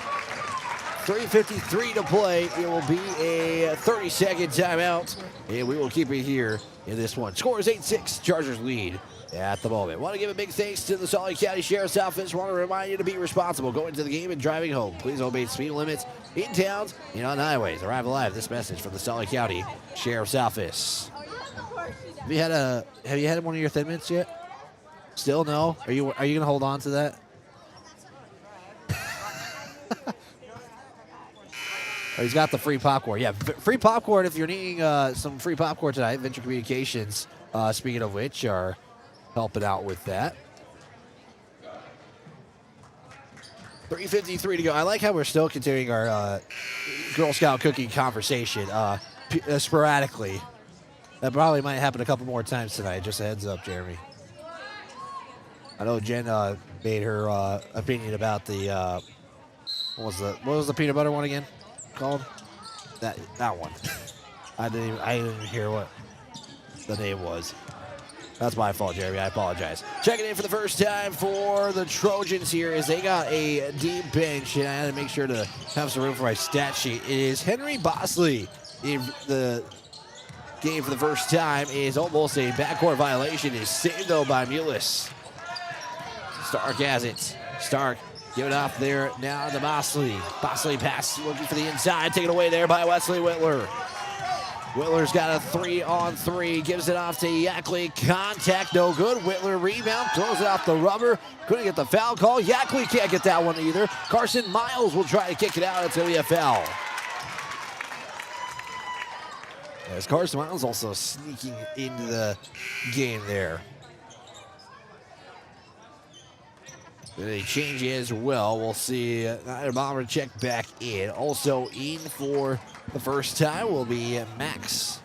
3:53 to play. It will be a 30-second timeout, and we will keep it here in this one. Score is 8-6. Chargers lead at the moment. Want to give a big thanks to the Sully County Sheriff's Office. Want to remind you to be responsible going to the game and driving home. Please obey speed limits in towns and on highways. Arrive alive. This message from the Sully County Sheriff's Office. Have you had one of your Thin Mints yet? Still no? Are you gonna hold on to that? Oh, he's got the free popcorn. Yeah, free popcorn if you're needing some free popcorn tonight. Venture Communications, speaking of which, are helping out with that. 3:53 to go. I like how we're still continuing our Girl Scout cookie conversation sporadically. That probably might happen a couple more times tonight. Just a heads up, Jeremy. I know Jen made her opinion about the what was the peanut butter one again called? That one. I didn't even hear what the name was. That's my fault, Jeremy. I apologize. Checking in for the first time for the Trojans here as they got a deep bench, and I had to make sure to have some room for my stat sheet. It is Henry Bosley in the game for the first time. It is almost a backcourt violation. It is saved, though, by Mullis. Stark has it. Stark give it off there now to Bosley. Bosley pass looking for the inside. Taken away there by Wesley Whitler. Whitler's got a 3-on-3, gives it off to Yackley. Contact, no good. Whitler rebound, throws it off the rubber. Couldn't get the foul call. Yackley can't get that one either. Carson Miles will try to kick it out. It's going to be a foul. As Carson Miles also sneaking into the game there. They change as well. We'll see Nider Bomber check back in. Also in for the first time will be Max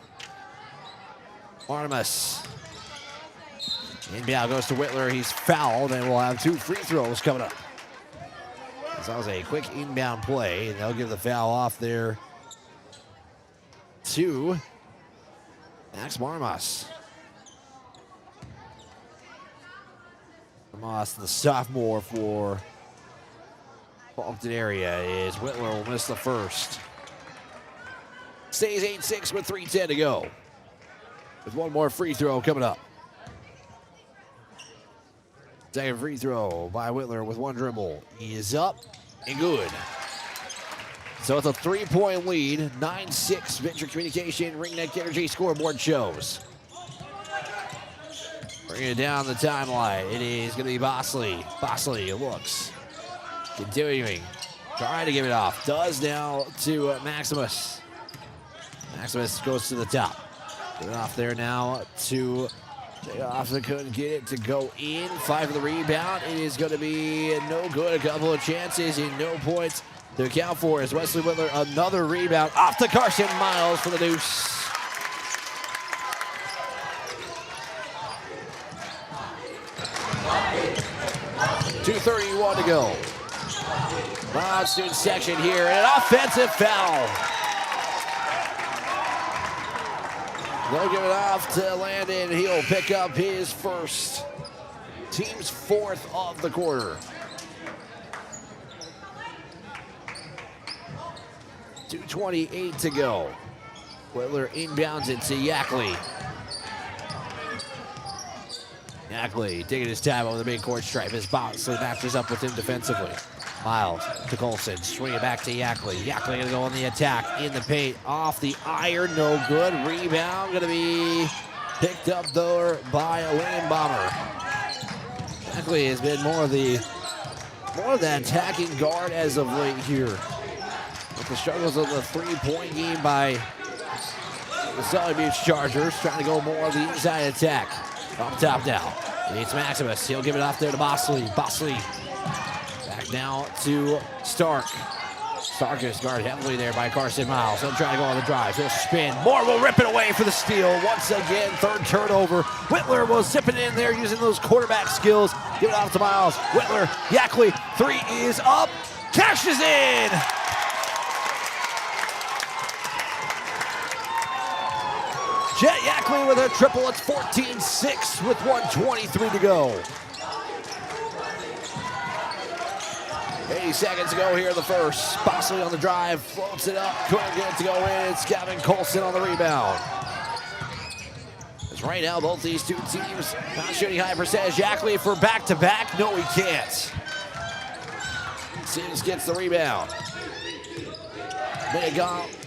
Artemis. Inbound goes to Whitler. He's fouled, and we'll have 2 free throws coming up. So that was a quick inbound play, and they'll give the foul off there to Max Marmas. Marmas, the sophomore for Faulkton area, is Whitler will miss the first. Stays 8-6 with 3:10 to go. With one more free throw coming up. Second free throw by Whitler with one dribble. He is up and good. So it's a 3-point lead. 9-6 Victor Communication Ringneck Energy scoreboard shows. Bringing it down the timeline. It is going to be Bosley. Bosley looks. Continuing. Trying to give it off. Does now to Maximus. Maximus goes to the top. Give it off there now to Austin. Couldn't get it to go in. 5 for the rebound. It is going to be no good. A couple of chances and no points to account for as Wesley Whitler, another rebound off to Carson Miles for the deuce. .231 to go. Loud student section here, and an offensive foul. They'll give it off to Landon. He'll pick up his first, team's fourth of the quarter. 2:28 to go. Whitler inbounds it to Yackley. Yackley taking his time over the midcourt stripe as Bosley matches up with him defensively. Miles to Colson, swing it back to Yackley. Yackley gonna go on the attack in the paint, off the iron, no good. Rebound gonna be picked up though by William Bomber. Yackley has been more of the attacking guard as of late here. With the struggles of the three-point game by the Sully Butte Chargers, trying to go more of the inside attack. Up top now. It's Maximus. He'll give it off there to Bosley. Bosley back now to Stark. Stark is guarded heavily there by Carson Miles. He'll try to go on the drive. He'll spin. Moore will rip it away for the steal. Once again, third turnover. Whitler will zip it in there using those quarterback skills. Give it off to Miles. Whitler, Yackley, three is up. Cashes in. Jet Yackley with a triple. It's 14-6 with 1:23 to go. 80 seconds to go here in the first. Bosley on the drive, floats it up, couldn't get it to go in. It's Gavin Colson on the rebound. As right now, both these two teams not shooting high percentage. Yackley for back-to-back. No, he can't. Sims gets the rebound. Minute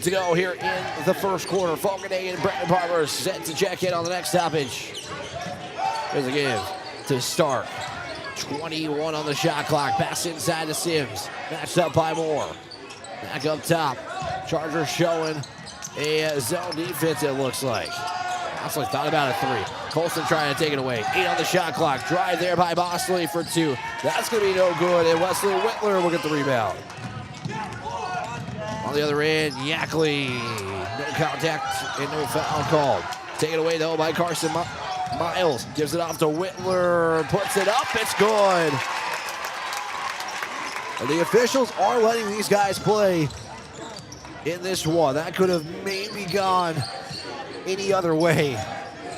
to go here in the first quarter. Faulkton and Brandon Barber set to check in on the next stoppage. Here's a give to Stark. 21 on the shot clock. Pass inside to Sims. Matched up by Moore. Back up top. Chargers showing a zone defense, it looks like. Bosley thought about a three. Colson trying to take it away. 8 on the shot clock. Drive there by Bosley for 2. That's going to be no good, and Wesley Whitler will get the rebound. On the other end, Yackley. No contact and no foul called. Taken away, though, by Carson Miles. Gives it off to Whitler. Puts it up. It's good. And the officials are letting these guys play in this one. That could have maybe gone any other way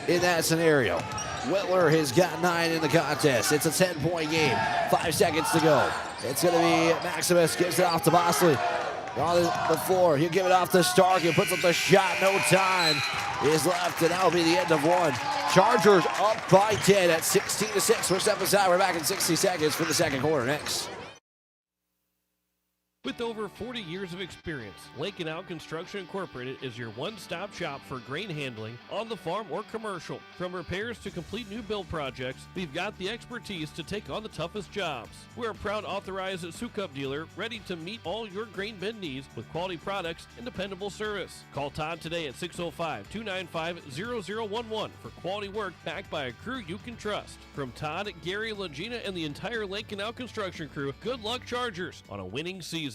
in that scenario. Whitler has got 9 in the contest. It's a 10-point game. 5 seconds to go. It's going to be Maximus. Gives it off to Bosley. On the floor, he'll give it off to Stark. He puts up the shot. No time is left, and that'll be the end of one. Chargers up by 10 at 16-6. We're stepping aside. We're back in 60 seconds for the second quarter next. With over 40 years of experience, Lake and Out Construction Incorporated is your one-stop shop for grain handling on the farm or commercial. From repairs to complete new build projects, we've got the expertise to take on the toughest jobs. We're a proud authorized Sukup dealer ready to meet all your grain bin needs with quality products and dependable service. Call Todd today at 605-295-0011 for quality work backed by a crew you can trust. From Todd, Gary, Legina, and the entire Lake and Out Construction crew, good luck Chargers on a winning season.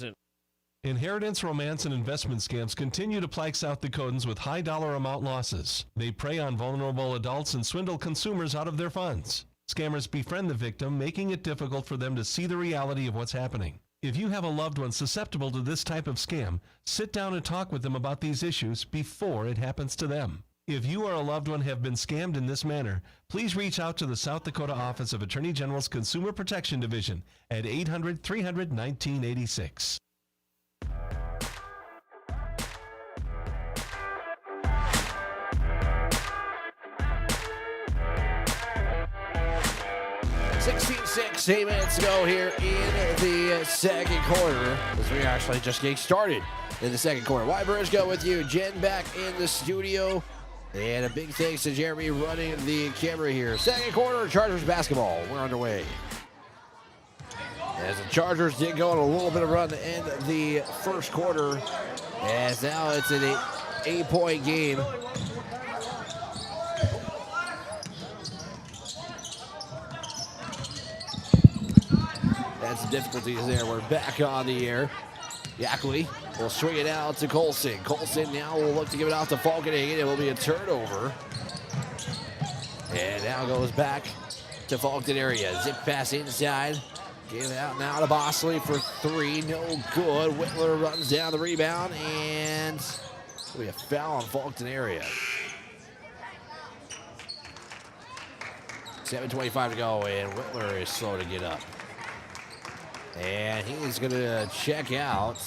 Inheritance, romance, and investment scams continue to plague South Dakotans with high dollar amount losses. They prey on vulnerable adults and swindle consumers out of their funds. Scammers befriend the victim, making it difficult for them to see the reality of what's happening. If you have a loved one susceptible to this type of scam, sit down and talk with them about these issues before it happens to them. If you or a loved one have been scammed in this manner, please reach out to the South Dakota Office of Attorney General's Consumer Protection Division at 800-300-1986. 16:06, 8 minutes to go here in the second quarter, as we are actually just getting started in the second quarter. Wyatt Briscoe with you, Jen back in the studio, and a big thanks to Jeremy running the camera here. Second quarter, Chargers basketball. We're underway. As the Chargers did go on a little bit of run to end the first quarter, as now it's an 8-point game. That's the difficulties there. We're back on the air. Yackley will swing it out to Colson. Colson now will look to give it off to Faulkton. It will be a turnover. And now goes back to Faulkton area. Zip pass inside. Give it out now to Bosley for three. No good. Whitler runs down the rebound. And we have foul on Faulkton area. 7:25 to go. And Whitler is slow to get up. And he's going to check out.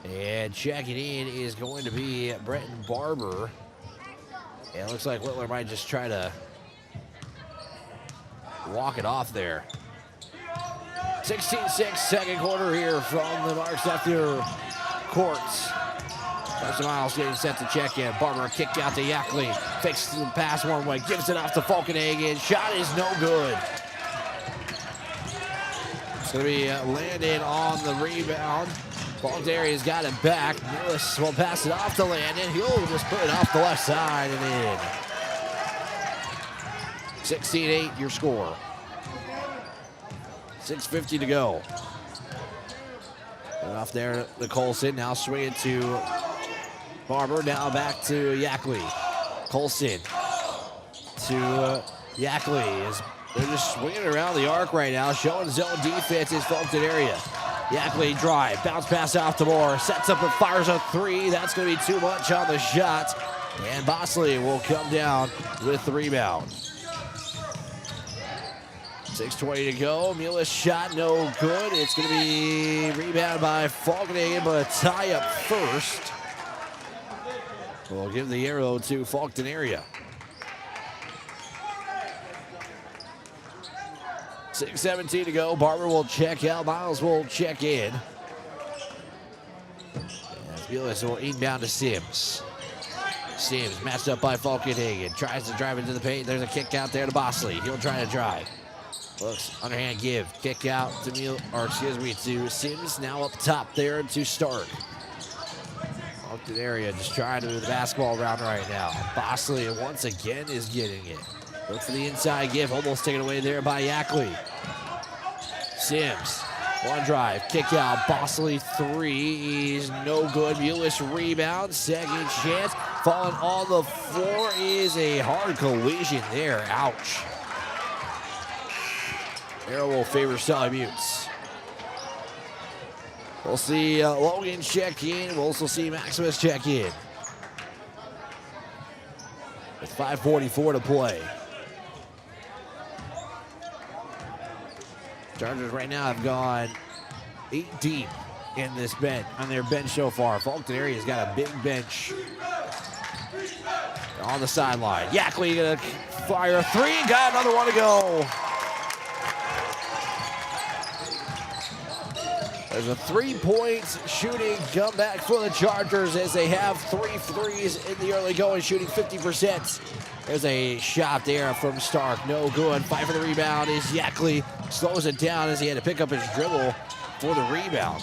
And checking in is going to be Brenton Barber. And it looks like Whitler might just try to walk it off there. 16-6, second quarter here from the Mark Sefner courts. Carson Miles getting set to check in. Barber kick out to Yackley. Fakes the pass one way. Gives it off to Falkenhagen. Shot is no good. It's going to be Landon on the rebound. Baldari's got it back. Millis will pass it off to Landon. He'll just put it off the left side and in. 16-8 your score. 6:50 to go. And off there to Colson. Now swing it to Barber. Now back to Yackley. Colson to Yackley. They're just swinging around the arc right now, showing zone defense is Faulkton area. Yackley drive, bounce pass off to Moore, sets up and fires a three. That's going to be too much on the shot. And Bosley will come down with the rebound. 6:20 to go. Mueller's shot no good. It's going to be rebounded by Falkenhagen, but a tie up first. We'll give the arrow to Faulkton area. 6:17 to go. Barber will check out. Miles will check in. And Mueller's will inbound to Sims. Sims matched up by Falkenhagen. Tries to drive into the paint. There's a kick out there to Bosley. He'll try to drive. Looks, underhand give. Kick out to to Sims. Now up top there to Stark. Faulkton area just trying to move the basketball around right now. Bosley once again is getting it. Look for the inside give. Almost taken away there by Yackley. Sims. One drive. Kick out. Bosley three is no good. Mulis rebound. Second chance. Falling on the floor is a hard collision there. Ouch. Arrow will favor Sully Buttes. We'll see Logan check in. We'll also see Maximus check in. With 5:44 to play. Chargers right now have gone 8 deep in this bench, on their bench so far. Faulkton area's got a big bench on the sideline. Yackley gonna fire a three. Got another one to go. There's a 3-point shooting comeback for the Chargers as they have 3 threes in the early going, shooting 50%. There's a shot there from Stark. No good. Fight for the rebound is Yackley. Slows it down as he had to pick up his dribble for the rebound.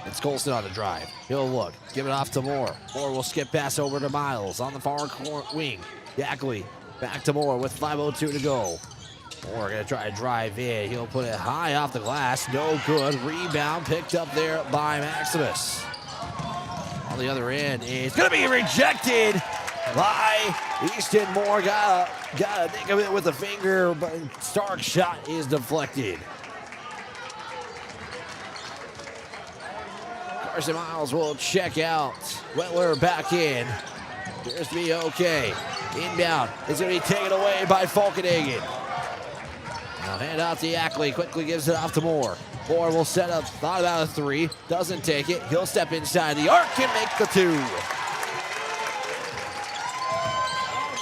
It's Colson on the drive. He'll look. Give it off to Moore. Moore will skip pass over to Miles on the far wing. Yackley back to Moore with 5:02 to go. Moore going to try to drive in. He'll put it high off the glass. No good. Rebound picked up there by Maximus. On the other end, it's going to be rejected by Easton. Moore. Got to think of it with a finger, but Stark's shot is deflected. Carson Miles will check out. Wetler back in. Appears to be okay. Inbound. It's going to be taken away by Falkenhagen. Now hand out to Yackley. Quickly gives it off to Moore. Moore will set up. Thought about a three. Doesn't take it. He'll step inside the arc and make the two.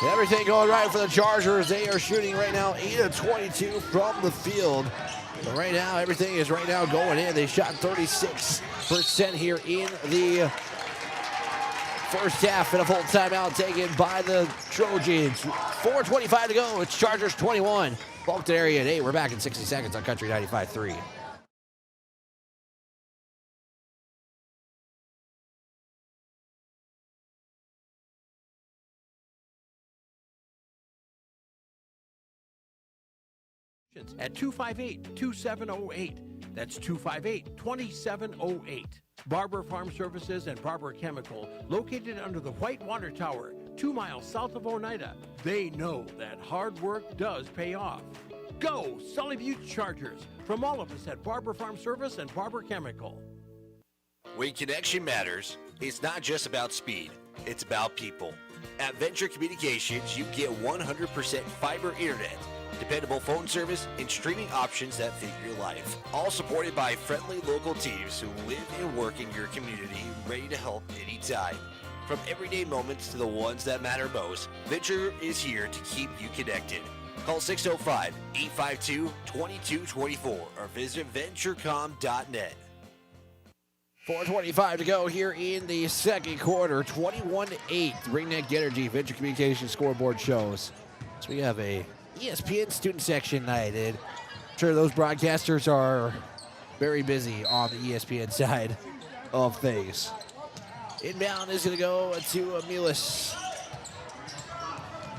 Everything going right for the Chargers. They are shooting right now 8 of 22 from the field. But right now, everything is right now going in. They shot 36% here in the first half, and a full timeout taken by the Trojans. 4:25 to go. It's Chargers 21. Faulkton area at 8. We're back in 60 seconds on Country 95.3. At 258-2708. That's 258-2708. Barber Farm Services and Barber Chemical, located under the White Water Tower, 2 miles south of Oneida. They know that hard work does pay off. Go, Sully Butte Chargers, from all of us at Barber Farm Service and Barber Chemical. When connection matters, it's not just about speed, it's about people. At Venture Communications, you get 100% fiber internet, dependable phone service, and streaming options that fit your life. All supported by friendly local teams who live and work in your community, ready to help anytime. From everyday moments to the ones that matter most, Venture is here to keep you connected. Call 605-852-2224 or visit venturecom.net. 4:25 to go here in the second quarter. 21-8. Ringneck Energy Venture Communications scoreboard shows. So we have a ESPN student section night, and I'm sure those broadcasters are very busy on the ESPN side of things. Inbound is going to go to Milas.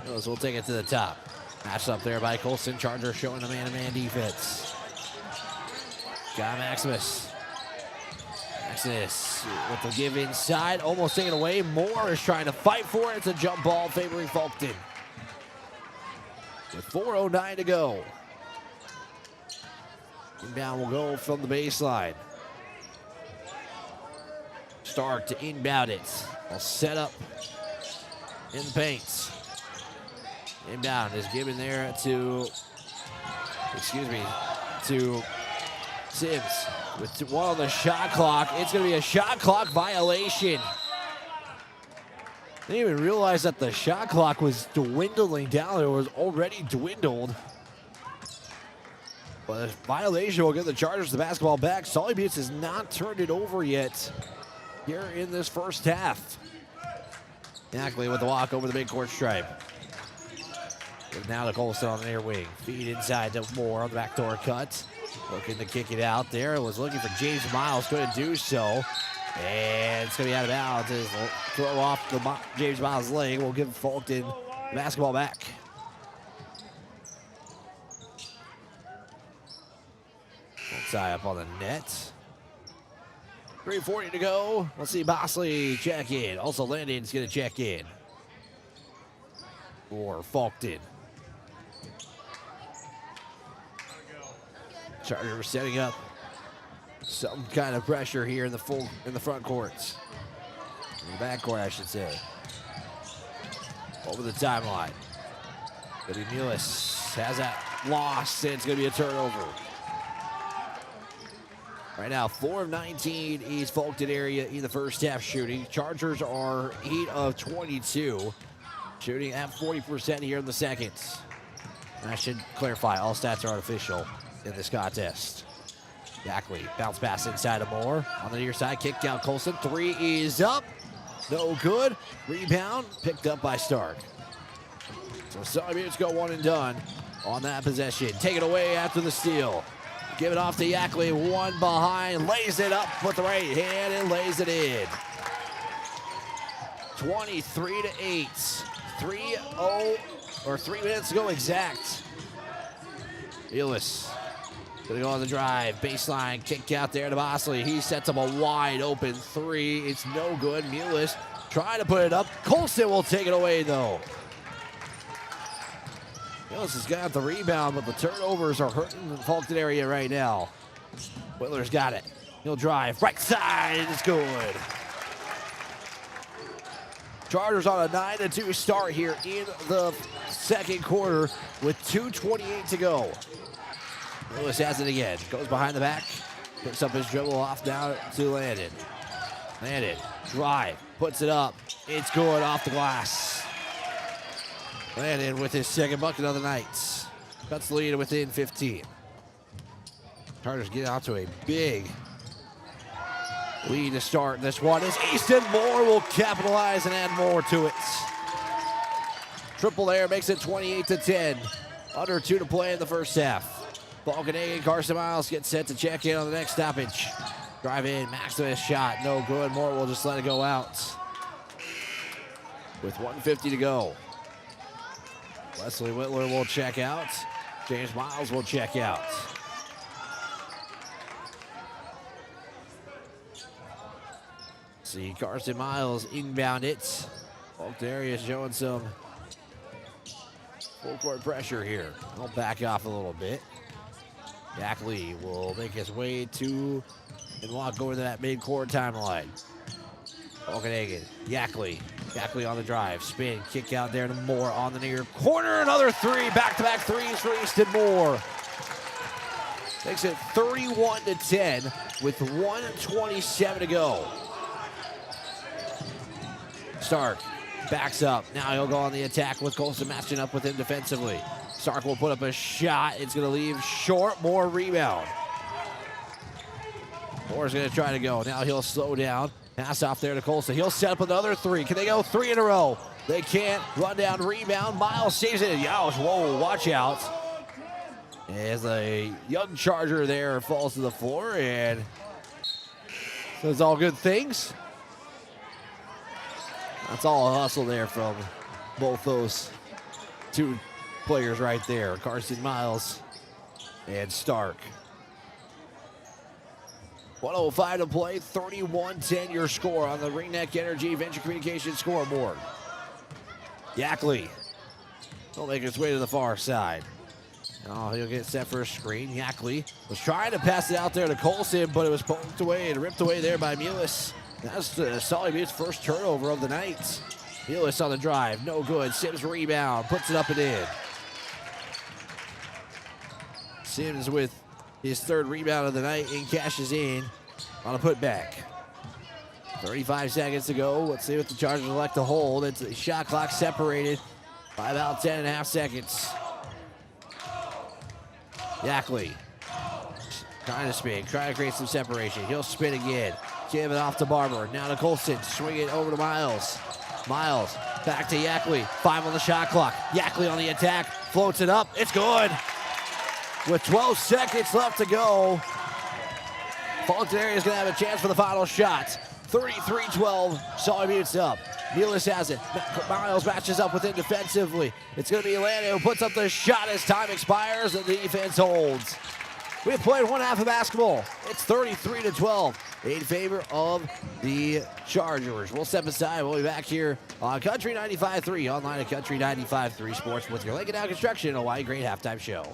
Milas will take it to the top. Matched up there by Colson. Chargers showing the man-to-man defense. Got Maximus. Maximus with the give inside. Almost taken away. Moore is trying to fight for it. It's a jump ball favoring Faulkton. With 4:09 to go. Inbound will go from the baseline. Stark to inbound it. I'll set up in the paints. Inbound is given there to Sims. With one on the shot clock. It's going to be a shot clock violation. Didn't even realize that the shot clock was dwindling down. It was already dwindled. But a violation will give the Chargers the basketball back. Sully Butte has not turned it over yet here in this first half. Ackley with the walk over the midcourt stripe. But now to Colson on the near wing. Feed inside to Moore on the backdoor cut. Looking to kick it out there. Was looking for James Miles. Couldn't do so. And it's going to be out of bounds. It'll throw off the James Miles' leg. We'll give Faulkton the basketball back. Tie up on the net. 3:40 to go. Let's see Bosley check in. Also Landon's going to check in for Faulkton. Chargers setting up some kind of pressure here in the front courts. In the back court, I should say. Over the timeline. Gonna be Mulis. Has that lost, and it's gonna be a turnover. Right now, 4 of 19 East Faulkton area in the first half shooting. Chargers are 8 of 22. Shooting at 40% here in the second. And I should clarify, all stats are unofficial in this contest. Ackley, bounce pass inside of Moore. On the near side, kicked out Colson. 3 is up. No good. Rebound picked up by Stark. So Sully Butte's go one and done on that possession. Take it away after the steal. Give it off to Ackley. One behind. Lays it up with the right hand and lays it in. 23-8. 3 minutes to go exact. Elis gonna go on the drive. Baseline kick out there to Bosley. He sets up a wide open 3. It's no good. Mulis trying to put it up. Colson will take it away though. Mulis has got the rebound, but the turnovers are hurting the Faulkton area right now. Whittler's got it. He'll drive. Right side, and it's good. Chargers on a 9-2 start here in the second quarter with 2:28 to go. Lewis has it again. Goes behind the back. Picks up his dribble off now to Landon. Landon, drive, puts it up. It's good off the glass. Landon with his second bucket of the night. Cuts the lead within 15. Chargers get out to a big lead to start this one as Easton Moore will capitalize and add more to it. Triple there makes it 28-10. Under 2 to play in the first half. Faulkton and Carson Miles get set to check in on the next stoppage. Drive in, Maximus shot, no good. Moore will just let it go out. With 1:50 to go. Wesley Whitler will check out. James Miles will check out. See Carson Miles inbound it. Faulkton area showing some full court pressure here. I'll back off a little bit. Yackley will make his way to and walk over to that mid-court timeline. Faulkton, Yackley on the drive. Spin, kick out there to Moore on the near corner. Another three, back-to-back threes for Easton Moore. Makes it 31-10 with 1:27 to go. Stark backs up. Now he'll go on the attack with Colson matching up with him defensively. Stark will put up a shot. It's going to leave short. Moore rebound. Moore's going to try to go. Now he'll slow down. Pass off there to Colson. He'll set up another three. Can they go 3 in a row? They can't. Run down, rebound. Miles saves it. Yows, whoa, watch out. As a young Charger there falls to the floor, and so it's all good things. That's all a hustle there from both those two players right there, Carson Miles and Stark. 1:05 to play, 31-10 your score on the Ringneck Energy Venture Communications scoreboard. Yackley will make his way to the far side. Oh, he'll get set for a screen. Yackley was trying to pass it out there to Colson, but it was poked away and ripped away there by Mullis. That's Sully Butte's first turnover of the night. Mullis on the drive, no good. Sims rebound, puts it up and in. Sims with his third rebound of the night and cashes in on a putback. 35 seconds to go. Let's see what the Chargers elect to hold. It's the shot clock separated by about 10.5 seconds. Yackley trying to spin, trying to create some separation. He'll spin again. Give it off to Barber. Now to Colson. Swing it over to Miles. Miles back to Yackley. 5 on the shot clock. Yackley on the attack. Floats it up. It's good. With 12 seconds left to go, Faulkton area is going to have a chance for the final shot. 33-12. Sully Butte's up. Mullis has it. Miles matches up with him defensively. It's going to be Atlanta who puts up the shot as time expires and the defense holds. We've played one half of basketball. It's 33-12 in favor of the Chargers. We'll step aside. We'll be back here on Country 95.3, online at Country 95.3 Sports with your Lincoln Down Construction and Hawaii Great halftime show.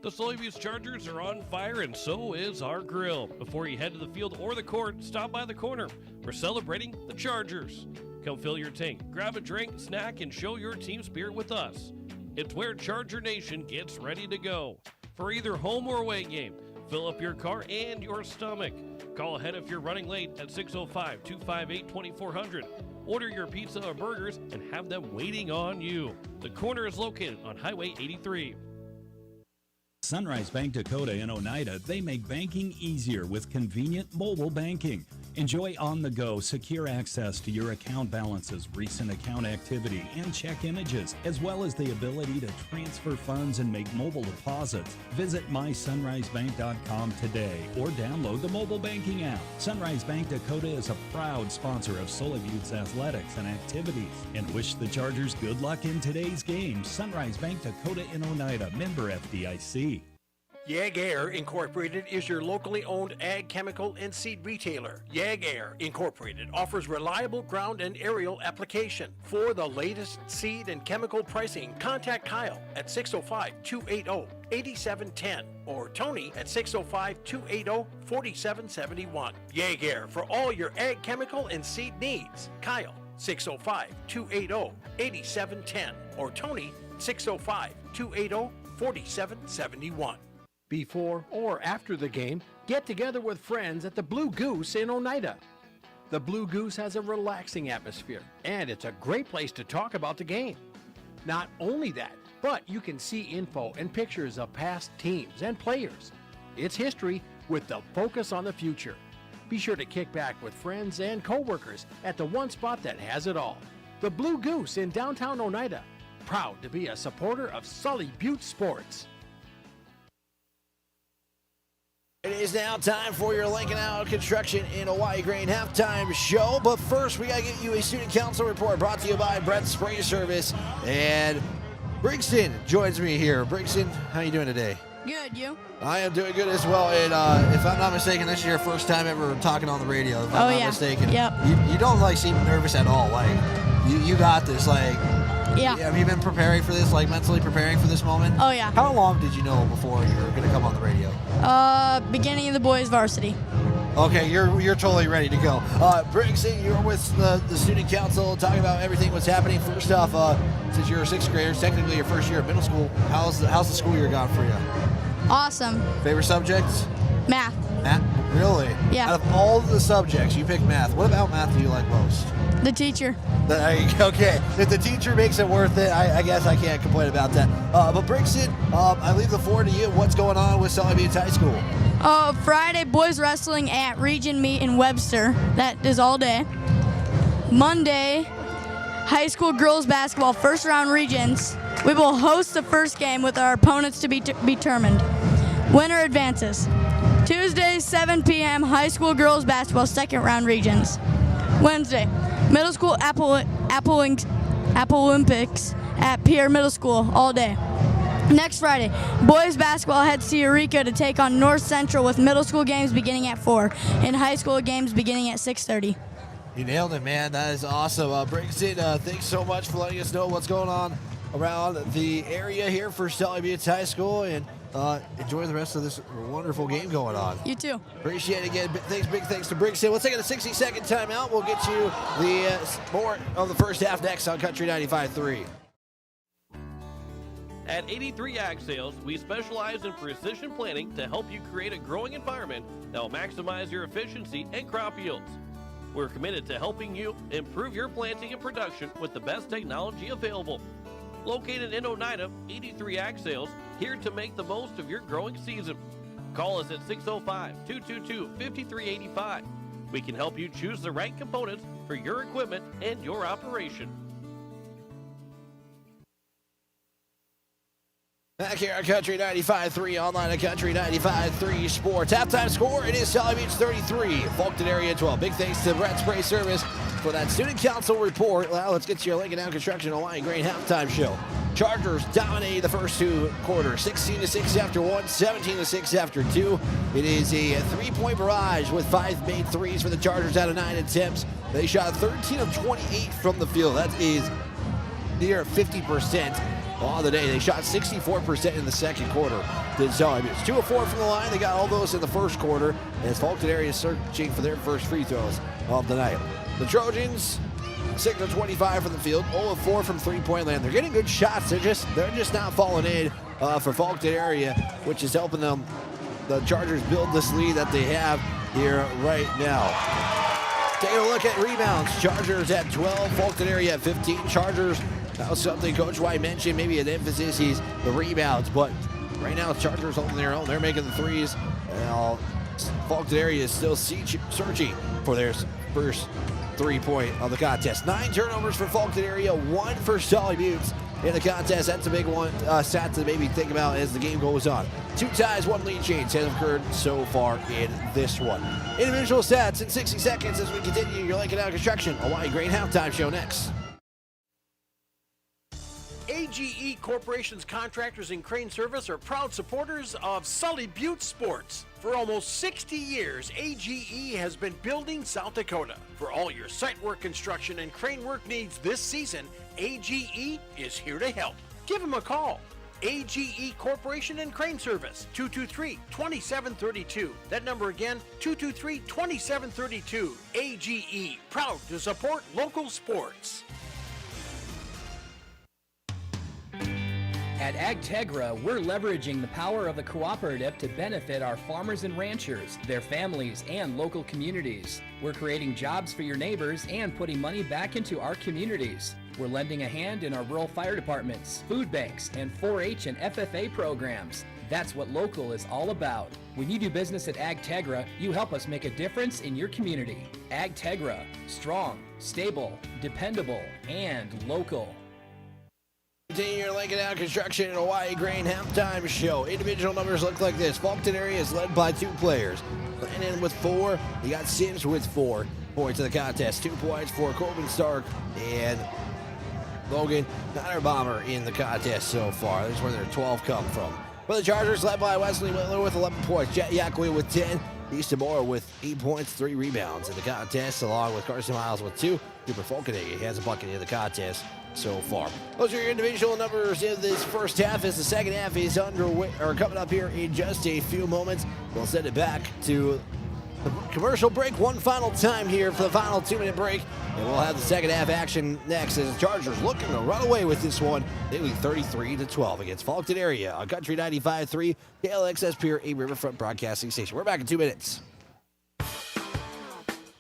The Sully Butte Chargers are on fire, and so is our grill. Before you head to the field or the court, stop by the corner. We're celebrating the Chargers. Come fill your tank, grab a drink, snack, and show your team spirit with us. It's where Charger Nation gets ready to go. For either home or away game, fill up your car and your stomach. Call ahead if you're running late at 605-258-2400. Order your pizza or burgers and have them waiting on you. The corner is located on Highway 83. Sunrise Bank Dakota in Oneida, they make banking easier with convenient mobile banking. Enjoy on-the-go, secure access to your account balances, recent account activity, and check images, as well as the ability to transfer funds and make mobile deposits. Visit mysunrisebank.com today or download the mobile banking app. Sunrise Bank Dakota is a proud sponsor of Sully Butte's athletics and activities and wish the Chargers good luck in today's game. Sunrise Bank Dakota in Oneida, member FDIC. YAG Air Incorporated is your locally owned ag chemical and seed retailer. YAG Air Incorporated offers reliable ground and aerial application. For the latest seed and chemical pricing, contact Kyle at 605-280-8710 or Tony at 605-280-4771. YAG Air for all your ag chemical and seed needs. Kyle 605-280-8710 or Tony 605-280-4771. Before or after the game, get together with friends at the Blue Goose in Oneida. The Blue Goose has a relaxing atmosphere, and it's a great place to talk about the game. Not only that, but you can see info and pictures of past teams and players. It's history with the focus on the future. Be sure to kick back with friends and coworkers at the one spot that has it all. The Blue Goose in downtown Oneida. Proud to be a supporter of Sully Butte Sports. It is now time for your Lincoln Out Construction in Hawaii Grain halftime show. But first, we got to get you a student council report brought to you by Brett's Spray Service. And Brigson joins me here. Brigson, how you doing today? Good, you? I am doing good as well. And if I'm not mistaken, this is your first time ever talking on the radio, if I'm not mistaken. Yep. You don't, seem nervous at all. You got this. Yeah. Have you been preparing for this, mentally preparing for this moment? Oh, yeah. How long did you know before you were going to come on the radio? Beginning of the boys varsity. Okay, you're totally ready to go. Brigson, you're with the student council talking about everything what's happening. First off, since you're a sixth grader, technically your first year of middle school, how's the school year gone for you? Awesome. Favorite subjects? Math. Math? Really? Yeah. Out of all the subjects, you picked math. What about math do you like most? The teacher. Okay, if the teacher makes it worth it, I guess I can't complain about that. But Brigson, I leave the floor to you. What's going on with Sully Butte High School? Friday, boys wrestling at Region Meet in Webster. That is all day. Monday, high school girls basketball, first round regions. We will host the first game with our opponents to be determined. Winner advances. Tuesday, 7 p.m., high school girls basketball, second round regions. Wednesday, middle school Apple Olympics at Pierre Middle School all day. Next Friday, boys basketball heads to Eureka to take on North Central with middle school games beginning at 4 and high school games beginning at 6:30. You nailed it, man. That is awesome. Brigson, thanks so much for letting us know what's going on around the area here for Sully Butte High School, and enjoy the rest of this wonderful game going on. You too. Appreciate it again. Big thanks to Brigson. We'll take a 60-second timeout. We'll get you the more of the first half next on Country 95.3. At 83 Ag Sales, we specialize in precision planting to help you create a growing environment that will maximize your efficiency and crop yields. We're committed to helping you improve your planting and production with the best technology available. Located in Oneida, 83 Ag Sales, here to make the most of your growing season. Call us at 605-222-5385. We can help you choose the right components for your equipment and your operation. Back here on Country 95.3, online at Country 95.3 Sports. Halftime score, it is Sully Butte 33, Faulkton area 12. Big thanks to Brett's Spray Service for that student council report. Well, let's get to your Lincoln Out Construction Hawaii Grain halftime show. Chargers dominated the first two quarters, 16-6 after one, 17-6 after two. It is a three-point barrage with 5 made threes for the Chargers out of 9 attempts. They shot 13 of 28 from the field. That is near 50%. On the day, they shot 64% in the second quarter. Did Sully Butte 2 of 4 from the line. They got all those in the first quarter as Faulkton area is searching for their first free throws of the night. The Trojans 6 of 25 from the field, 0 of 4 from three-point land. They're getting good shots. They're just not falling in for Faulkton area, which is helping them. The Chargers build this lead that they have here right now. Taking a look at rebounds. Chargers at 12, Faulkton area at 15. Chargers. That was something Coach White mentioned, maybe an emphasis is the rebounds, but right now Chargers holding their own. They're making the threes. Faulkton area is still searching for their first 3-point of the contest. 9 turnovers for Faulkton area, 1 for Sully Butte in the contest. That's a big one stat to maybe think about as the game goes on. 2 ties, 1 lead change has occurred so far in this one. Individual stats in 60 seconds as we continue your Lincoln Out Construction Hawaii Grain halftime show next. AGE Corporation's contractors and crane service are proud supporters of Sully Butte Sports. For almost 60 years, AGE has been building South Dakota. For all your site work, construction, and crane work needs this season, AGE is here to help. Give them a call. AGE Corporation and Crane Service, 223-2732. That number again, 223-2732. AGE, proud to support local sports. At AgTegra, we're leveraging the power of the cooperative to benefit our farmers and ranchers, their families, and local communities. We're creating jobs for your neighbors and putting money back into our communities. We're lending a hand in our rural fire departments, food banks, and 4-H and FFA programs. That's what local is all about. When you do business at AgTegra, you help us make a difference in your community. AgTegra, strong, stable, dependable, and local. Continue your Lincoln Out Construction and Hawaii Grain halftime show. Individual numbers look like this. Faulkton area is led by 2 players. Landon with 4. You got Sims with 4 points in the contest. 2 points for Corbin Stark and Logan Bomber in the contest so far. This is where their 12 come from. For the Chargers, led by Wesley Whitler with 11 points. Jet Yakwe with 10. Easton Moore with 8 points, 3 rebounds in the contest, along with Carson Miles with 2. Cooper Folkenegger has a bucket in the contest so far. Those are your individual numbers in this first half, as the second half is underway, or coming up here in just a few moments. We'll send it back to the commercial break one final time here for the final 2-minute break, and we'll have the second half action next as the Chargers looking to run away with this one. They lead 33-12 against Faulkton area on Country 95.3 KLXS Pier, a Riverfront Broadcasting Station. We're back in 2 minutes.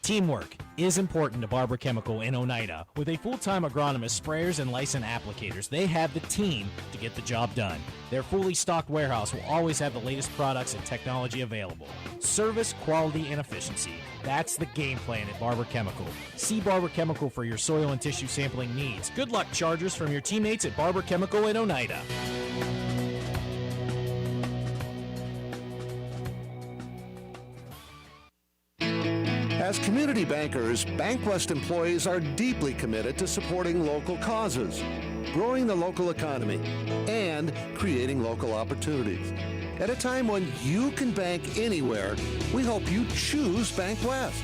Teamwork is important to Barber Chemical in Oneida. With a full-time agronomist, sprayers, and licensed applicators, they have the team to get the job done. Their fully stocked warehouse will always have the latest products and technology available. Service, quality, and efficiency. That's the game plan at Barber Chemical. See Barber Chemical for your soil and tissue sampling needs. Good luck, Chargers, from your teammates at Barber Chemical in Oneida. As community bankers, Bank West employees are deeply committed to supporting local causes, growing the local economy, and creating local opportunities. At a time when you can bank anywhere, we hope you choose Bank West.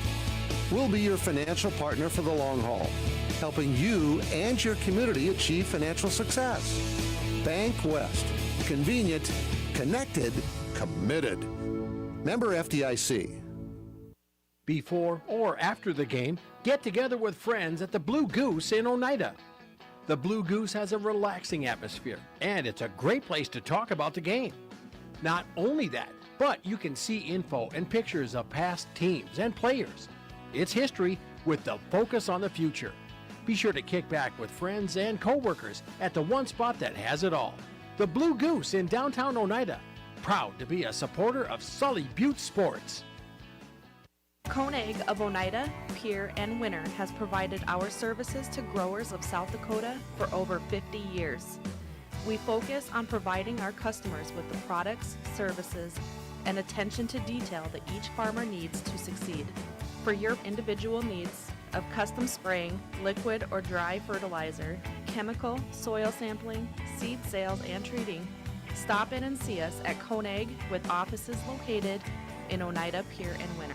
We'll be your financial partner for the long haul, helping you and your community achieve financial success. Bank West. Convenient, connected, committed. Member FDIC. Before or after the game, get together with friends at the Blue Goose in Oneida. The Blue Goose has a relaxing atmosphere, and it's a great place to talk about the game. Not only that, but you can see info and pictures of past teams and players. It's history with the focus on the future. Be sure to kick back with friends and co-workers at the one spot that has it all. The Blue Goose in downtown Oneida. Proud to be a supporter of Sully Butte Sports. Koenig of Oneida, Pierre, and Winter has provided our services to growers of South Dakota for over 50 years. We focus on providing our customers with the products, services, and attention to detail that each farmer needs to succeed. For your individual needs of custom spraying, liquid or dry fertilizer, chemical, soil sampling, seed sales, and treating, stop in and see us at Koenig with offices located in Oneida, Pierre, and Winter.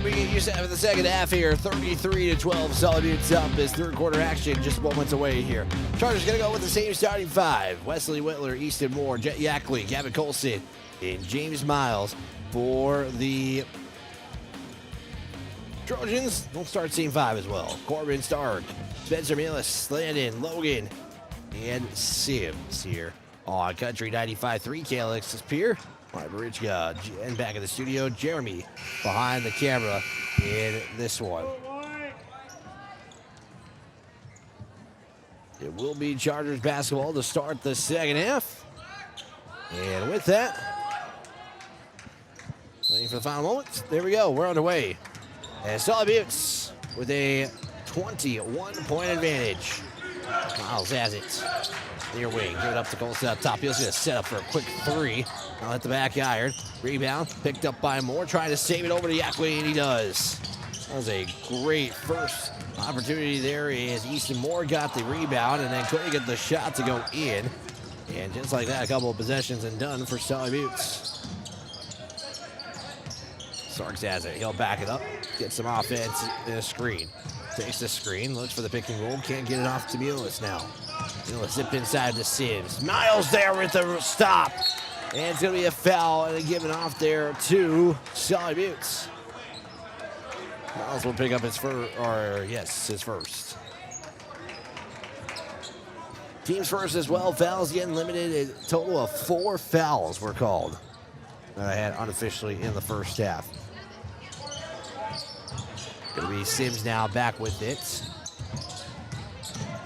We get used to having the second half here, 33-12. Sully Butte's up as third quarter action just moments away here. Chargers going to go with the same starting 5. Wesley Whitler, Easton Moore, Jet Yakle, Gavin Colson, and James Miles for the Trojans. They'll start team 5 as well. Corbin Stark, Spencer Millis, Landon, Logan, and Sims here on Country 95.3 KLXS Pier. All right, Barichka, and back in the studio, Jeremy behind the camera in this one. It will be Chargers basketball to start the second half. And with that, waiting for the final moments. There we go, we're underway. And Sully Buttes with a 21-point advantage. Miles has it. Near wing, give it up to Colson up top. He's going to set up for a quick 3. Now at the back iron. Rebound, picked up by Moore, trying to save it over to Yakwe, and he does. That was a great first opportunity there as Easton Moore got the rebound and then couldn't get the shot to go in. And just like that, a couple of possessions and done for Sully Buttes. Starks has it. He'll back it up, get some offense in a screen. Takes the screen, looks for the pick and roll, can't get it off to Mullis now. Mullis zip inside to Sims. Miles there with the stop. And it's going to be a foul and a given off there to Sully Buttes. Miles will pick up his his first. Team's first as well. Fouls getting limited. A total of 4 fouls were called that I had unofficially in the first half. Going to be Sims now back with it.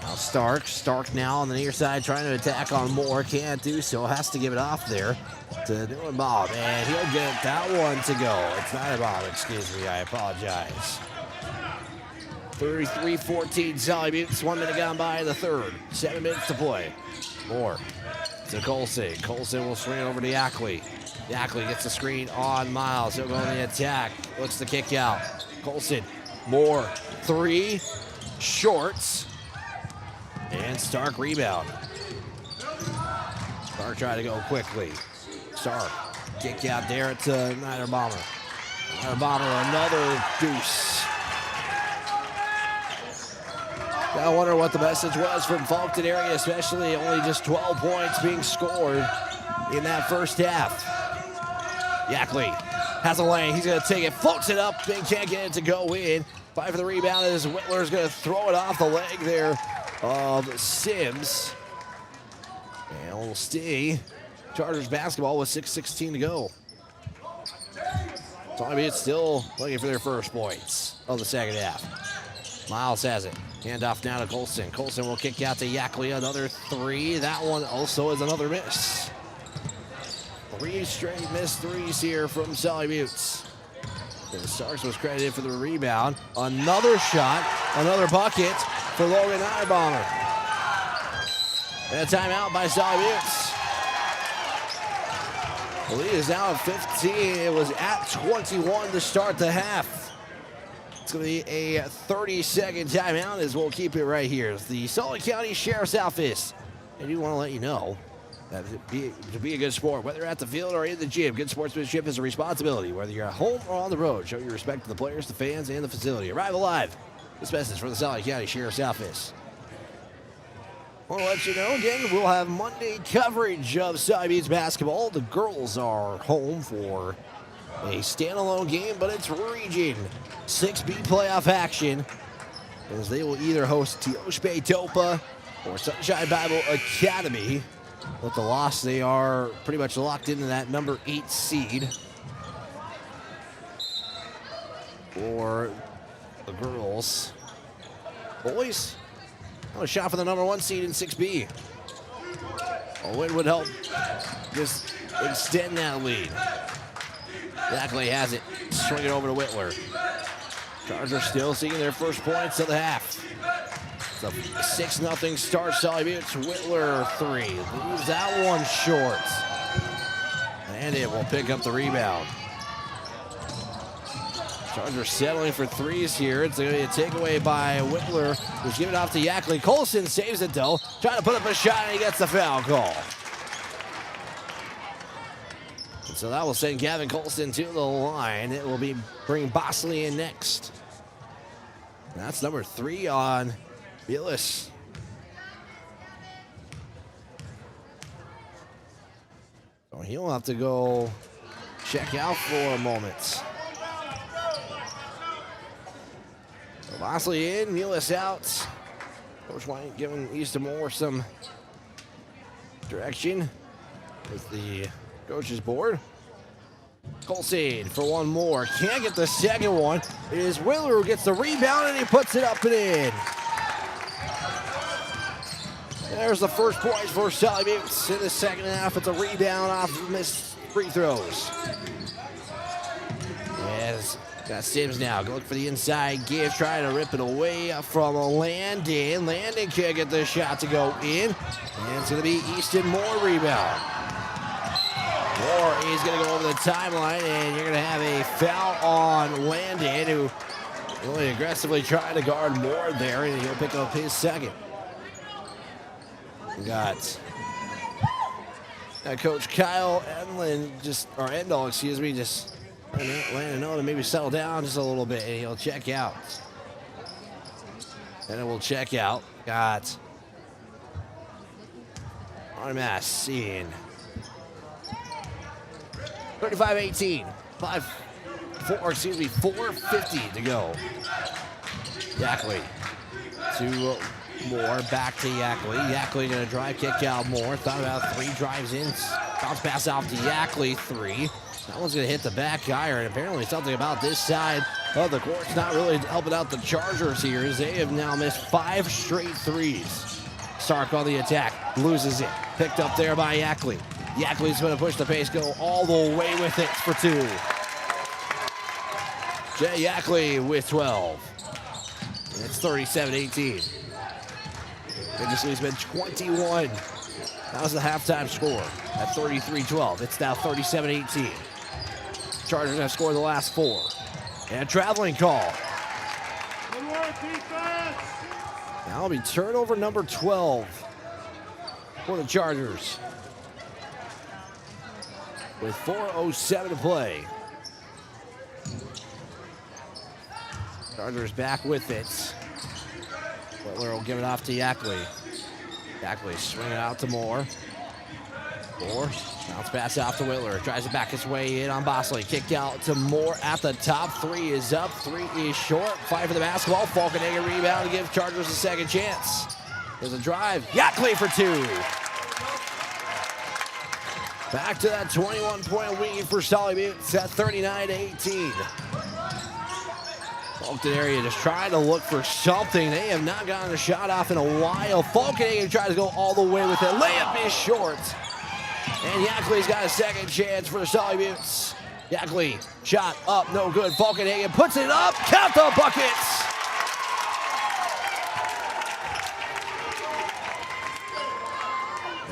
Now Stark now on the near side trying to attack on Moore. Can't do so. Has to give it off there to Dylan Bob. And he'll get that one to go. It's not a Bob, excuse me. I apologize. 33-14 Sully Buttes. 1 minute gone by in the third. 7 minutes to play. Moore to Colson. Colson will swing over to Yackley. Yackley gets the screen on Miles. He'll go on the attack. Looks to kick out. Colson. Moore. 3. Shorts. And Stark rebound. Stark trying to go quickly. Stark kick out there to Nider Bomber. Nider Bomber, another deuce. I wonder what the message was from Faulkton area, especially only just 12 points being scored in that first half. Yackley has a lane. He's going to take it, floats it up, and can't get it to go in. Fight for the rebound as Whitler's going to throw it off the leg there of Sims. And we'll stay Chargers basketball with 6:16 to go. Sully still looking for their first points of the second half. Miles has it. Handoff now to Colson. Colson will kick out to Yackley. Another 3. That one also is another miss. 3 straight missed threes here from Sully Buttes. Starks was credited for the rebound. Another shot, another bucket for Logan Niederbomber. And a timeout by Sully Buttes. The lead is now at 15. It was at 21 to start the half. It's going to be a 30-second timeout as we'll keep it right here. It's the Sully County Sheriff's Office. I do want to let you know that to be a good sport, whether at the field or in the gym, good sportsmanship is a responsibility. Whether you're at home or on the road, show your respect to the players, the fans, and the facility. Arrive alive. This message from the Sully County Sheriff's Office. I want to let you know again, we'll have Monday coverage of Sully Buttes basketball. The girls are home for a standalone game, but it's Region 6B playoff action as they will either host Teospe Topa or Sunshine Bible Academy. With the loss, they are pretty much locked into that number 8 seed. For the girls. Boys, a shot for the number 1 seed in 6B. A win would help just extend that lead. Yackley has it. Swing it over to Whitler. Chargers still seeking their first points of the half. It's a 6-0 start. Sully Buttes. Whitler 3. Leaves that one short. And it will pick up the rebound. Chargers settling for threes here. It's going to be a takeaway by Whitler, who's giving it off to Yackley. Colson saves it though. Trying to put up a shot and he gets the foul call. And so that will send Gavin Colson to the line. It will be bring Bosley in next. And that's number 3 on Bielis. So he'll have to go check out for a moment. So Bosley in, Bielis out. Coach White giving Easton Moore some direction with the coach's board. Colson for one more. Can't get the second one. It is Whitler who gets the rebound and he puts it up and in. There's the first points for Sully Buttes in the second half. It's a rebound off missed free throws. As got Sims now. Look for the inside give. Trying to rip it away from Landon. Landon can't get the shot to go in. And it's going to be Easton Moore rebound. Moore is going to go over the timeline, and you're going to have a foul on Landon, who really aggressively trying to guard Moore there, and he'll pick up his second. We got Coach Kyle Endall, just Landon know to maybe settle down just a little bit, and he'll check out. And it will check out. Got Armas in. 35-18. 4:50 to go. Yackley to Moore, back to Yackley. Yackley gonna drive, kick out Moore. Thought about 3 drives in. Bounce pass out to Yackley, 3. That one's gonna hit the back iron. Apparently something about this side of the court's not really helping out the Chargers here, as they have now missed 5 straight threes. Stark on the attack, loses it. Picked up there by Yackley. Yackley's gonna push the pace, go all the way with it for 2. Jay Yackley with 12. And it's 37-18. Previously, been 21. That was the halftime score at 33-12. It's now 37-18. Chargers have scored the last 4. And a traveling call. Good work, defense. Now it'll be turnover number 12 for the Chargers. With 4:07 to play. Chargers back with it. Whitler will give it off to Yackley. Yackley swinging it out to Moore. Moore, bounce pass out to Whitler. Tries to back his way in on Bosley. Kicked out to Moore at the top. 3 is up, 3 is short. Fight for the basketball. Faulkton a rebound to give Chargers a second chance. There's a drive. Yackley for 2. Back to that 21-point lead for Sully Buttes at 39-18. Faulkton area just trying to look for something. They have not gotten a shot off in a while. Faulkton tries to go all the way with it. Layup is short. And Yackley's got a second chance for the Sully Buttes. Yackley, shot up, no good. Faulkton puts it up. Count the buckets.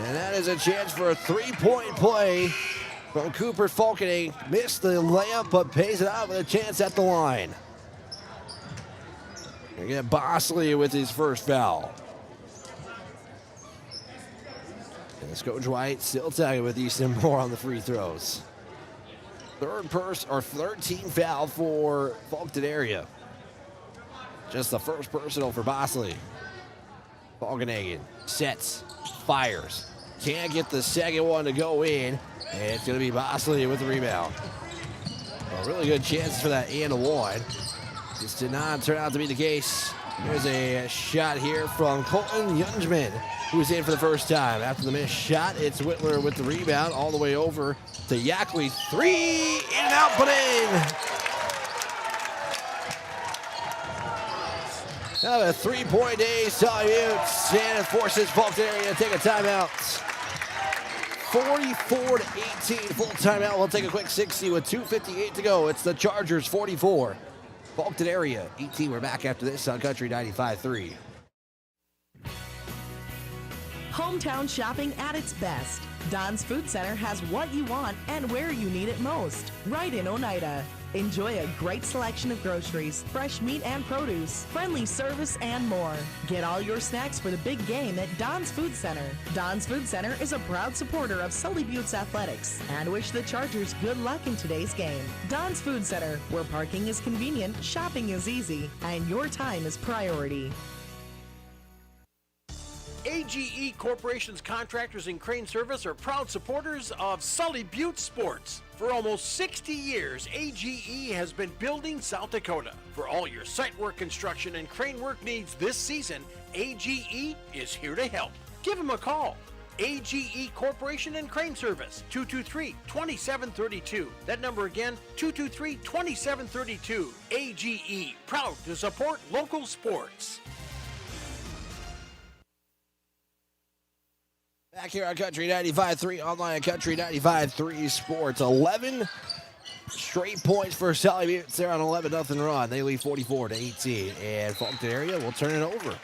And that is a chance for a 3-point play from Cooper Faulkton. Missed the layup, but pays it out with a chance at the line. We get Bosley with his first foul. And it's Coach White still tagging with Easton Moore on the free throws. Third team foul for Faulkton area. Just the first personal for Bosley. Faulkton sets, fires. Can't get the second one to go in. And it's going to be Bosley with the rebound. A really good chance for that and a one. This did not turn out to be the case. Here's a shot here from Colton Youngman, who's in for the first time. After the missed shot, it's Whitler with the rebound all the way over to Yackley. 3, in and out, put in. Now a 3-point day, Sully Buttes, and it forces Faulkton area to take a timeout. 44-18, full timeout. We'll take a quick 60 with 2:58 to go. It's the Chargers 44. Faulkton area 18. We're back after this on Country 95.3. Hometown shopping at its best. Don's Food Center has what you want and where you need it most. Right in Oneida. Enjoy a great selection of groceries, fresh meat and produce, friendly service, and more. Get all your snacks for the big game at Don's Food Center. Don's Food Center is a proud supporter of Sully Buttes Athletics and wish the Chargers good luck in today's game. Don's Food Center, where parking is convenient, shopping is easy, and your time is priority. AGE Corporation's contractors and crane service are proud supporters of Sully Buttes Sports. For almost 60 years, AGE has been building South Dakota. For all your site work, construction, and crane work needs this season, AGE is here to help. Give them a call. AGE Corporation and Crane Service, 223-2732. That number again, 223-2732. AGE, proud to support local sports. Back here on Country 95.3, online at Country 95.3 Sports. 11 straight points for Sully Buttes. They're on 11-0 run. They lead 44-18. And Faulkton area will turn it over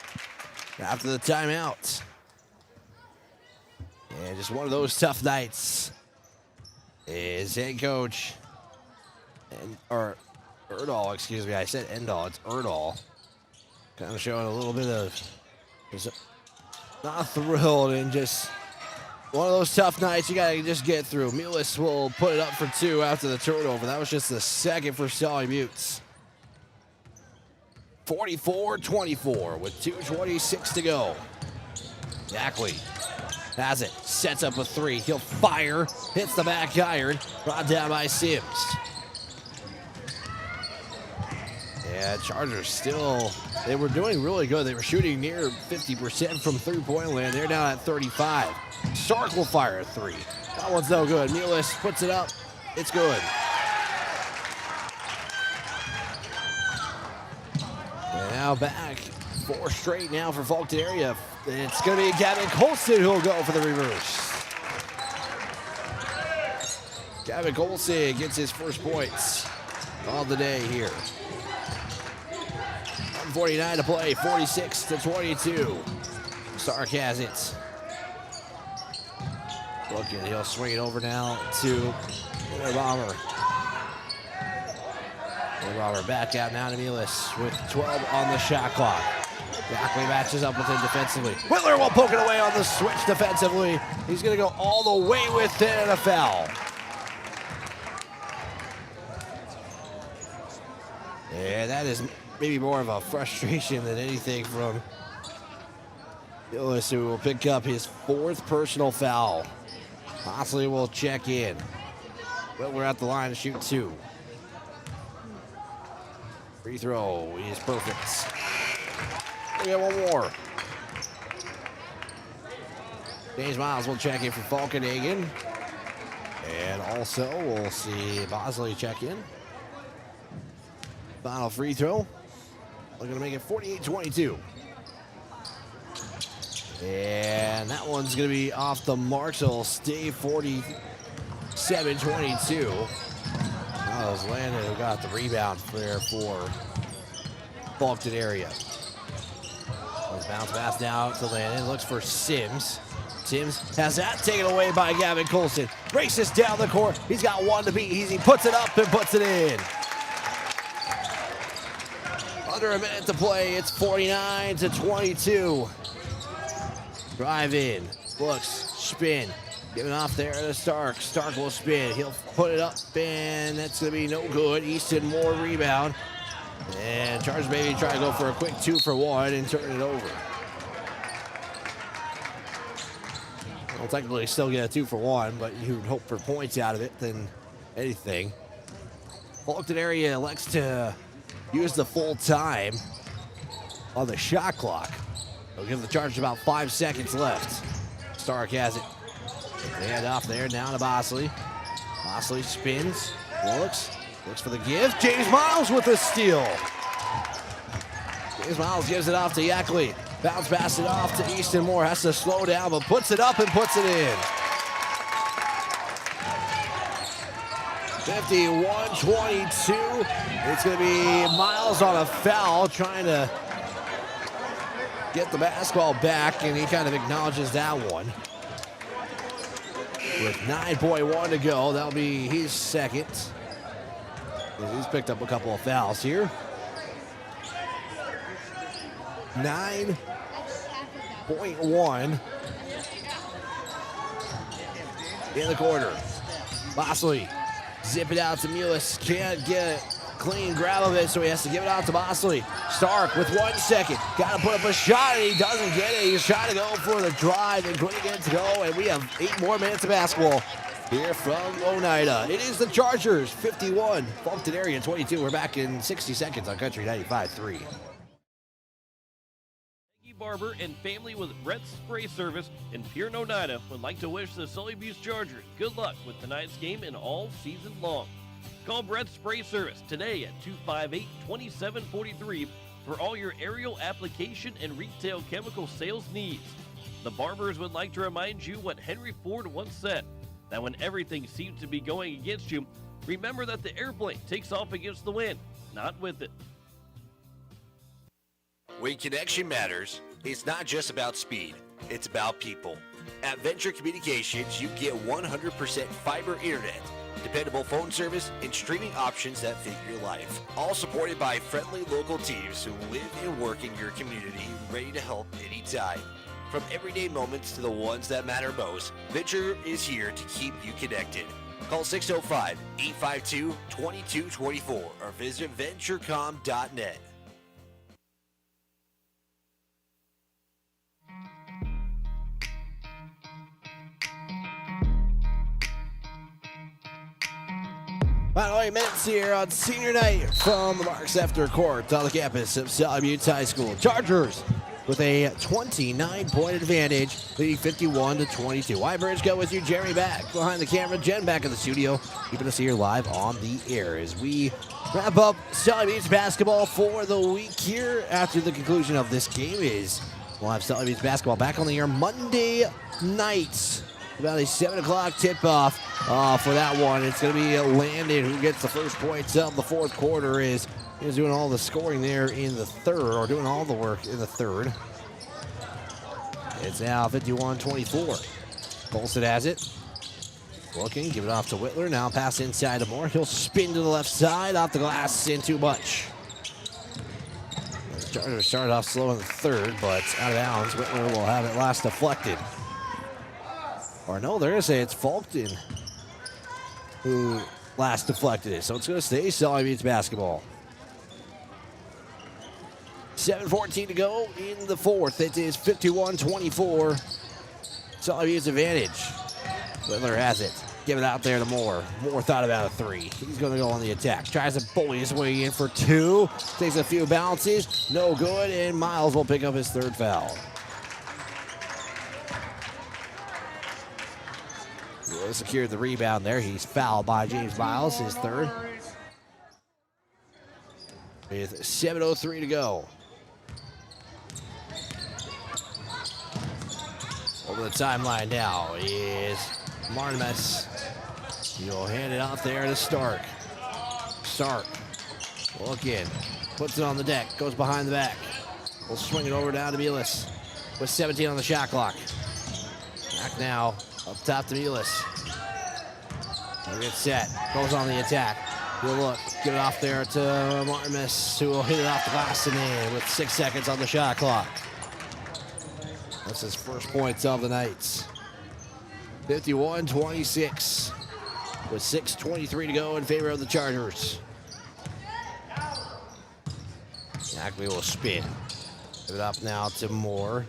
after the timeout. And just one of those tough nights is head coach, Erdahl, excuse me. I said Endall. It's Erdahl. Kind of showing a little bit of not thrilled and just one of those tough nights you got to just get through. Mullis will put it up for 2 after the turnover. That was just the second for Sully Buttes. 44-24 with 2:26 to go. Yackley Has it. Sets up a three. He'll fire. Hits the back iron. Brought down by Sims. Yeah, Chargers still, they were doing really good. They were shooting near 50% from three-point land. They're down at 35. Stark will fire a three. That one's no good. Mulis puts it up. It's good. And now back. 4 straight now for Faulkton area. It's going to be Gavin Colson who'll go for the reverse. Gavin Colson gets his first points of the day here. 1:49 to play, 46-22. Stark has it. Looking, he'll swing it over now to Bomber. Bomber back out now to Mulis with 12 on the shot clock. Ackley matches up with him defensively. Whitler will poke it away on the switch defensively. He's going to go all the way with it and a foul. And that is maybe more of a frustration than anything from Mulis, who will pick up his 4th personal foul. Possibly will check in. Whitler at the line to shoot 2. Free throw is perfect. We got one more. James Miles will check in for Falkenhagen. And also we'll see Bosley check in. Final free throw. We're going to make it 48-22. And that one's going to be off the mark, so it'll stay 47-22. That was Landon who got the rebound there for Faulkton area. Bounce pass now to Landon. Looks for Sims. Sims has that taken away by Gavin Colson. Races down the court. He's got one to beat. He puts it up and puts it in. Under a minute to play. It's 49-22. Drive in. Looks. Spin. Giving off there to Stark. Stark will spin. He'll put it up, and that's going to be no good. Easton Moore rebound. And Chargers maybe try to go for a quick 2-for-1 and turn it over. Well, technically still get a 2-for-1, but you would hope for points out of it than anything. Faulkton area elects to use the full time on the shot clock. They'll give the Chargers about 5 seconds left. Stark has it. They hand off there, down to Bosley. Bosley spins, looks for the give. James Miles with a steal. James Miles gives it off to Yackley. Bounce pass it off to Easton Moore. Has to slow down, but puts it up and puts it in. 51-22. It's going to be Miles on a foul, trying to get the basketball back, and he kind of acknowledges that one. With 9.1 to go, that'll be his second. He's picked up a couple of fouls here. 9.1 in the quarter. Bosley, zip it out to Mulis. Can't get a clean grab of it, so he has to give it out to Bosley. Stark with 1 second. Got to put up a shot, and he doesn't get it. He's trying to go for the drive and couldn't get it to go, and we have 8 more minutes of basketball here from Oneida. It is the Chargers, 51. Faulkton area, 22. We're back in 60 seconds on Country 95.3. Barber and family with Brett's Spray Service in Pierre, Oneida would like to wish the Sully Chargers good luck with tonight's game and all season long. Call Brett's Spray Service today at 258-2743 for all your aerial application and retail chemical sales needs. The Barbers would like to remind you what Henry Ford once said, that when everything seems to be going against you, remember that the airplane takes off against the wind, not with it. When connection matters, it's not just about speed, it's about people. At Venture Communications, you get 100% fiber internet, dependable phone service, and streaming options that fit your life. All supported by friendly local teams who live and work in your community, ready to help anytime. From everyday moments to the ones that matter most, Venture is here to keep you connected. Call 605-852-2224 or visit venturecom.net. Final 8 minutes here on senior night from the Mark Sefter Court on the campus of Sully Buttes High School. Chargers with a 29-point advantage, leading 51-22. Wybridge go with you, Jeremy back behind the camera, Jen back in the studio, keeping us here live on the air as we wrap up Sully Buttes basketball for the week here. After the conclusion of this game we'll have Sully Buttes basketball back on the air Monday nights. About a 7 o'clock tip-off for that one. It's going to be Landon who gets the first points of the fourth quarter. Is doing all the scoring there in the third, or doing all the work in the third. It's now 51-24. Colson has it. Looking, give it off to Whitler. Now pass inside to Moore. He'll spin to the left side, off the glass, in too much. The Chargers started off slow in the third, but out of bounds. Whitler will have it last deflected. Or no, they're going to say it's Faulkton who last deflected it. So it's going to stay Sully Buttes basketball. 7:14 to go in the fourth. It is 51-24. Sully Buttes advantage. Whitler has it. Give it out there to Moore. Moore thought about a three. He's going to go on the attack. Tries to bully his way in for two. Takes a few bounces. No good. And Miles will pick up his third foul. Secured the rebound there. He's fouled by James Miles, his third. With 7:03 to go. Over the timeline now is Martimus. He'll hand it off there to Stark. Stark, looking, puts it on the deck, goes behind the back. We'll swing it over down to Mielis with 17 on the shot clock. Back now, up top to Mielis. He'll get set, goes on the attack. He'll look, get it off there to Martimus, who will hit it off the glass and in with 6 seconds on the shot clock. That's his first points of the night. 51-26 with 6:23 to go in favor of the Chargers. Ackley will spin. Give it up now to Moore.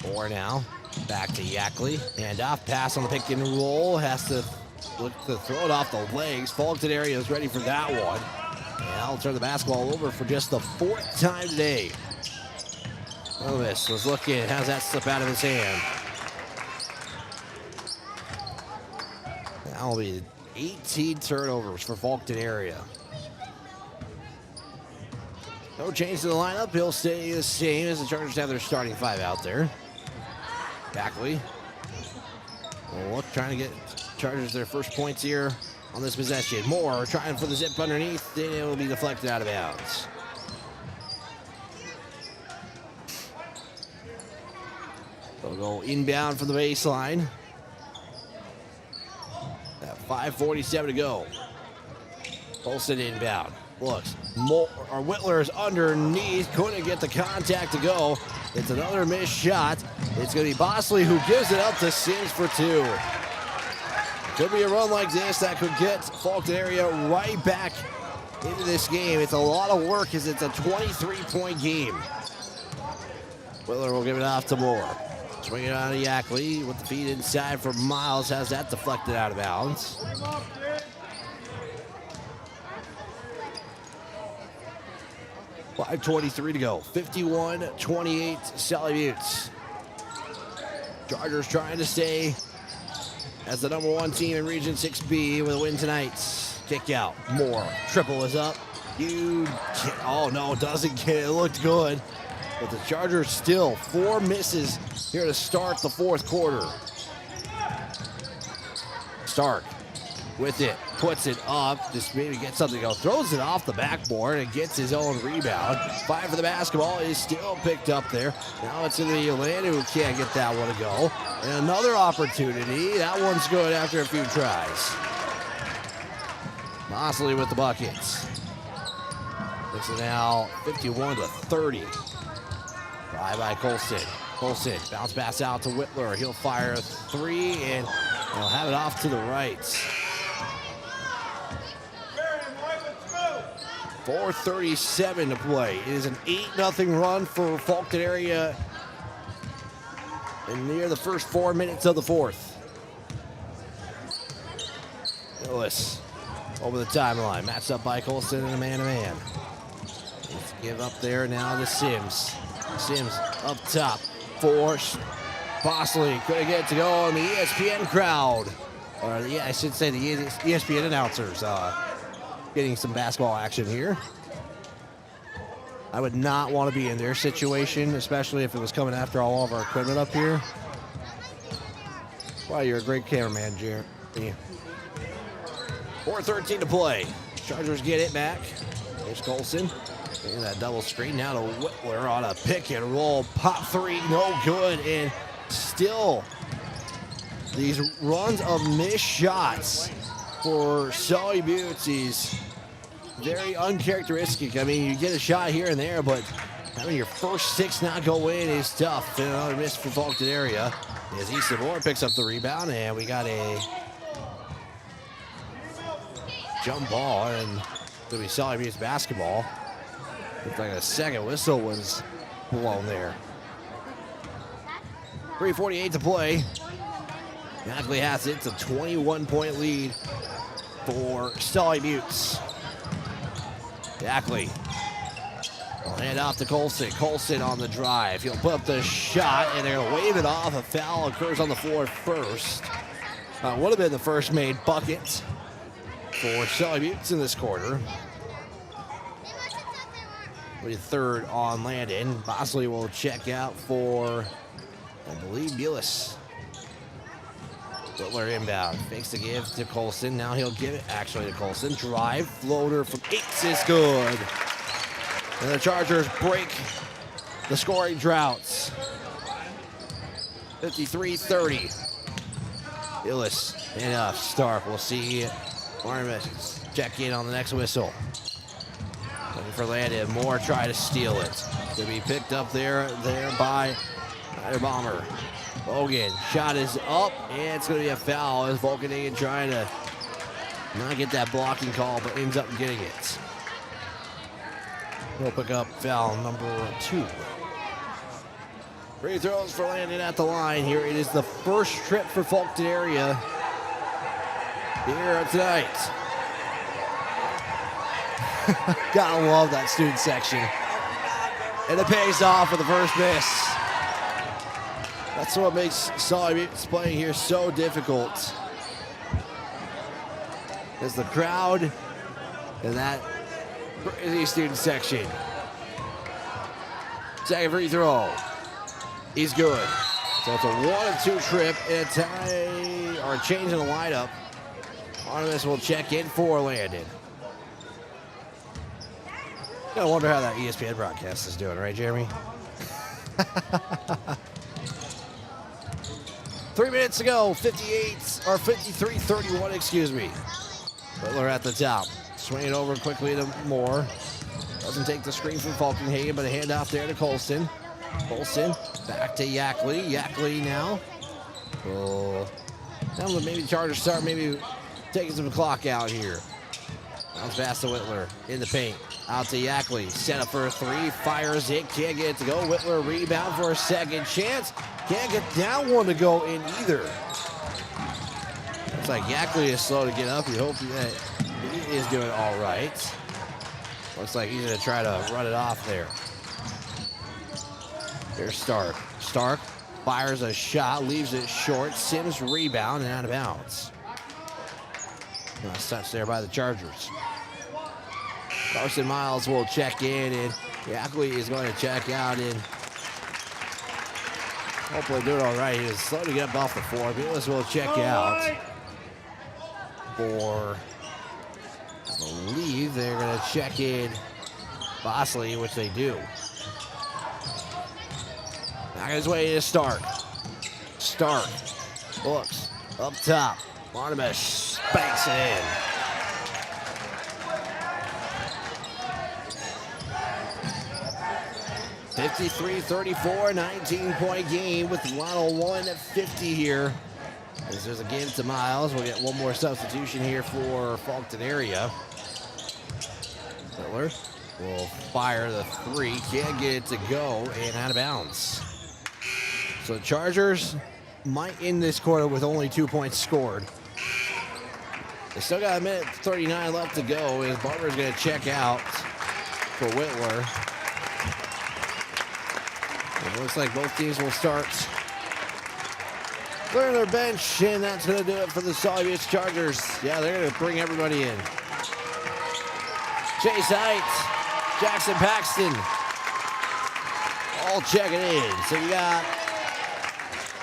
Moore now. Back to Yackley. Hand off. Pass on the pick and roll. Has to look to throw it off the legs. Faulkton area is ready for that one. And I'll turn the basketball over for just the fourth time today. Lewis was looking. How's that slip out of his hand? That'll be 18 turnovers for Faulkton area. No change to the lineup. He'll stay the same as the Chargers have their starting five out there. Backley. Look, trying to get Chargers their first points here on this possession. Moore trying for the zip underneath. Then it will be deflected out of bounds. They'll go inbound from the baseline. At 5:47 to go. Olsen inbound. Looks. Moore, or Whitler is underneath. Couldn't get the contact to go. It's another missed shot. It's going to be Bosley who gives it up to Sims for two. Could be a run like this that could get Faulkton area right back into this game. It's a lot of work as it's a 23-point game. Whitler will give it off to Moore. Swing it on to Yackley with the feed inside for Miles. Has that deflected out of bounds. .5:23 to go. 51-28 Sully Buttes. Chargers trying to stay as the number one team in Region 6B with a win tonight. Kick out. Moore. Triple is up. Oh no, doesn't get it. It looked good. But the Chargers still 4 misses here to start the fourth quarter. Stark with it, puts it up, just maybe get something to go. Throws it off the backboard and gets his own rebound. Fight for the basketball is still picked up there. Now it's going to be Orlando who can't get that one to go. And another opportunity. That one's good after a few tries. Mosley with the buckets. It's now 51-30. Drive by Colson. Colson, bounce pass out to Whitler. He'll fire a three and he'll have it off to the right. 4:37 to play. It is an 8-0 run for Faulkton area in near the first 4 minutes of the fourth. Willis over the timeline. Matched up by Colston in a man-to-man. Let's give up there now to Sims. Sims up top for Bosley. Couldn't get it to go on the ESPN crowd. Or, I should say the ESPN announcers getting some basketball action here. I would not want to be in their situation, especially if it was coming after all of our equipment up here. Wow, you're a great cameraman, Jeremy. 4:13 to play. Chargers get it back. There's Colson. And that double screen now to Whitler on a pick and roll. Pop three, no good. And still, these runs of missed shots for Sully Buttes is very uncharacteristic. I mean, you get a shot here and there, but having your first 6 not go in is tough. And another miss for Faulkton area. As Easton Moore picks up the rebound, and we got a jump ball, and it'll be Sully Buttes basketball. Looks like a second whistle was blown there. 3:48 to play. Ackley has it. It's a 21-point lead for Sully Buttes. Ackley will hand off to Colson. Colson on the drive. He'll put up the shot, and they're going to wave it off. A foul occurs on the floor first. Would have been the first made bucket for Sully Buttes in this quarter. With third on Landon. Bosley will check out for, I believe, Bulis. Butler inbound. Fakes the give to Colson. Now he'll give it actually to Colson. Drive. Floater from 8 is good. And the Chargers break the scoring droughts. 53-30. Illis enough. Stark. We'll see Artemis check in on the next whistle. Looking for Landon. Moore try to steal it. To be picked up there by Ryder Bomber. Bogan. Shot is up, and it's going to be a foul as Vulcan trying to not get that blocking call, but ends up getting it. He'll pick up foul number 2. Free throws for Landon at the line here. It is the first trip for Faulkton area here tonight. Gotta love that student section. And it pays off with the first miss. That's what makes Sully Buttes playing here so difficult. Is the crowd and that crazy student section. Second free throw. He's good. So it's a 1-2 trip and a tie or a change in the lineup. Artemis will check in for Landon. I wonder how that ESPN broadcast is doing, right, Jeremy? 3 minutes to go, 53-31, excuse me. Butler at the top. Swing it over quickly to Moore. Doesn't take the screen from Falkenhagen, but a handoff there to Colson. Colson back to Yackley. Yackley now. Oh, now maybe the Chargers start maybe taking some clock out here. Bounce pass to Whitler in the paint. Out to Yackley. Set up for a 3. Fires it. Can't get it to go. Whitler rebound for a second chance. Can't get down one to go in either. Looks like Yackley is slow to get up. You hope that he is doing all right. Looks like he's going to try to run it off there. Here's Stark. Stark fires a shot. Leaves it short. Sims rebound and out of bounds. Nice touch there by the Chargers. Carson Miles will check in, and Yackley is going to check out, and hopefully doing all right. He was slow to get up off the floor. Bulis will check out for, I believe they're going to check in Bosley, which they do. Back his way to Stark. Stark looks up top. Artemis spanks it in. (53-34), 19-point game with 101-50 here. As there's a give to Miles. We'll get one more substitution here for Faulkton area. Miller will fire the 3. Can't get it to go and out of bounds. So the Chargers might end this quarter with only 2 points scored. They still got a minute 39 left to go as Barber's going to check out for Whitler. It looks like both teams will start clearing their bench, and that's going to do it for the Sully Buttes Chargers. Yeah, they're going to bring everybody in. Chase Height, Jackson Paxton, all checking in. So you got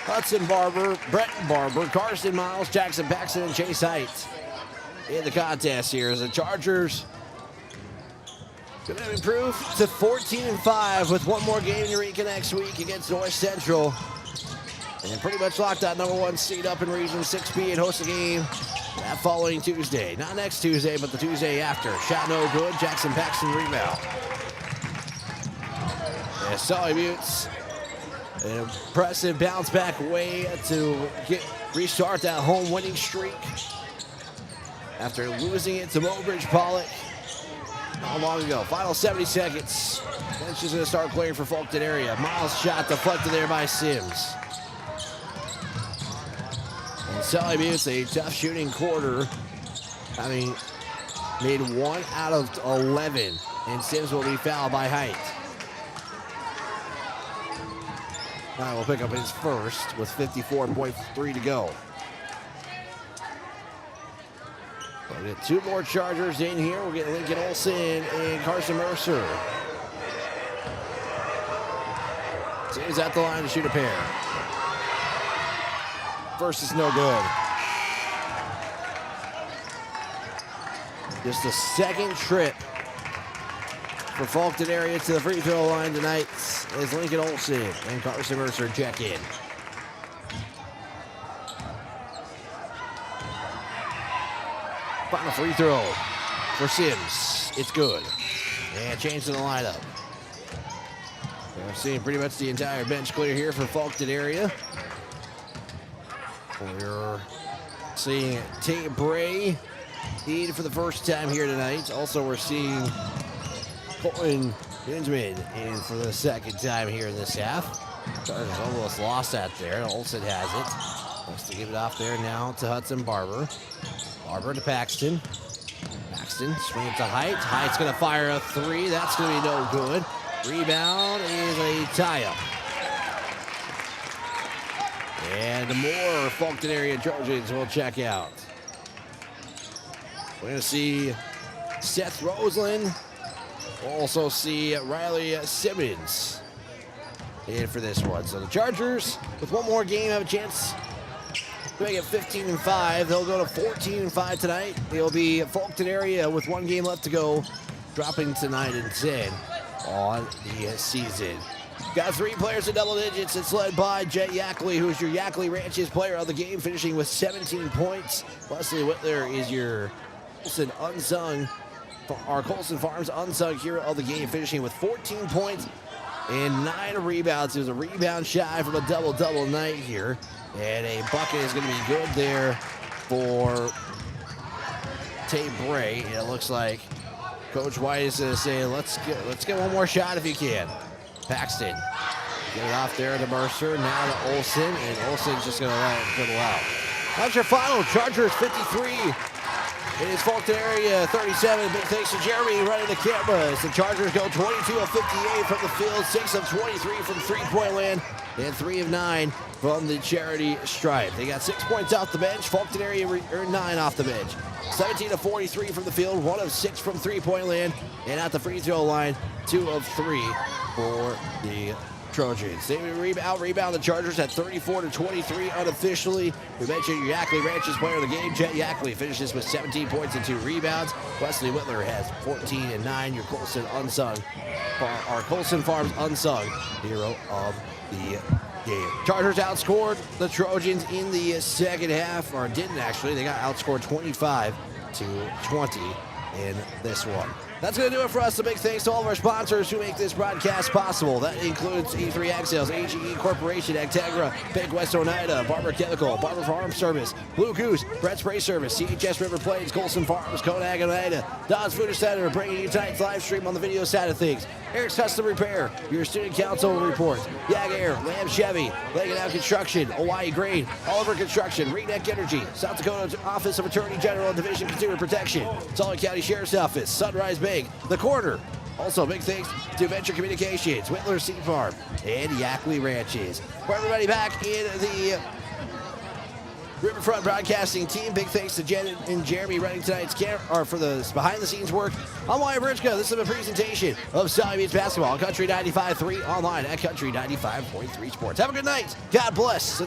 Hudson Barber, Bretton Barber, Carson Miles, Jackson Paxton, and Chase Height in the contest here as the Chargers going to improve to 14-5 with one more game in Eureka next week against North Central. And pretty much locked that number 1 seed up in Region 6B and host a game that following Tuesday. Not next Tuesday, but the Tuesday after. Shot no good. Jackson Paxton rebound. And Sully Buttes, an impressive bounce back way to restart that home winning streak after losing it to Mobridge Pollock not long ago. Final 70 seconds. Bench is going to start clearing for Faulkton area. Miles' shot deflected there by Sims. And Sully Buttes, a tough shooting quarter, having made 1 out of 11, and Sims will be fouled by Height. Now will pick up his first with 54.3 to go. We'll get 2 more Chargers in here. We'll get Lincoln Olson and Carson Mercer. Sims at the line to shoot a pair. First is no good. Just the second trip for Faulkton area to the free throw line tonight is Lincoln Olson and Carson Mercer check in. Final free throw for Sims. It's good. And change to the lineup. We're seeing pretty much the entire bench clear here for Faulkton area. We're seeing Tate Bray in for the first time here tonight. Also, we're seeing Colton Benjamin in for the second time here in this half. Chargers almost lost that there. Olsen has it. Wants to give it off there now to Hudson Barber. Barber to Paxton. Paxton swing it to Height. Height's going to fire a 3. That's going to be no good. Rebound is a tie-up. And more Faulkton area Trojans will check out. We're going to see Seth Roseland. We'll also see Riley Simmons in for this one. So the Chargers, with one more game, have a chance to make it 15-5. They'll go to 14-5 tonight. They'll be Faulkton area with 1 game left to go, dropping to 9-10 on the season. Got 3 players in double digits. It's led by Jet Yackley, who's your Yackley Ranches player of the game, finishing with 17 points. Leslie Whitler is your Colson unsung, our Colson Farms unsung hero of the game, finishing with 14 points and 9 rebounds. There's a rebound shy from a double-double night here. And a bucket is going to be good there for Tate Bray. And it looks like Coach White is going to say, let's get one more shot if you can. Paxton, get it off there to Mercer, now to Olsen, and Olsen's just going to let it dribble out. That's your final. Chargers 53. It is Faulkton area 37. Big thanks to Jeremy running the cameras. The Chargers go 22 of 58 from the field, 6 of 23 from three-point land, and 3 of 9 from the charity stripe. They got 6 points off the bench. Faulkton area earned 9 off the bench. 17 of 43 from the field, 1 of 6 from three-point land, and at the free throw line, 2 of 3 for the Trojans. They out-rebound the Chargers at 34-23 unofficially. We mentioned your Yackley Ranches player of the game, Jet Yackley, finishes with 17 points and 2 rebounds. Wesley Whitler has 14 and 9. Your Colson unsung, our Colson Farms unsung hero of the game. Chargers outscored the Trojans in the second half, or didn't actually. They got outscored 25-20 in this one. That's going to do it for us. A big thanks to all of our sponsors who make this broadcast possible. That includes E3 Ag Sales, AGE Corporation, Actegra, Bank West Oneida, Barber Chemical, Barber Farm Service, Blue Goose, Brett Spray Service, CHS River Plains, Colson Farms, Konak Oneida, Don's Food Center, bringing you tonight's live stream on the video side of things. Eric's Custom Repair, your student council reports, Yag Air, Lamb Chevy, Laying Out Construction, Hawaii Grain, Oliver Construction, Redneck Energy, South Dakota Office of Attorney General and Division of Consumer Protection, Sully County Sheriff's Office, Sunrise Bank, The Quarter. Also, big thanks to Venture Communications, Whitler Seed Farm, and Yackley Ranches. For everybody back in the Riverfront Broadcasting team, big thanks to Jen and Jeremy running tonight's for the behind-the-scenes work. I'm Wyatt Bridgko. This is a presentation of Sully Beats Basketball on Country 95.3, online at Country 95.3 Sports. Have a good night. God bless.